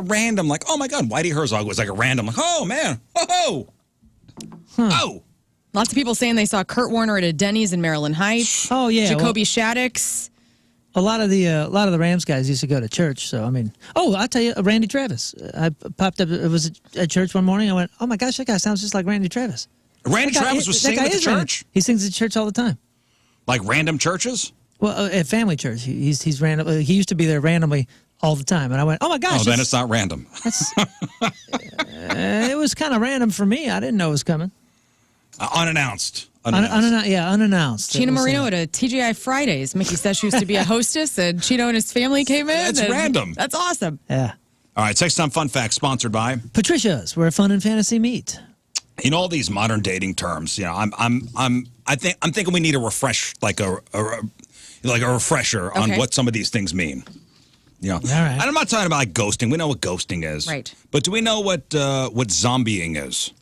random, like, oh my God, Whitey Herzog was like a random, like, oh man, oh, oh. Lots of people saying they saw Kurt Warner at a Denny's in Maryland Heights. Oh yeah, Jacoby Shaddix. A lot of the Rams guys used to go to church. So I mean, I'll tell you, Randy Travis. I popped up. It was at church one morning. I went, oh my gosh, that guy sounds just like Randy Travis. Randy Travis was singing at the church. He sings at church all the time. Like random churches? Well, at family church, he's random. He used to be there randomly all the time, and I went, "Oh my gosh!" Oh, then it's not random. It was kind of random for me. I didn't know it was coming. Unannounced. Unannounced. Chino Marino at a TGI Fridays. Mickey says she used to be a hostess, and Chino and his family came in. That's random. That's awesome. Yeah. All right, Sex Time Fun Fact sponsored by Patricia's, where fun and fantasy meet. You know all these modern dating terms. You know, I'm thinking we need a refresh, like a refresher on what some of these things mean. You know, all right. And I'm not talking about like ghosting. We know what ghosting is, right? But do we know what zombieing is?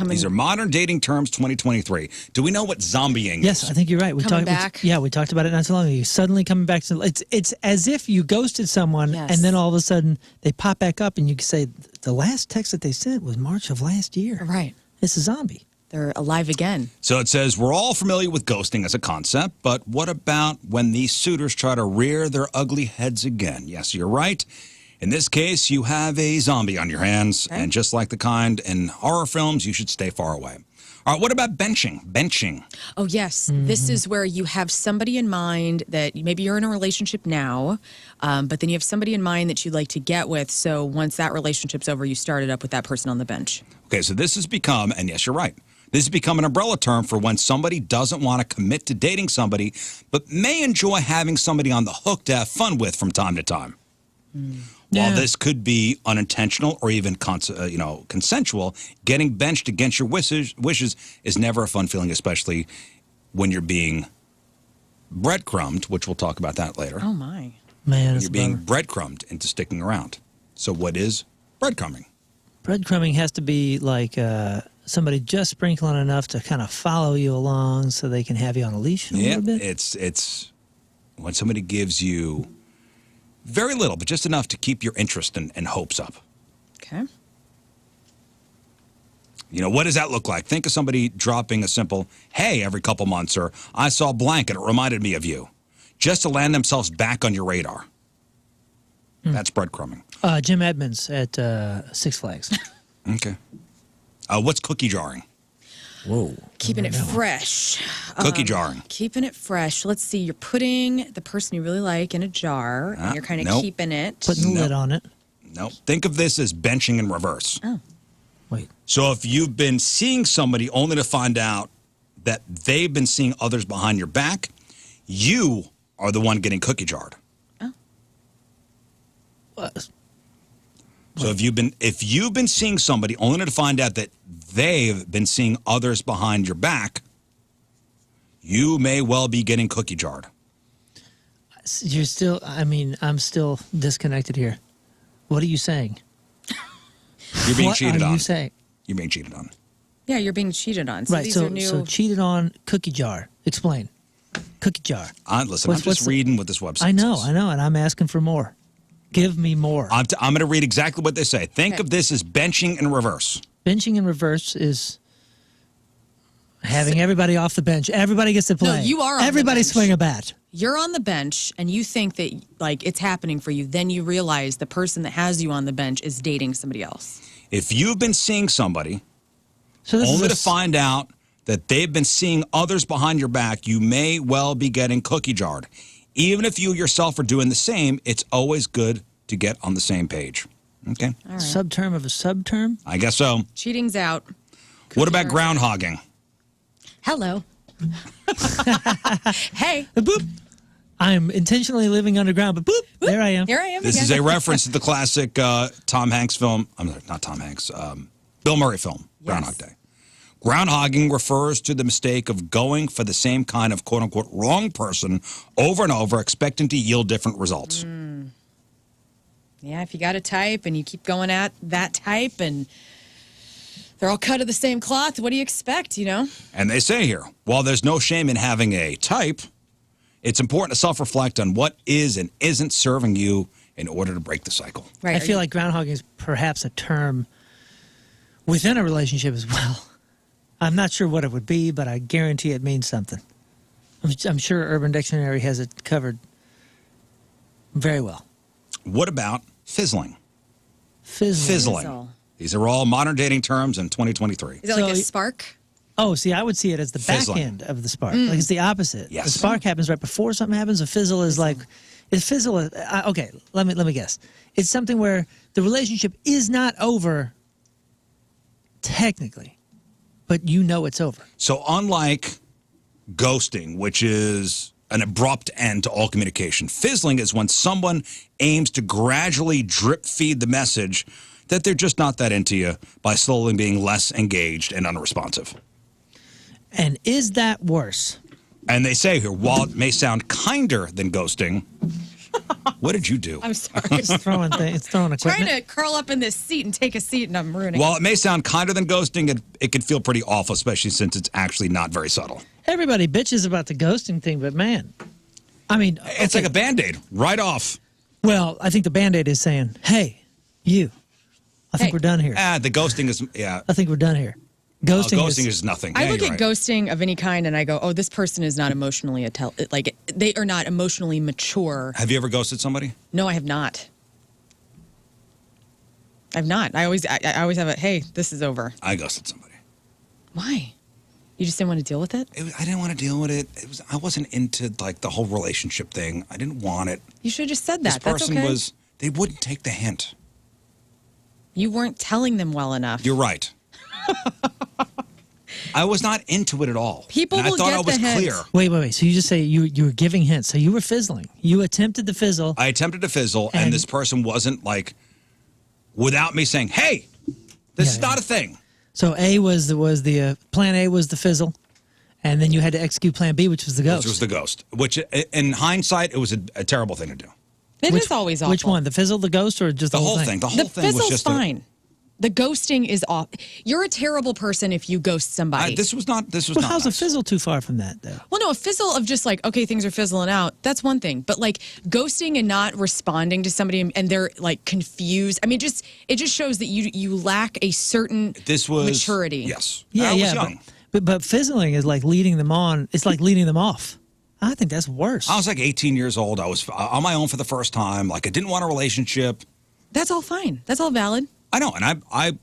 These are modern dating terms, 2023. Do we know what zombieing is? Yes, I think you're right. We talked about it not so long ago. You suddenly coming back to it's as if you ghosted someone, and then all of a sudden they pop back up, and you can say the last text that they sent was March of last year. Right. It's a zombie. They're alive again. So it says, we're all familiar with ghosting as a concept, but what about when these suitors try to rear their ugly heads again? Yes, you're right. In this case, you have a zombie on your hands, and just like the kind in horror films, you should stay far away. All right, what about benching? Benching. Oh, yes. Mm-hmm. This is where you have somebody in mind that maybe you're in a relationship now, but then you have somebody in mind that you'd like to get with. So once that relationship's over, you started up with that person on the bench. Okay, so this has become, and yes, you're right, this has become an umbrella term for when somebody doesn't want to commit to dating somebody, but may enjoy having somebody on the hook to have fun with from time to time. While this could be unintentional or even consensual, getting benched against your wishes is never a fun feeling, especially when you're being breadcrumbed, which we'll talk about that later. Oh, my. Man, you're being breadcrumbed into sticking around. So what is breadcrumbing? Breadcrumbing has to be like somebody just sprinkling enough to kind of follow you along so they can have you on a leash a little bit. It's when somebody gives you very little, but just enough to keep your interest and hopes up. Okay. You know, what does that look like? Think of somebody dropping a simple, hey, every couple months, or I saw blank and it reminded me of you, just to land themselves back on your radar. That's breadcrumbing. Jim Edmonds at Six Flags. Okay. What's cookie jarring? Whoa. Keeping it fresh. Cookie jarring. Keeping it fresh. Let's see. You're putting the person you really like in a jar, and you're kind of nope. keeping it. Putting the lid on it. No. Think of this as benching in reverse. Oh. Wait. So if you've been seeing somebody only to find out that they've been seeing others behind your back, you are the one getting cookie jarred. Oh. What? So if you've been seeing somebody only to find out that they've been seeing others behind your back, you may well be getting cookie jarred. You're still, I'm still disconnected here. What are you saying? You're being what cheated are on. you saying? You're being cheated on. Yeah, you're being cheated on. So Right, these so, are new. so cheated on, cookie jar. Explain. Cookie jar. Listen, What's I'm just the- reading what this website I know, says. and I'm asking for more. Give me more. I'm going to read exactly what they say. Think Okay. of this as benching in reverse. Benching in reverse is having everybody off the bench. Everybody gets to play. you are on the Everybody bench. swing a bat. You're on the bench, and you think that like it's happening for you. Then you realize the person that has you on the bench is dating somebody else. If you've been seeing somebody So this only is to find out that they've been seeing others behind your back, you may well be getting cookie jarred. Even if you yourself are doing the same, it's always good to get on the same page. Okay? All right. subterm of a subterm. I guess so. Cheating's out. What about jarring. groundhogging? Hello. Hey, Boop. I'm intentionally living underground, but boop, there I am. here I am. This again. is a reference to the classic Tom Hanks film. I'm sorry, not Tom Hanks. Bill Murray film, Groundhog Day. Groundhogging refers to the mistake of going for the same kind of quote-unquote wrong person over and over, expecting to yield different results. Yeah, if you got a type and you keep going at that type and they're all cut of the same cloth, what do you expect, you know? And they say here, while there's no shame in having a type, it's important to self-reflect on what is and isn't serving you in order to break the cycle. Right. I feel like groundhogging is perhaps a term within a relationship as well. I'm not sure what it would be, but I guarantee it means something. I'm sure Urban Dictionary has it covered very well. What about fizzling? Fizzling. Fizzle. These are all modern dating terms in 2023. Is that like a So- spark? Oh, see, I would see it as the back Fizzling. end of the spark. Like it's the opposite. Yes. The spark happens right before something happens. A fizzle is like, okay, let me guess. It's something where the relationship is not over technically, but you know it's over. So unlike ghosting, which is an abrupt end to all communication, fizzling is when someone aims to gradually drip feed the message that they're just not that into you by slowly being less engaged and unresponsive. And is that worse? And they say here, while it may sound kinder than ghosting, what did you do? I'm sorry. It's throwing equipment. Trying to curl up in this seat and take a seat, and I'm ruining While it may sound kinder than ghosting, it can feel pretty awful, especially since it's actually not very subtle. Everybody bitches about the ghosting thing, but man, I mean, It's like a Band-Aid, right off. well, I think the Band-Aid is saying, hey, you, I think Hey. we're done here. The ghosting is, yeah. I think we're done here. Ghosting is nothing. I Yeah, look you're at right. ghosting of any kind and I go, oh, this person is not emotionally like they are not emotionally mature. Have you ever ghosted somebody? No, I have not. I've not. I always have a hey, this is over. I ghosted somebody. Why? You just didn't want to deal with it? I didn't want to deal with it. I wasn't into like the whole relationship thing. I didn't want it. You should have just said This that. That's person okay. they wouldn't take the hint. You weren't telling them well enough. You're right. I was not into it at all. People and I will thought get I was the hint. clear. Wait. So you just say you were giving hints. So you were fizzling. You attempted to fizzle. I attempted to fizzle, and And- this person wasn't like, without me saying, "Hey, this is not a thing." So A was the plan A was the fizzle, and then you had to execute plan B, which was the ghost. Which was the ghost. Which, in hindsight, it was a terrible thing to do. It is always awful. Which one? The fizzle, the ghost, or just The the, whole thing. The The whole thing was fizzle's just fine. The ghosting is off. You're a terrible person if you ghost somebody. This was not. This was Well, not. how's nice. a fizzle too far from that, though? Well, no, a fizzle of just like, okay, things are fizzling out. That's one thing. But like ghosting and not responding to somebody and they're like confused. I mean, it just shows that you lack a certain This was maturity. Yes. Yeah, I was yeah. young. But fizzling is like leading them on. It's like leading them off. I think that's worse. I was like 18 years old. I was on my own for the first time. Like I didn't want a relationship. That's all fine. That's all valid. I know, and I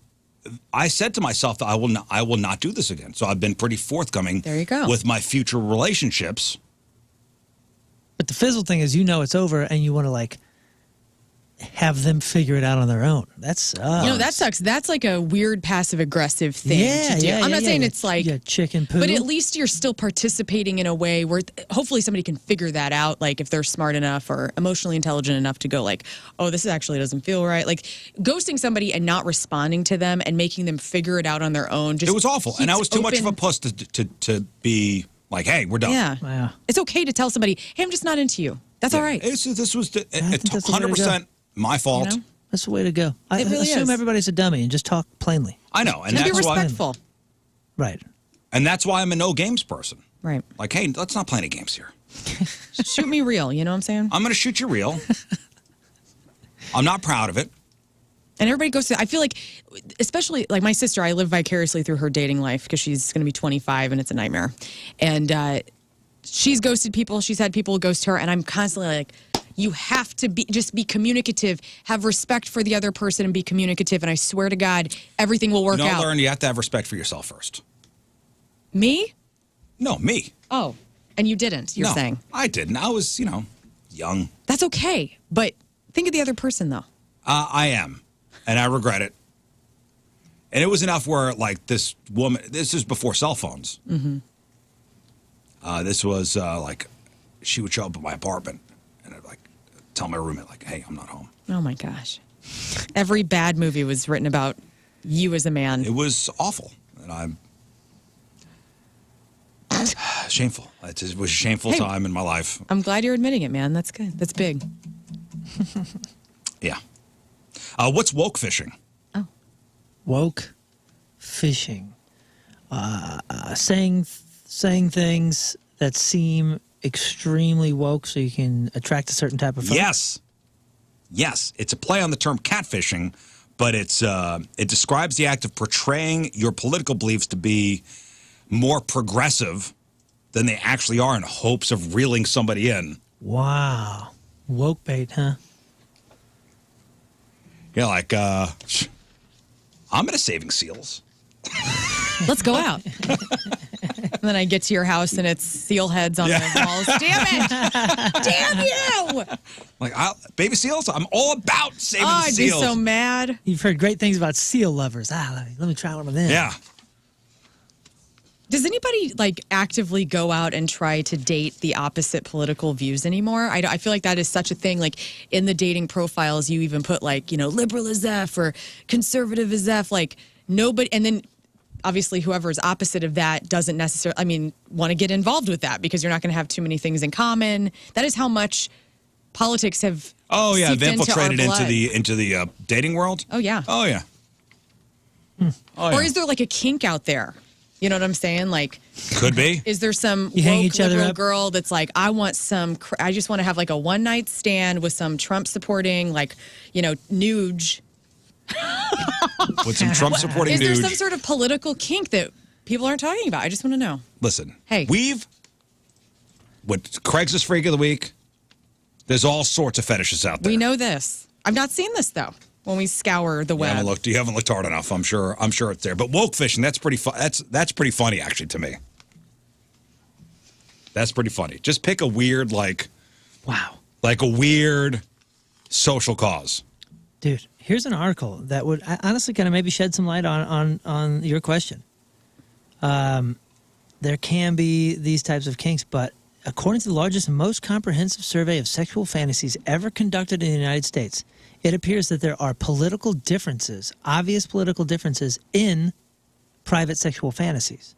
I said to myself that I will not do this again. So I've been pretty forthcoming. There you go. With my future relationships. But the fizzle thing is, it's over, and you want to like have them figure it out on their own. That sucks. That sucks. That's like a weird passive aggressive thing to do. I'm not saying it's like chicken poo, but at least you're still participating in a way where hopefully somebody can figure that out. Like if they're smart enough or emotionally intelligent enough to go like, oh, this actually doesn't feel right. Like ghosting somebody and not responding to them and making them figure it out on their own. It was awful, and I was too much of a puss to be like, hey, we're done. Yeah, It's okay to tell somebody, hey, I'm just not into you. That's all right. This was 100%. My fault. That's the way to go. I really assume everybody's a dummy and just talk plainly. I know, and be that's respectful. Right. And that's why I'm a no games person. Right. Like, hey, let's not play any games here. Shoot me real. You know what I'm saying? I'm going to shoot you real. I'm not proud of it. And everybody goes to, I feel like, especially like my sister, I live vicariously through her dating life because she's going to be 25 and it's a nightmare. And she's ghosted people. She's had people ghost her. And I'm constantly like, you have to just be communicative, have respect for the other person and be communicative. And I swear to God, everything will work out. No, Lern, you have to have respect for yourself first. Me? No, me. Oh, and you didn't, you're saying. I didn't. I was, young. That's okay. But think of the other person, though. I am. And I regret it. And it was enough where, like, this woman, this is before cell phones. Mm-hmm. This was, like, she would show up at my apartment. And I'd, like, tell my roommate, like, hey, I'm not home. Oh, my gosh. Every bad movie was written about you as a man. It was awful. And I'm shameful. It was a shameful time in my life. I'm glad you're admitting it, man. That's good. That's big. Yeah. What's woke fishing? Oh. Woke fishing. Saying things that seem extremely woke so you can attract a certain type of folk. Yes. It's a play on the term catfishing, but it describes the act of portraying your political beliefs to be more progressive than they actually are in hopes of reeling somebody in. Wow. Woke bait, huh? Yeah, like, I'm into saving seals. Let's go out. And then I get to your house and it's seal heads on the walls. Damn it! Damn you! Like, baby seals? I'm all about saving I'd seals. be so mad. You've heard great things about seal lovers. Let me try one of them. Yeah. Does anybody like actively go out and try to date the opposite political views anymore? I feel like that is such a thing. Like in the dating profiles, you even put like, liberal as F or conservative as F. Like nobody, and then obviously whoever is opposite of that doesn't necessarily, want to get involved with that because you're not going to have too many things in common. That is how much politics have. Oh yeah, seeped they've infiltrated into the dating world. Oh yeah. Oh yeah. Or is there like a kink out there? You know what I'm saying? Like, could be. Is there some hang woke each other liberal up? girl that's like, I just want to have like a one night stand with some Trump supporting, like, nuge. With some Trump supporting Is there dude. some sort of political kink that people aren't talking about? I just want to know. Listen. Hey. With Craigslist Freak of the Week, there's all sorts of fetishes out there. We know this. I've not seen this though. When we scour the web. You haven't looked hard enough. I'm sure it's there. But woke fishing, that's pretty that's pretty funny actually to me. That's pretty funny. Just pick a weird wow. Like a weird social cause. Dude, here's an article that would honestly kind of maybe shed some light on your question. There can be these types of kinks, but according to the largest and most comprehensive survey of sexual fantasies ever conducted in the United States, it appears that there are obvious political differences in private sexual fantasies.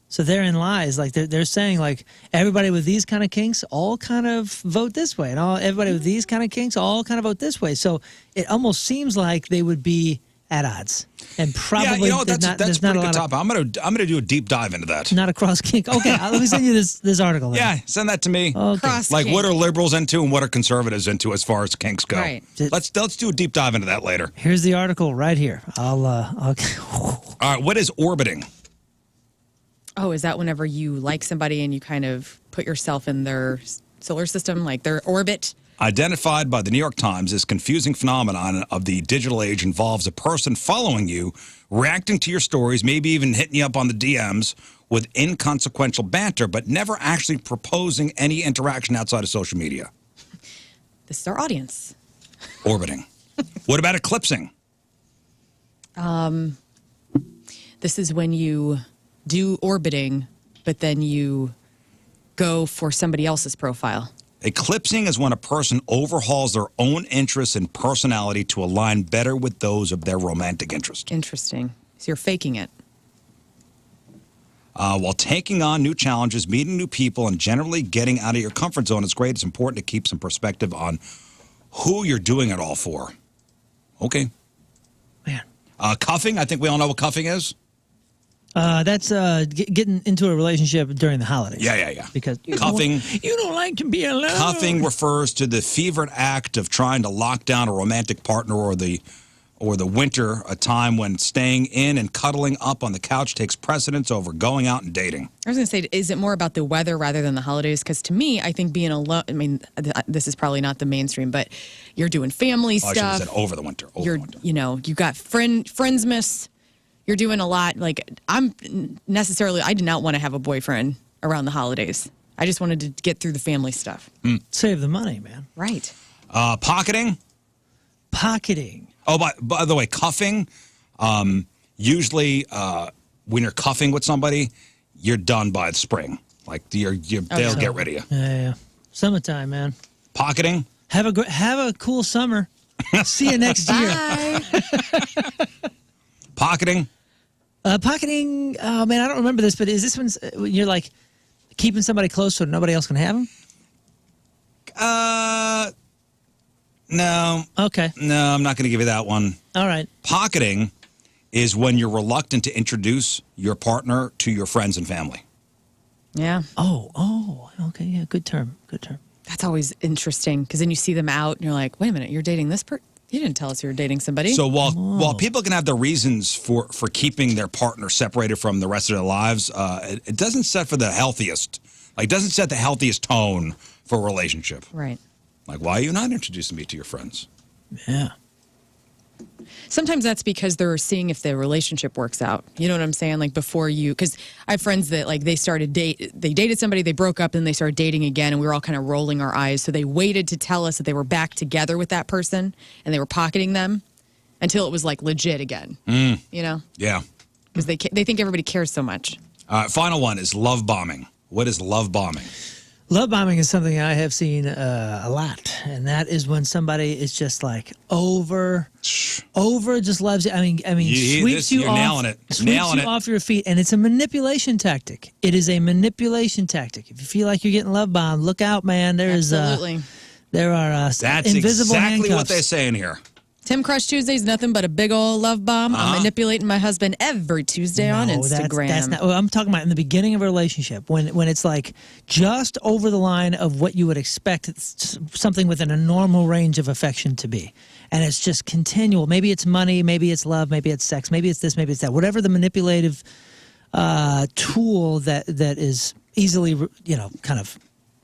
So therein lies, like they're saying, like everybody with these kind of kinks all kind of vote this way, and everybody with these kind of kinks all kind of vote this way. So it almost seems like they would be at odds, and probably that's a pretty good topic. I'm gonna do a deep dive into that. Not a cross kink. Okay, let me send you this article. Then. Yeah, send that to me. Okay. Cross Like kink. what are liberals into and what are conservatives into as far as kinks go. Right. Let's do a deep dive into that later. Here's the article right here. I'll All right, what is orbiting? Oh, is that whenever you like somebody and you kind of put yourself in their solar system, like their orbit? Identified by the New York Times, this confusing phenomenon of the digital age involves a person following you, reacting to your stories, maybe even hitting you up on the DMs with inconsequential banter, but never actually proposing any interaction outside of social media. This is our audience. Orbiting. What about eclipsing? This is when you do orbiting, but then you go for somebody else's profile. Eclipsing is when a person overhauls their own interests and personality to align better with those of their romantic interest. Interesting. So you're faking it. While taking on new challenges, meeting new people, and generally getting out of your comfort zone is great, it's important to keep some perspective on who you're doing it all for. Okay. Man. Cuffing, I think we all know what cuffing is. That's getting into a relationship during the holidays. Yeah. Because Cuffing. You don't like to be alone. Cuffing refers to the fevered act of trying to lock down a romantic partner or the winter, a time when staying in and cuddling up on the couch takes precedence over going out and dating. I was going to say, is it more about the weather rather than the holidays? Because to me, I think being alone, I mean, this is probably not the mainstream, but you're doing family I should have stuff. said over the winter. You know, you got Friendsmas. You're doing a lot. Like, I did not want to have a boyfriend around the holidays. I just wanted to get through the family stuff. Save the money, man. Right. Pocketing. Oh, by the way, cuffing, usually when you're cuffing with somebody, you're done by the spring. Like, they'll get rid of you. Yeah. Summertime, man. Pocketing. Have a cool summer. See you next year. Bye. Pocketing. Pocketing, oh, man, I don't remember this, but is this when you're, like, keeping somebody close so nobody else can have them? No. Okay. No, I'm not going to give you that one. All right. Pocketing is when you're reluctant to introduce your partner to your friends and family. Yeah. Oh, okay, yeah, good term. That's always interesting because then you see them out and you're like, wait a minute, you're dating this person? You didn't tell us you were dating somebody. So while people can have their reasons for keeping their partner separated from the rest of their lives, it doesn't set for the healthiest. Like, doesn't set the healthiest tone for a relationship. Right. Like, why are you not introducing me to your friends? Yeah. Sometimes that's because they're seeing if the relationship works out. You know what I'm saying? Like, before you, because I have friends that, like, they dated somebody, they broke up, and they started dating again, and we were all kind of rolling our eyes. So they waited to tell us that they were back together with that person, and they were pocketing them until it was, like, legit again. You know? Yeah. Because they think everybody cares so much. Final one is love bombing. What is love bombing? Love bombing is something I have seen a lot, and that is when somebody is just like over just loves you. I mean, sweeps you off your feet, and it's a manipulation tactic. It is a manipulation tactic. If you feel like you're getting love bombed, look out, man. There are That's invisible exactly handcuffs. what they're saying here. Tim Crush Tuesday's nothing but a big old love bomb. I'm manipulating my husband every Tuesday on Instagram. That's not. I'm talking about in the beginning of a relationship when it's like just over the line of what you would expect something within a normal range of affection to be, and it's just continual. Maybe it's money, maybe it's love, maybe it's sex, maybe it's this, maybe it's that. Whatever the manipulative tool that is easily kind of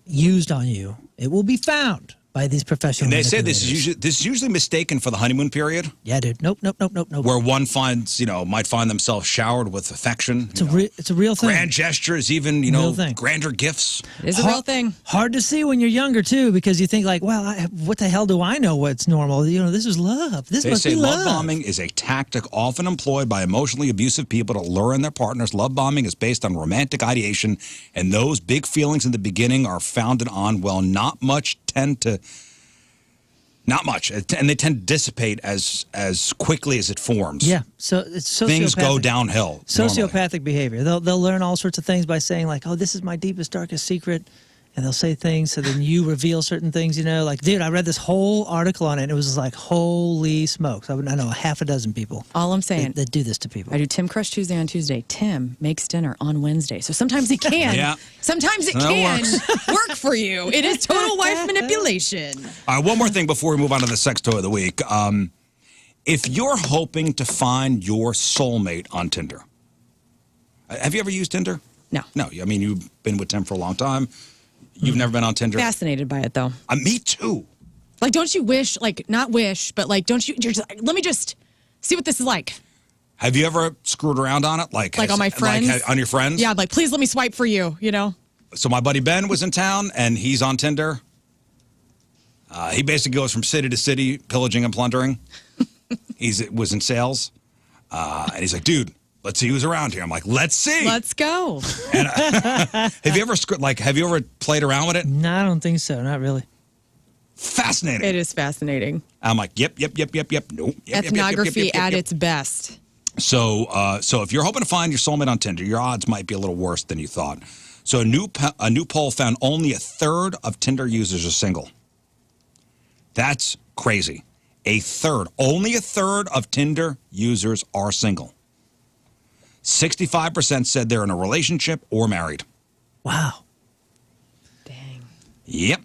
used on you, it will be found by these professional. And they say this is usually mistaken for the honeymoon period. Yeah, dude. Nope. Where one might find themselves showered with affection. It's a real thing. Grand gestures, even grander gifts. It's a real thing. Hard to see when you're younger too, because you think like, well, what the hell do I know what's normal? This is love. They say love bombing is a tactic often employed by emotionally abusive people to lure in their partners. Love bombing is based on romantic ideation, and those big feelings in the beginning are founded on not much, and they tend to dissipate as quickly as it forms. Yeah, so it's sociopathic. Things go downhill. Sociopathic behavior. They'll learn all sorts of things by saying like, "Oh, this is my deepest, darkest secret," and they'll say things so then you reveal certain things. Like, dude, I read this whole article on it. And it was like, holy smokes! I know half a dozen people. All I'm saying that do this to people. I do Tim Crush Tuesday on Tuesday. Tim makes dinner on Wednesday. So sometimes it can. Yeah. Sometimes it can work for you. It is total wife manipulation. All right, one more thing before we move on to the sex toy of the week. If you're hoping to find your soulmate on Tinder, have you ever used Tinder? No. No. I mean, you've been with Tim for a long time. You've never been on Tinder? Fascinated by it, though. Me too. Like, don't you wish, like, not wish, but like, don't you, you're just, let me just see what this is like. Have you ever screwed around on it? Like on my friends? Like, on your friends? Yeah, like, please let me swipe for you, you know? So my buddy Ben was in town, and he's on Tinder. He basically goes from city to city, pillaging and plundering. Was in sales. And he's like, dude, let's see who's around here. I'm like, let's see. Let's go. And, have you ever played around with it? No, I don't think so. Not really. Fascinating. It is fascinating. I'm like, yep. Nope. Ethnography at its best. So if you're hoping to find your soulmate on Tinder, your odds might be a little worse than you thought. So a new poll found only a third of Tinder users are single. That's crazy. Only a third of Tinder users are single. 65% said they're in a relationship or married. Wow. Dang. Yep.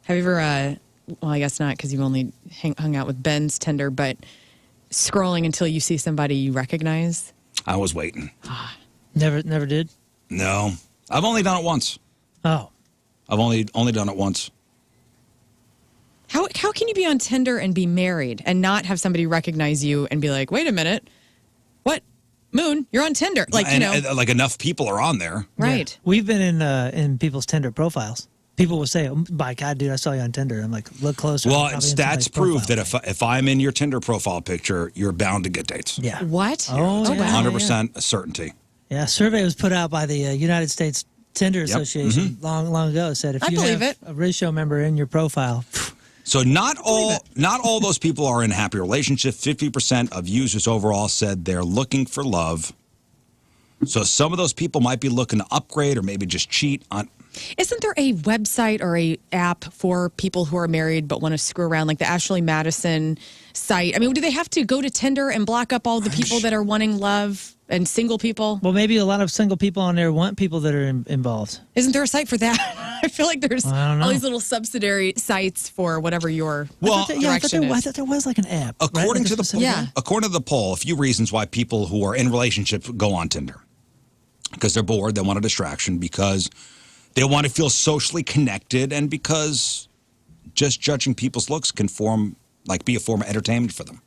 Have you ever, well, I guess not because you've only hung out with Ben's Tinder, but scrolling until you see somebody you recognize? I was waiting. Never did? No. I've only done it once. Oh. I've only done it once. How can you be on Tinder and be married and not have somebody recognize you and be like, wait a minute, what? Moon, you're on Tinder. Like, like enough people are on there. Right. Yeah. We've been in people's Tinder profiles. People will say, oh, my God, dude, I saw you on Tinder. I'm like, look closer. Well, stats prove that if I'm in your Tinder profile picture, you're bound to get dates. Yeah. What? Oh, wow. 100% certainty. Yeah, a survey was put out by the United States Tinder Association long ago. It said if you have a Rizz Show member in your profile. So not all those people are in a happy relationship. 50% of users overall said they're looking for love. So some of those people might be looking to upgrade or maybe just cheat on. Isn't there a website or a app for people who are married but want to screw around, like the Ashley Madison site? I mean, do they have to go to Tinder and block up all the people that are wanting love and single people? Well, maybe a lot of single people on there want people that are involved. Isn't there a site for that? I feel like there's all these little subsidiary sites for whatever your direction is. I thought there was like an app. According to the poll, a few reasons why people who are in relationships go on Tinder. Because they're bored, they want a distraction, because they want to feel socially connected, and because just judging people's looks can be a form of entertainment for them.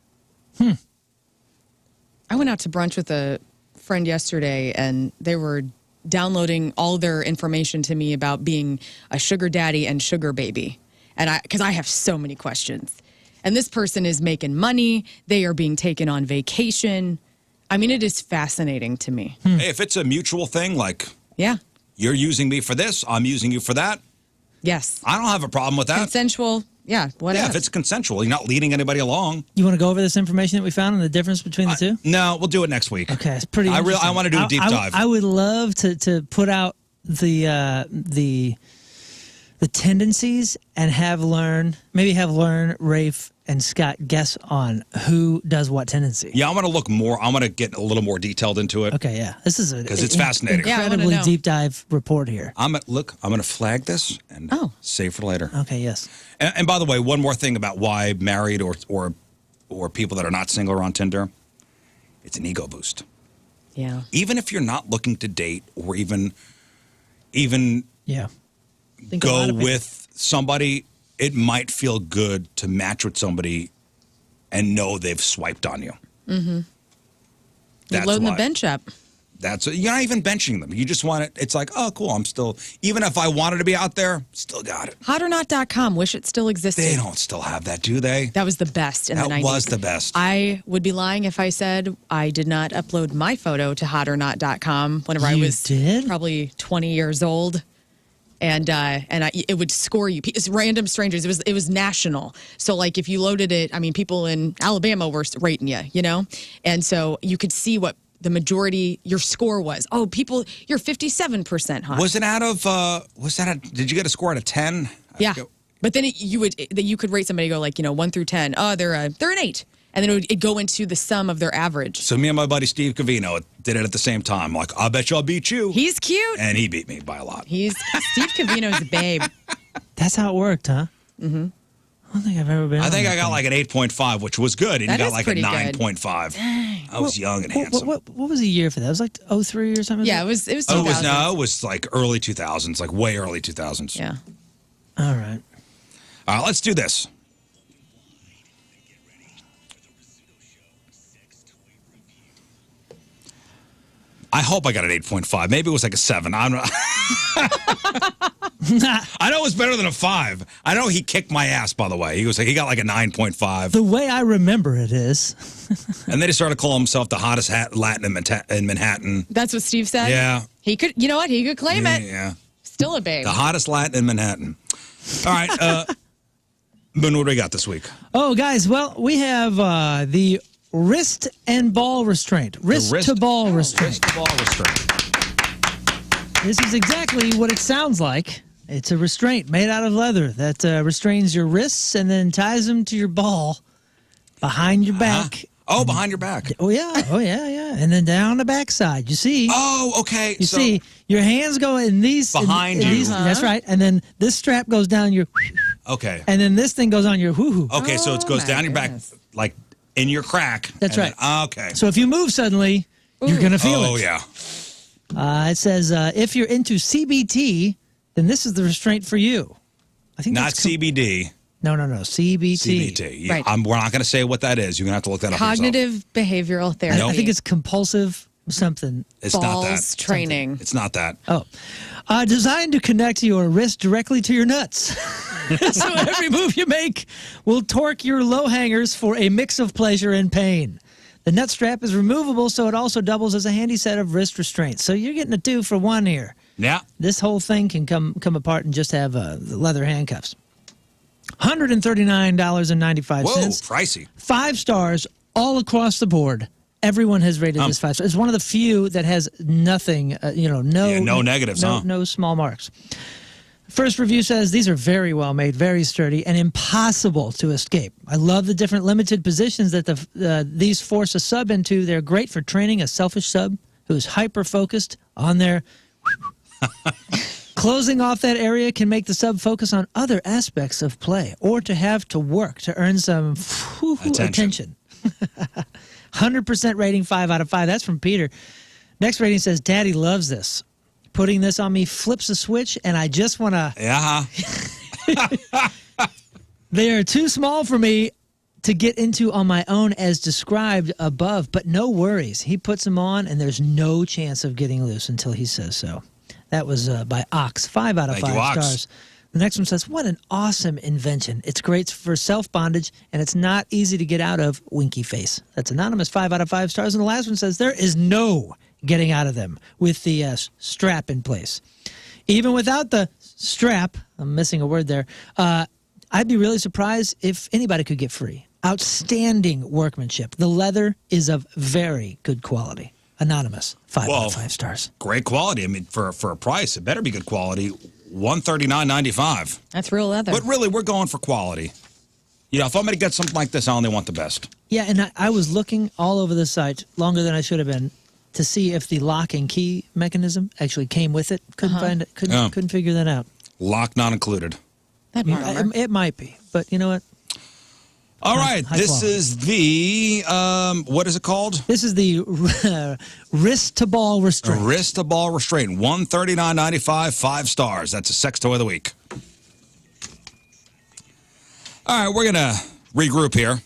I went out to brunch with a friend yesterday, and they were downloading all their information to me about being a sugar daddy and sugar baby. And because I have so many questions. And this person is making money. They are being taken on vacation. I mean, it is fascinating to me. Hey, if it's a mutual thing, like, you're using me for this, I'm using you for that. Yes. I don't have a problem with that. Consensual, whatever. Yeah, if it's consensual, you're not leading anybody along. You want to go over this information that we found and the difference between the two? No, we'll do it next week. Okay, it's pretty interesting. I want to do a deep dive. I would love to put out the tendencies and have Lern, Rafe, and Scott guess on who does what tendency. Yeah, I want to look more. I want to get a little more detailed into it. Okay, yeah. This is because it's fascinating. Incredibly deep dive report here. I'm going to flag this and save for later. Okay, yes. And by the way, one more thing about why married or people that are not single are on Tinder. It's an ego boost. Yeah. Even if you're not looking to date or even go with somebody, it might feel good to match with somebody and know they've swiped on you. Mm-hmm. You're loading the bench up. You're not even benching them. You just want it. It's like, oh, cool. I'm still, even if I wanted to be out there, still got it. Hotornot.com. Wish it still existed. They don't still have that, do they? That was the best in the 90s. That was the best. I would be lying if I said I did not upload my photo to hotornot.com whenever I was probably 20 years old. And it would score you. It's random strangers. It was national. So like if you loaded it, I mean, people in Alabama were rating you, you know? And so you could see what the majority, your score was. Oh, people, you're 57% hot. Was it out of, did you get a score out of 10? Yeah. But then you could rate somebody, go like, 1 through 10. Oh, they're an 8. And then it'd go into the sum of their average. So me and my buddy Steve Covino did it at the same time. Like, I bet you I'll beat you. He's cute. And he beat me by a lot. Steve Covino's a babe. That's how it worked, huh? Mm-hmm. I don't think I've ever been. I think I got like an 8.5, which was good. And that he got like a 9.5. I was young and handsome. What was the year for that? It was like 2003 or something? Yeah, it was 2000s. It was like early 2000s, like way early 2000s. Yeah. All right. Let's do this. I hope I got an 8.5. Maybe it was like a 7. I don't know. I know it was better than a 5. I know he kicked my ass, by the way. He got like a 9.5. The way I remember it is. And then he started calling himself the hottest Latin in Manhattan. That's what Steve said? Yeah. He could, you know what? He could claim it. Yeah. Still a babe. The hottest Latin in Manhattan. All right. Moon, what do we got this week? Oh, guys, well, we have the wrist and ball restraint. Wrist to ball restraint. Wrist to ball restraint. This is exactly what it sounds like. It's a restraint made out of leather that restrains your wrists and then ties them to your ball behind your back. Oh, behind your back. Oh, yeah. Oh, yeah, yeah. And then down the backside. You see? Oh, okay. You see, your hands go in these. Behind you. That's right. And then this strap goes down your. Okay. And then this thing goes on your hoo-hoo. Okay, so it goes down your back, like in your crack. That's right. Okay. So if you move suddenly, you're going to feel it. Oh, yeah. It says, if you're into CBT, then this is the restraint for you. I think Not that's CBD. No, CBT. CBT. Right. We're not going to say what that is. You're going to have to look that up Cognitive behavioral therapy. Nope. I think it's compulsive something. It's not that. Balls training. It's not that. Oh. Designed to connect your wrist directly to your nuts. So every move you make will torque your low hangers for a mix of pleasure and pain. The nut strap is removable, so it also doubles as a handy set of wrist restraints. So you're getting a 2 for 1 here. Yeah. This whole thing can come apart and just have the leather handcuffs. $139.95. Whoa, pricey. 5 stars all across the board. Everyone has rated this 5 stars. It's one of the few that has nothing, no negatives, no small marks. First review says, these are very well made, very sturdy, and impossible to escape. I love the different limited positions that these force a sub into. They're great for training a selfish sub who's hyper-focused on their... Closing off that area can make the sub focus on other aspects of play or to have to work to earn some attention. 100% rating, 5 out of 5. That's from Peter. Next rating says, Daddy loves this. Putting this on me flips a switch, and I just want to... Yeah. They are too small for me to get into on my own as described above, but no worries. He puts them on, and there's no chance of getting loose until he says so. That was by Ox, 5 out of 5 stars. The next one says, what an awesome invention. It's great for self-bondage, and it's not easy to get out of, winky face. That's anonymous, 5 out of 5 stars. And the last one says, there is no getting out of them with the strap in place. Even without the strap, I'm missing a word there, I'd be really surprised if anybody could get free. Outstanding workmanship. The leather is of very good quality. Anonymous, 5 out of 5 stars. Great quality. I mean, for a price, it better be good quality. $139.95. That's real leather. But really, we're going for quality. You know, if I'm going to get something like this, I only want the best. Yeah, and I was looking all over the site longer than I should have been to see if the lock and key mechanism actually came with it. Couldn't find it. Couldn't figure that out. Lock not included. It might be, but you know what? All right, this quality. is the, what is it called? This is the wrist-to-ball restraint. Wrist-to-ball restraint, $139.95, 5 stars. That's a sex toy of the week. All right, we're going to regroup here.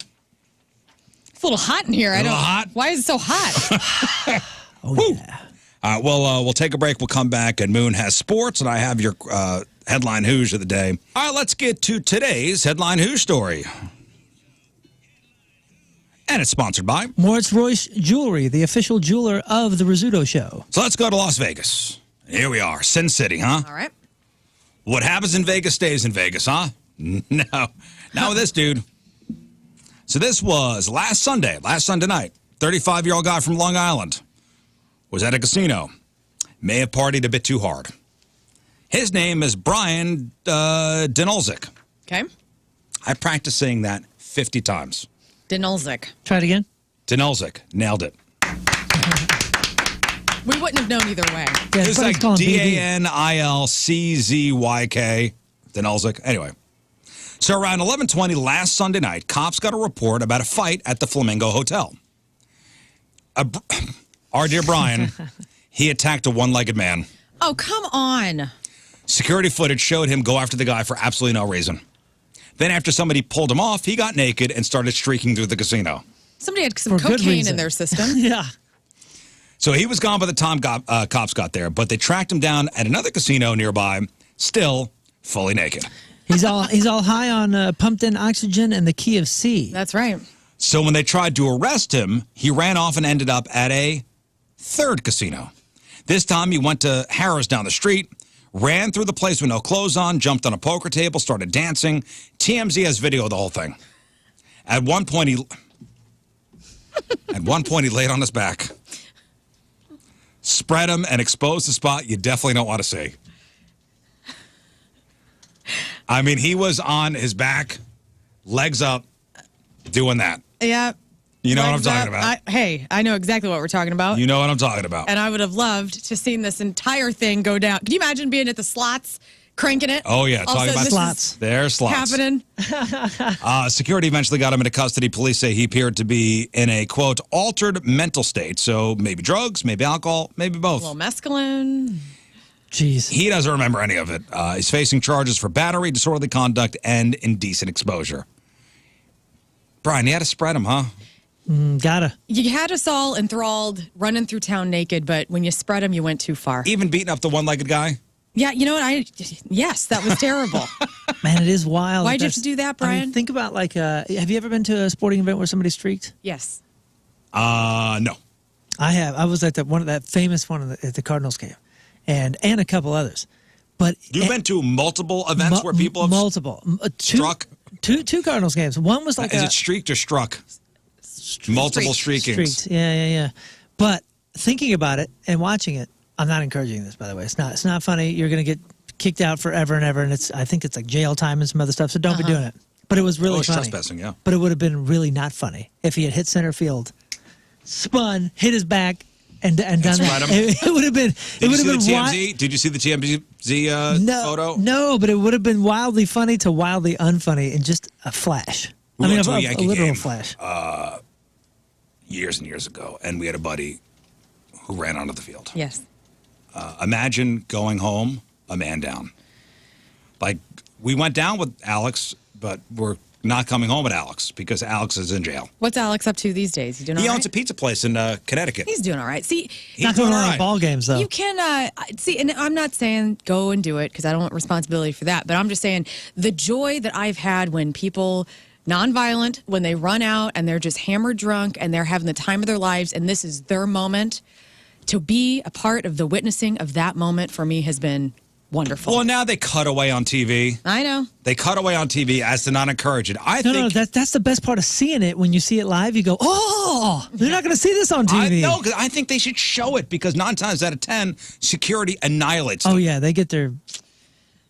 It's a little hot in here. Hot? Why is it so hot? Yeah. All right, well, we'll take a break. We'll come back, and Moon has sports, and I have your headline Hooshe of the day. All right, let's get to today's headline Hooshe story. And it's sponsored by Moritz Royce Jewelry, the official jeweler of the Rizzuto Show. So let's go to Las Vegas. Here we are, Sin City, huh? All right. What happens in Vegas stays in Vegas, huh? No, not with this dude. So this was last Sunday night. 35-year-old guy from Long Island was at a casino. May have partied a bit too hard. His name is Brian Denolzik. Okay. I practiced saying that 50 times. Denolzik. Try it again. Denolzik. Nailed it. We wouldn't have known either way. Yeah, It's like Danilczyk. Denolzik. Anyway. So around 11:20 last Sunday night, cops got a report about a fight at the Flamingo Hotel. Our dear Brian, he attacked a one-legged man. Oh, come on. Security footage showed him go after the guy for absolutely no reason. Then after somebody pulled him off, he got naked and started streaking through the casino. Somebody had some For good cocaine reason. in their system. Yeah. So he was gone by the time cops got there, but they tracked him down at another casino nearby, still fully naked. He's all high on pumped-in oxygen and the key of C. That's right. So when they tried to arrest him, he ran off and ended up at a third casino. This time he went to Harrah's down the street, ran through the place with no clothes on, jumped on a poker table, started dancing. TMZ has video of the whole thing. At one point he laid on his back, spread him, and exposed the spot you definitely don't want to see. I mean, he was on his back, legs up, doing that. Yeah. You know what I'm talking about. I know exactly what we're talking about. You know what I'm talking about. And I would have loved to seen this entire thing go down. Can you imagine being at the slots, cranking it? Oh, yeah. Also, Talking about this slots. There's slots. happening. Security eventually got him into custody. Police say he appeared to be in a, quote, altered mental state. So maybe drugs, maybe alcohol, maybe both. A little mescaline. Jeez. He doesn't remember any of it. He's facing charges for battery, disorderly conduct, and indecent exposure. Brian, you had to spread him, huh? Gotta. You had us all enthralled, running through town naked, but when you spread them, you went too far. Even beating up the one-legged guy? Yeah, you know what? Yes, that was terrible. Man, it is wild. Why'd you have to do that, I Brian? mean, think about have you ever been to a sporting event where somebody streaked? Yes. No. I have. I was at that famous one at the Cardinals game, and a couple others. But You've been to multiple events where people have struck? Two Cardinals games. One was like Is it streaked or struck? Multiple streakings. Streaked. Yeah. But thinking about it and watching it, I'm not encouraging this, by the way. It's not funny. You're going to get kicked out forever and ever, and I think it's like jail time and some other stuff, so don't be doing it. But it was really funny. Trespassing, yeah. But it would have been really not funny if he had hit center field, spun, hit his back, and done that. It would have been. Did you see the TMZ photo? No, but it would have been wildly funny to wildly unfunny in just a flash. We went to a a Yankee literal game, flash. Years and years ago, and we had a buddy who ran onto the field. Yes. Imagine going home, a man down. Like, we went down with Alex, but we're not coming home with Alex because Alex is in jail. What's Alex up to these days? He owns a pizza place in Connecticut. He's doing all right. See, not going around ball games, though. You can see, and I'm not saying go and do it because I don't want responsibility for that, but I'm just saying the joy that I've had when people nonviolent, when they run out and they're just hammered drunk and they're having the time of their lives and this is their moment, to be a part of the witnessing of that moment for me has been wonderful. Well, now they cut away on TV. I know. They cut away on TV as to not encourage it. No, that's the best part of seeing it. When you see it live, you go, oh, they're not going to see this on TV. No, because I think they should show it because 9 times out of 10, security annihilates them. Oh, yeah, they get their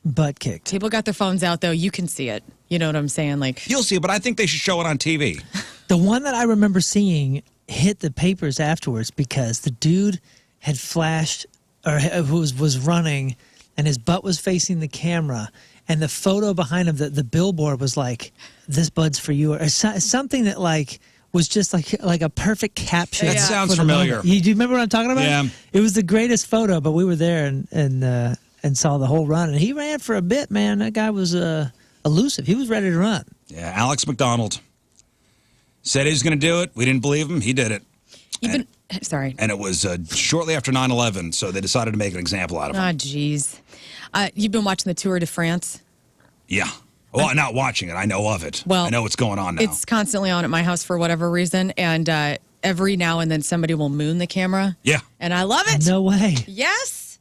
butt kicked. People got their phones out, though. You can see it. You know what I'm saying? Like, you'll see it, but I think they should show it on TV. The one that I remember seeing hit the papers afterwards because the dude had flashed or was running and his butt was facing the camera and the photo behind him, the billboard was like, "This bud's for you," or something that like was just like a perfect caption. That sounds familiar. Do you remember what I'm talking about? Yeah. It was the greatest photo, but we were there and saw the whole run, and he ran for a bit, man. That guy was elusive. He was ready to run. Yeah, Alex McDonald said he was going to do it. We didn't believe him. He did it. Sorry. And it was shortly after 9/11, so they decided to make an example out of him. Oh, jeez. You've been watching the Tour de France? Yeah. Well, I'm not watching it. I know of it. Well, I know what's going on now. It's constantly on at my house for whatever reason, and every now and then somebody will moon the camera. Yeah. And I love it. No way. Yes.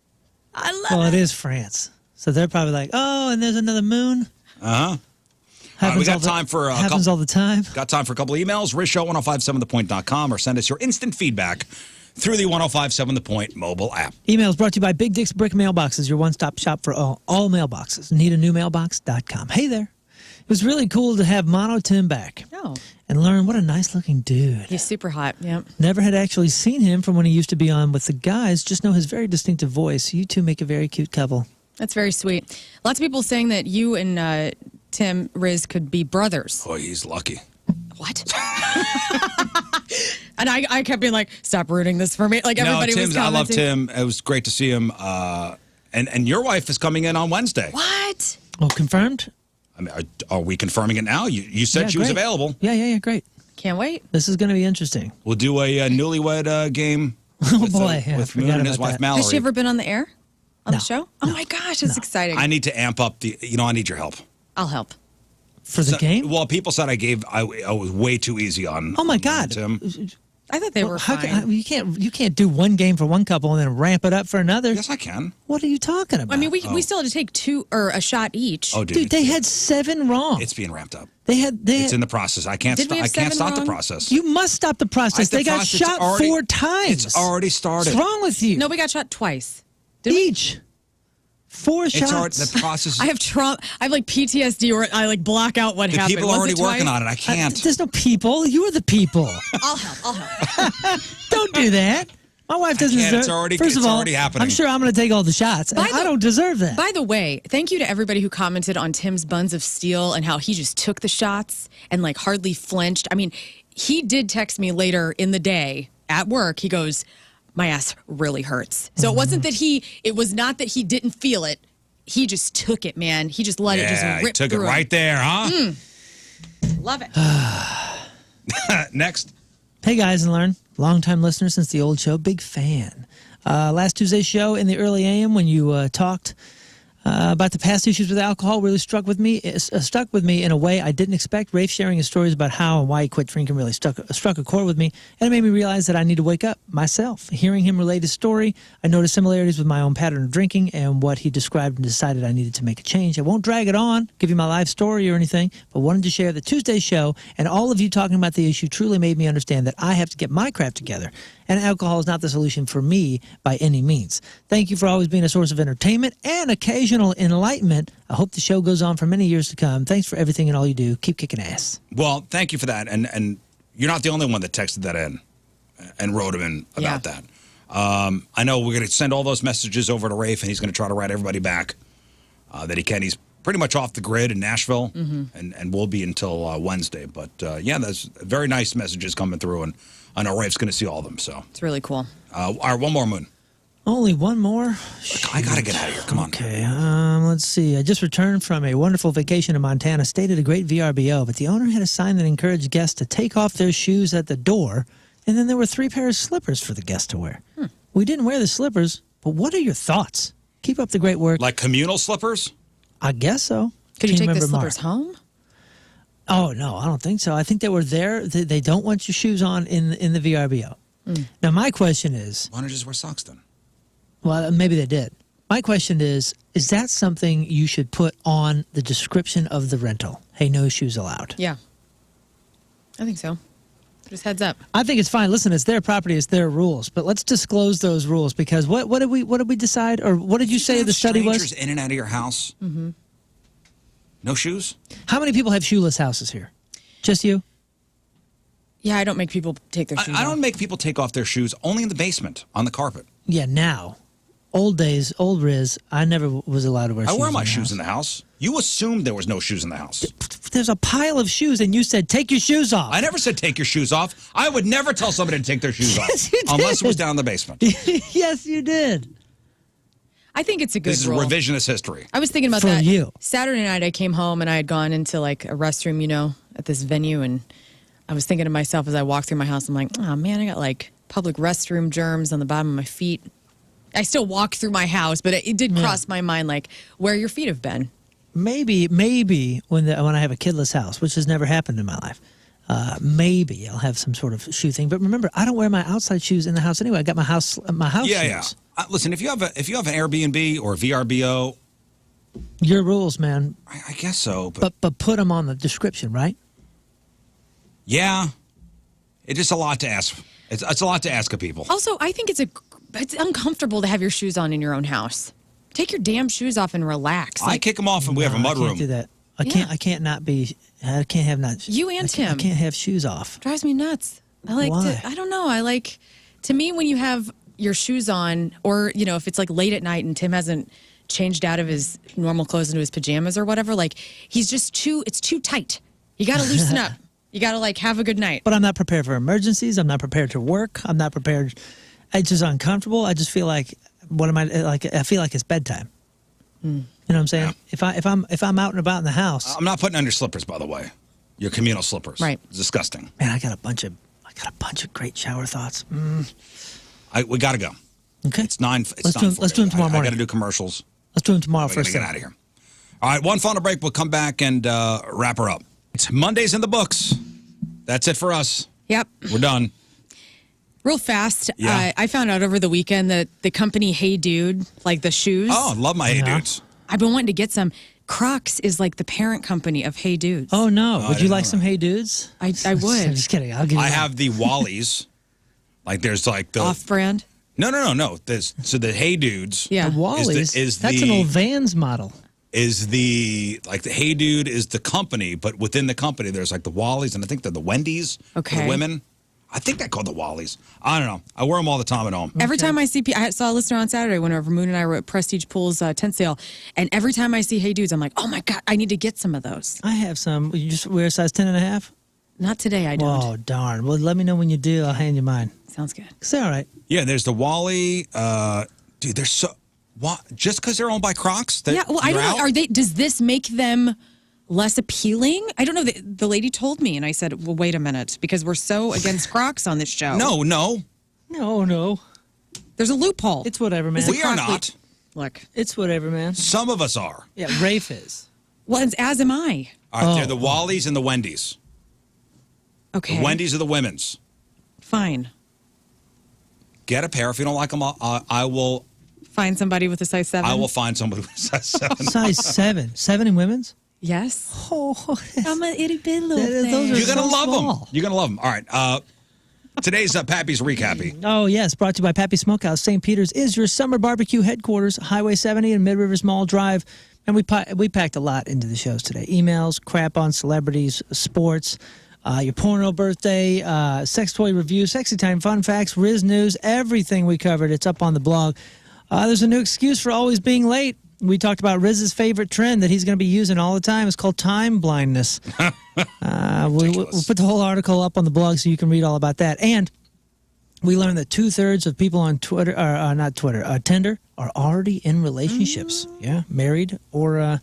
I love Well, it. it is France. So they're probably like, oh, and there's another moon. Uh-huh. Happens we got time for happens all the time. Got time for a couple of emails. RizzShow1057thepoint.com or send us your instant feedback through the 1057 The Point mobile app. Emails brought to you by Big Dick's Brick Mailboxes, your one-stop shop for all mailboxes. Need a new mailbox.com. Hey there. It was really cool to have Mono Tim back. Oh. And learn what a nice-looking dude. He's super hot. Yep. Never had actually seen him from when he used to be on with the guys. Just know his very distinctive voice. You two make a very cute couple. That's very sweet. Lots of people saying that you and Tim Rizz could be brothers. Oh, he's lucky. What? And I kept being like, stop rooting this for me. Like everybody was commenting. I love Tim. It was great to see him. And your wife is coming in on Wednesday. What? Oh, confirmed? I mean, are we confirming it now? You said she was available. Yeah, great. Can't wait. This is going to be interesting. We'll do a newlywed game Oh, boy. Yeah, I with Moon forgot and his about wife that. Mallory. Has she ever been on the air? On No. the show? Oh my gosh, it's exciting. I need to amp up I need your help. I'll help. For the game? Well, people said I was way too easy on. Oh, my on God. Tim. I thought they were How fine. you can't do one game for one couple and then ramp it up for another. Yes, I can. What are you talking about? I mean, we still had to take a shot each. Oh, Dude, they had 7 wrong. It's being ramped up. It's in the process. I can't. Did we have I can't 7 stop the wrong? process. You must stop the process. They got process shot already- 4 times. It's already started. What's wrong with you? No, we got shot twice. Did we? Each. 4 It's shots. already, the process. I have trauma. I have like PTSD where I like block out what the happened. people are Was already it working twice? on it. I can't. There's no people. You are the people. I'll help. Don't do that. My wife doesn't can't. deserve. It's already- First of it's all, already happening. I'm sure I'm going to take all the shots. And I don't deserve that. By the way, thank you to everybody who commented on Tim's buns of steel and how he just took the shots and like hardly flinched. I mean, he did text me later in the day at work. He goes, "My ass really hurts." So it wasn't that it was not that he didn't feel it. He just took it, man. He just let it just Yeah, rip he took it through right there, huh? Love it. Next. Hey guys and Lern, longtime listener since the old show, big fan. Last Tuesday's show in the early AM when you talked about the past issues with alcohol really stuck with me in a way I didn't expect. Rafe sharing his stories about how and why he quit drinking really struck a chord with me, and it made me realize that I need to wake up myself. Hearing him relate his story, I noticed similarities with my own pattern of drinking and what he described and decided I needed to make a change. I won't drag it on, give you my life story or anything, but wanted to share the Tuesday show, and all of you talking about the issue truly made me understand that I have to get my crap together, and alcohol is not the solution for me by any means. Thank you for always being a source of entertainment and occasional enlightenment. I hope the show goes on for many years to come. Thanks for everything and all you do. Keep kicking ass. Well, thank you for that, and you're not the only one that texted that in and wrote him in about that. I know we're going to send all those messages over to Rafe, and he's going to try to write everybody back that he can. He's pretty much off the grid in Nashville, and will be until Wednesday. But yeah, there's very nice messages coming through, and I know Rafe's going to see all of them. So It's really cool. all right, one more, Moon. Only one more? I got to get out of here. Come on. Okay, let's see. I just returned from a wonderful vacation in Montana, stayed at a great VRBO, but the owner had a sign that encouraged guests to take off their shoes at the door, and then there were 3 pairs of slippers for the guests to wear. We didn't wear the slippers, but what are your thoughts? Keep up the great work. Like communal slippers? I guess so. Could you Team take the member slippers Mark. home? Oh, no, I don't think so. I think they were there. They don't want your shoes on in the VRBO. Now, my question is... Why don't you just wear socks then? Well, maybe they did. My question is that something you should put on the description of the rental? Hey, no shoes allowed. Yeah. I think so. Just heads up. I think it's fine. Listen, it's their property, it's their rules. But let's disclose those rules because what did we decide, or what did you say have the study was? strangers in and out of your house. No shoes? How many people have shoeless houses here? Just you? Yeah, I don't make people take their shoes I off. don't make people take off their shoes only in the basement on the carpet. Yeah, now. Old days, old Rizz, I never was allowed to wear shoes. I wear my in the shoes house. in the house. You assumed there was no shoes in the house. There's a pile of shoes, and you said, take your shoes off. I never said take your shoes off. I would never tell somebody to take their shoes off. Yes, you did. Unless it was down in the basement. Yes, you did. I think it's a good This is rule. revisionist history. I was thinking about For that. you. Saturday night, I came home and I had gone into like a restroom, at this venue, and I was thinking to myself as I walked through my house, I'm like, oh man, I got like public restroom germs on the bottom of my feet. I still walk through my house, but it did cross my mind, like where your feet have been. Maybe when I have a kidless house, which has never happened in my life, maybe I'll have some sort of shoe thing. But remember, I don't wear my outside shoes in the house anyway. I got my house Yeah. shoes. Listen, if you have an Airbnb or VRBO, Your rules, man. I guess so. But But put them on the description, right? yeah, it's just a lot to ask. It's a lot to ask of people. Also, I think it's uncomfortable to have your shoes on in your own house. Take your damn shoes off and relax. I kick them off and we have a I mud can't room. do that. I Yeah. can't have not. You and I Tim. can't have shoes off. Drives me nuts. I like Why? I don't know. To me, when you have your shoes on, or, if it's like late at night and Tim hasn't changed out of his normal clothes into his pajamas or whatever, like he's just it's too tight. You got to loosen up. You got to have a good night. But I'm not prepared for emergencies. I'm not prepared to work. I'm not prepared. It's just uncomfortable. I just feel like, what am I like? I feel like it's bedtime. You know what I'm saying? Yeah. If I'm out and about in the house, I'm not putting on your slippers, by the way. Your communal slippers. Right. It's disgusting. man, I got a bunch of great shower thoughts. We got to go. Okay. It's 9. Let's do them tomorrow morning. I got to do commercials. Let's do them tomorrow We got first to get out of here. All right, one final break. We'll come back and wrap her up. It's Monday's in the books. That's it for us. Yep. We're done. Real fast, Yeah. I found out over the weekend that the company Hey Dude, like the shoes. Oh, love my Hey Dudes. I've been wanting to get some. Crocs is like the parent company of Hey Dudes. Oh, no. Would you didn't like know some Hey Dudes? I I'm would. just kidding. I'll give you I that. have the Wallies. Like there's like the Off-brand. No. So the Hey Dudes. Yeah. The Wallies. That's an old Vans model. Is the like the Hey Dude is the company, but within the company there's like the Wallies, and I think they're the Wendy's for Okay. the women. I think they're called the Wallies. I don't know. I wear them all the time at home. Every time I see, I saw a listener on Saturday whenever Moon and I were at Prestige Pool's tent sale, and every time I see Hey Dudes, I'm like, oh my God, I need to get some of those. I have some. You just wear a size 10.5? Not today, I don't. Oh, darn. Well, let me know when you do. I'll hand you mine. Sounds good. It's all right. Yeah, there's the Wally. Dude, they're so. What? Just because they're owned by Crocs? Yeah, well, I don't know. Are they? Does this make them less appealing? I don't know. The lady told me, and I said, well, wait a minute, because we're so against Crocs on this show. No. No. There's a loophole. It's whatever, man. We are not. Look. It's whatever, man. Some of us are. Yeah, Rafe is. Well, as am I. All right, they're the Wallies and the Wendy's. Okay. The Wendy's are the women's. Fine. Get a pair. If you don't like them, I will. Find somebody with a size 7. I will find somebody with a size 7. Size 7. 7 in women's? Yes. Oh, I'm a itty bitty little Those thing. are You're gonna so love small. them. You're gonna love them. All right. Today's Pappy's Recappy. Oh, yes. Brought to you by Pappy Smokehouse. St. Peter's is your summer barbecue headquarters. Highway 70 and Mid-Rivers Mall Drive. And we packed a lot into the shows today. Emails, crap on celebrities, sports, your porno birthday, sex toy review, sexy time fun facts, Rizz news, everything we covered. It's up on the blog. There's a new excuse for always being late. We talked about Rizz's favorite trend that he's going to be using all the time. It's called time blindness. We'll put the whole article up on the blog so you can read all about that. And we learned that 2/3 of people on Twitter, not Twitter, Tinder, are already in relationships. Yeah, married or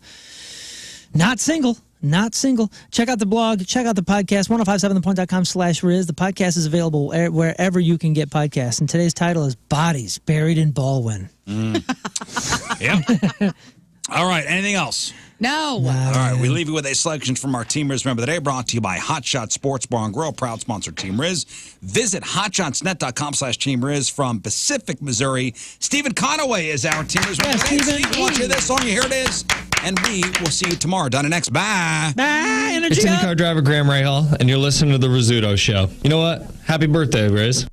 not single. Not single. Check out the blog. Check out the podcast, 1057thepoint.com/Rizz. The podcast is available wherever you can get podcasts. And today's title is Bodies Buried in Ballwin. Yep. All right. Anything else? No. All right. We leave you with a selection from our Team Rizz Member of the Day, brought to you by Hot Shot Sports Bar and Grill, proud sponsor Team Rizz. Visit hotshotsnet.com/Team Rizz from Pacific, Missouri. Stephen Conaway is our Team Rizz Member of the Day. Stephen. Stephen, once you hear this song, here it is. And we will see you tomorrow. Done and next. Bye. Bye. Energy It's up. IndyCar driver Graham Rahal, and you're listening to the Rizzuto Show. You know what? Happy birthday, Rizz.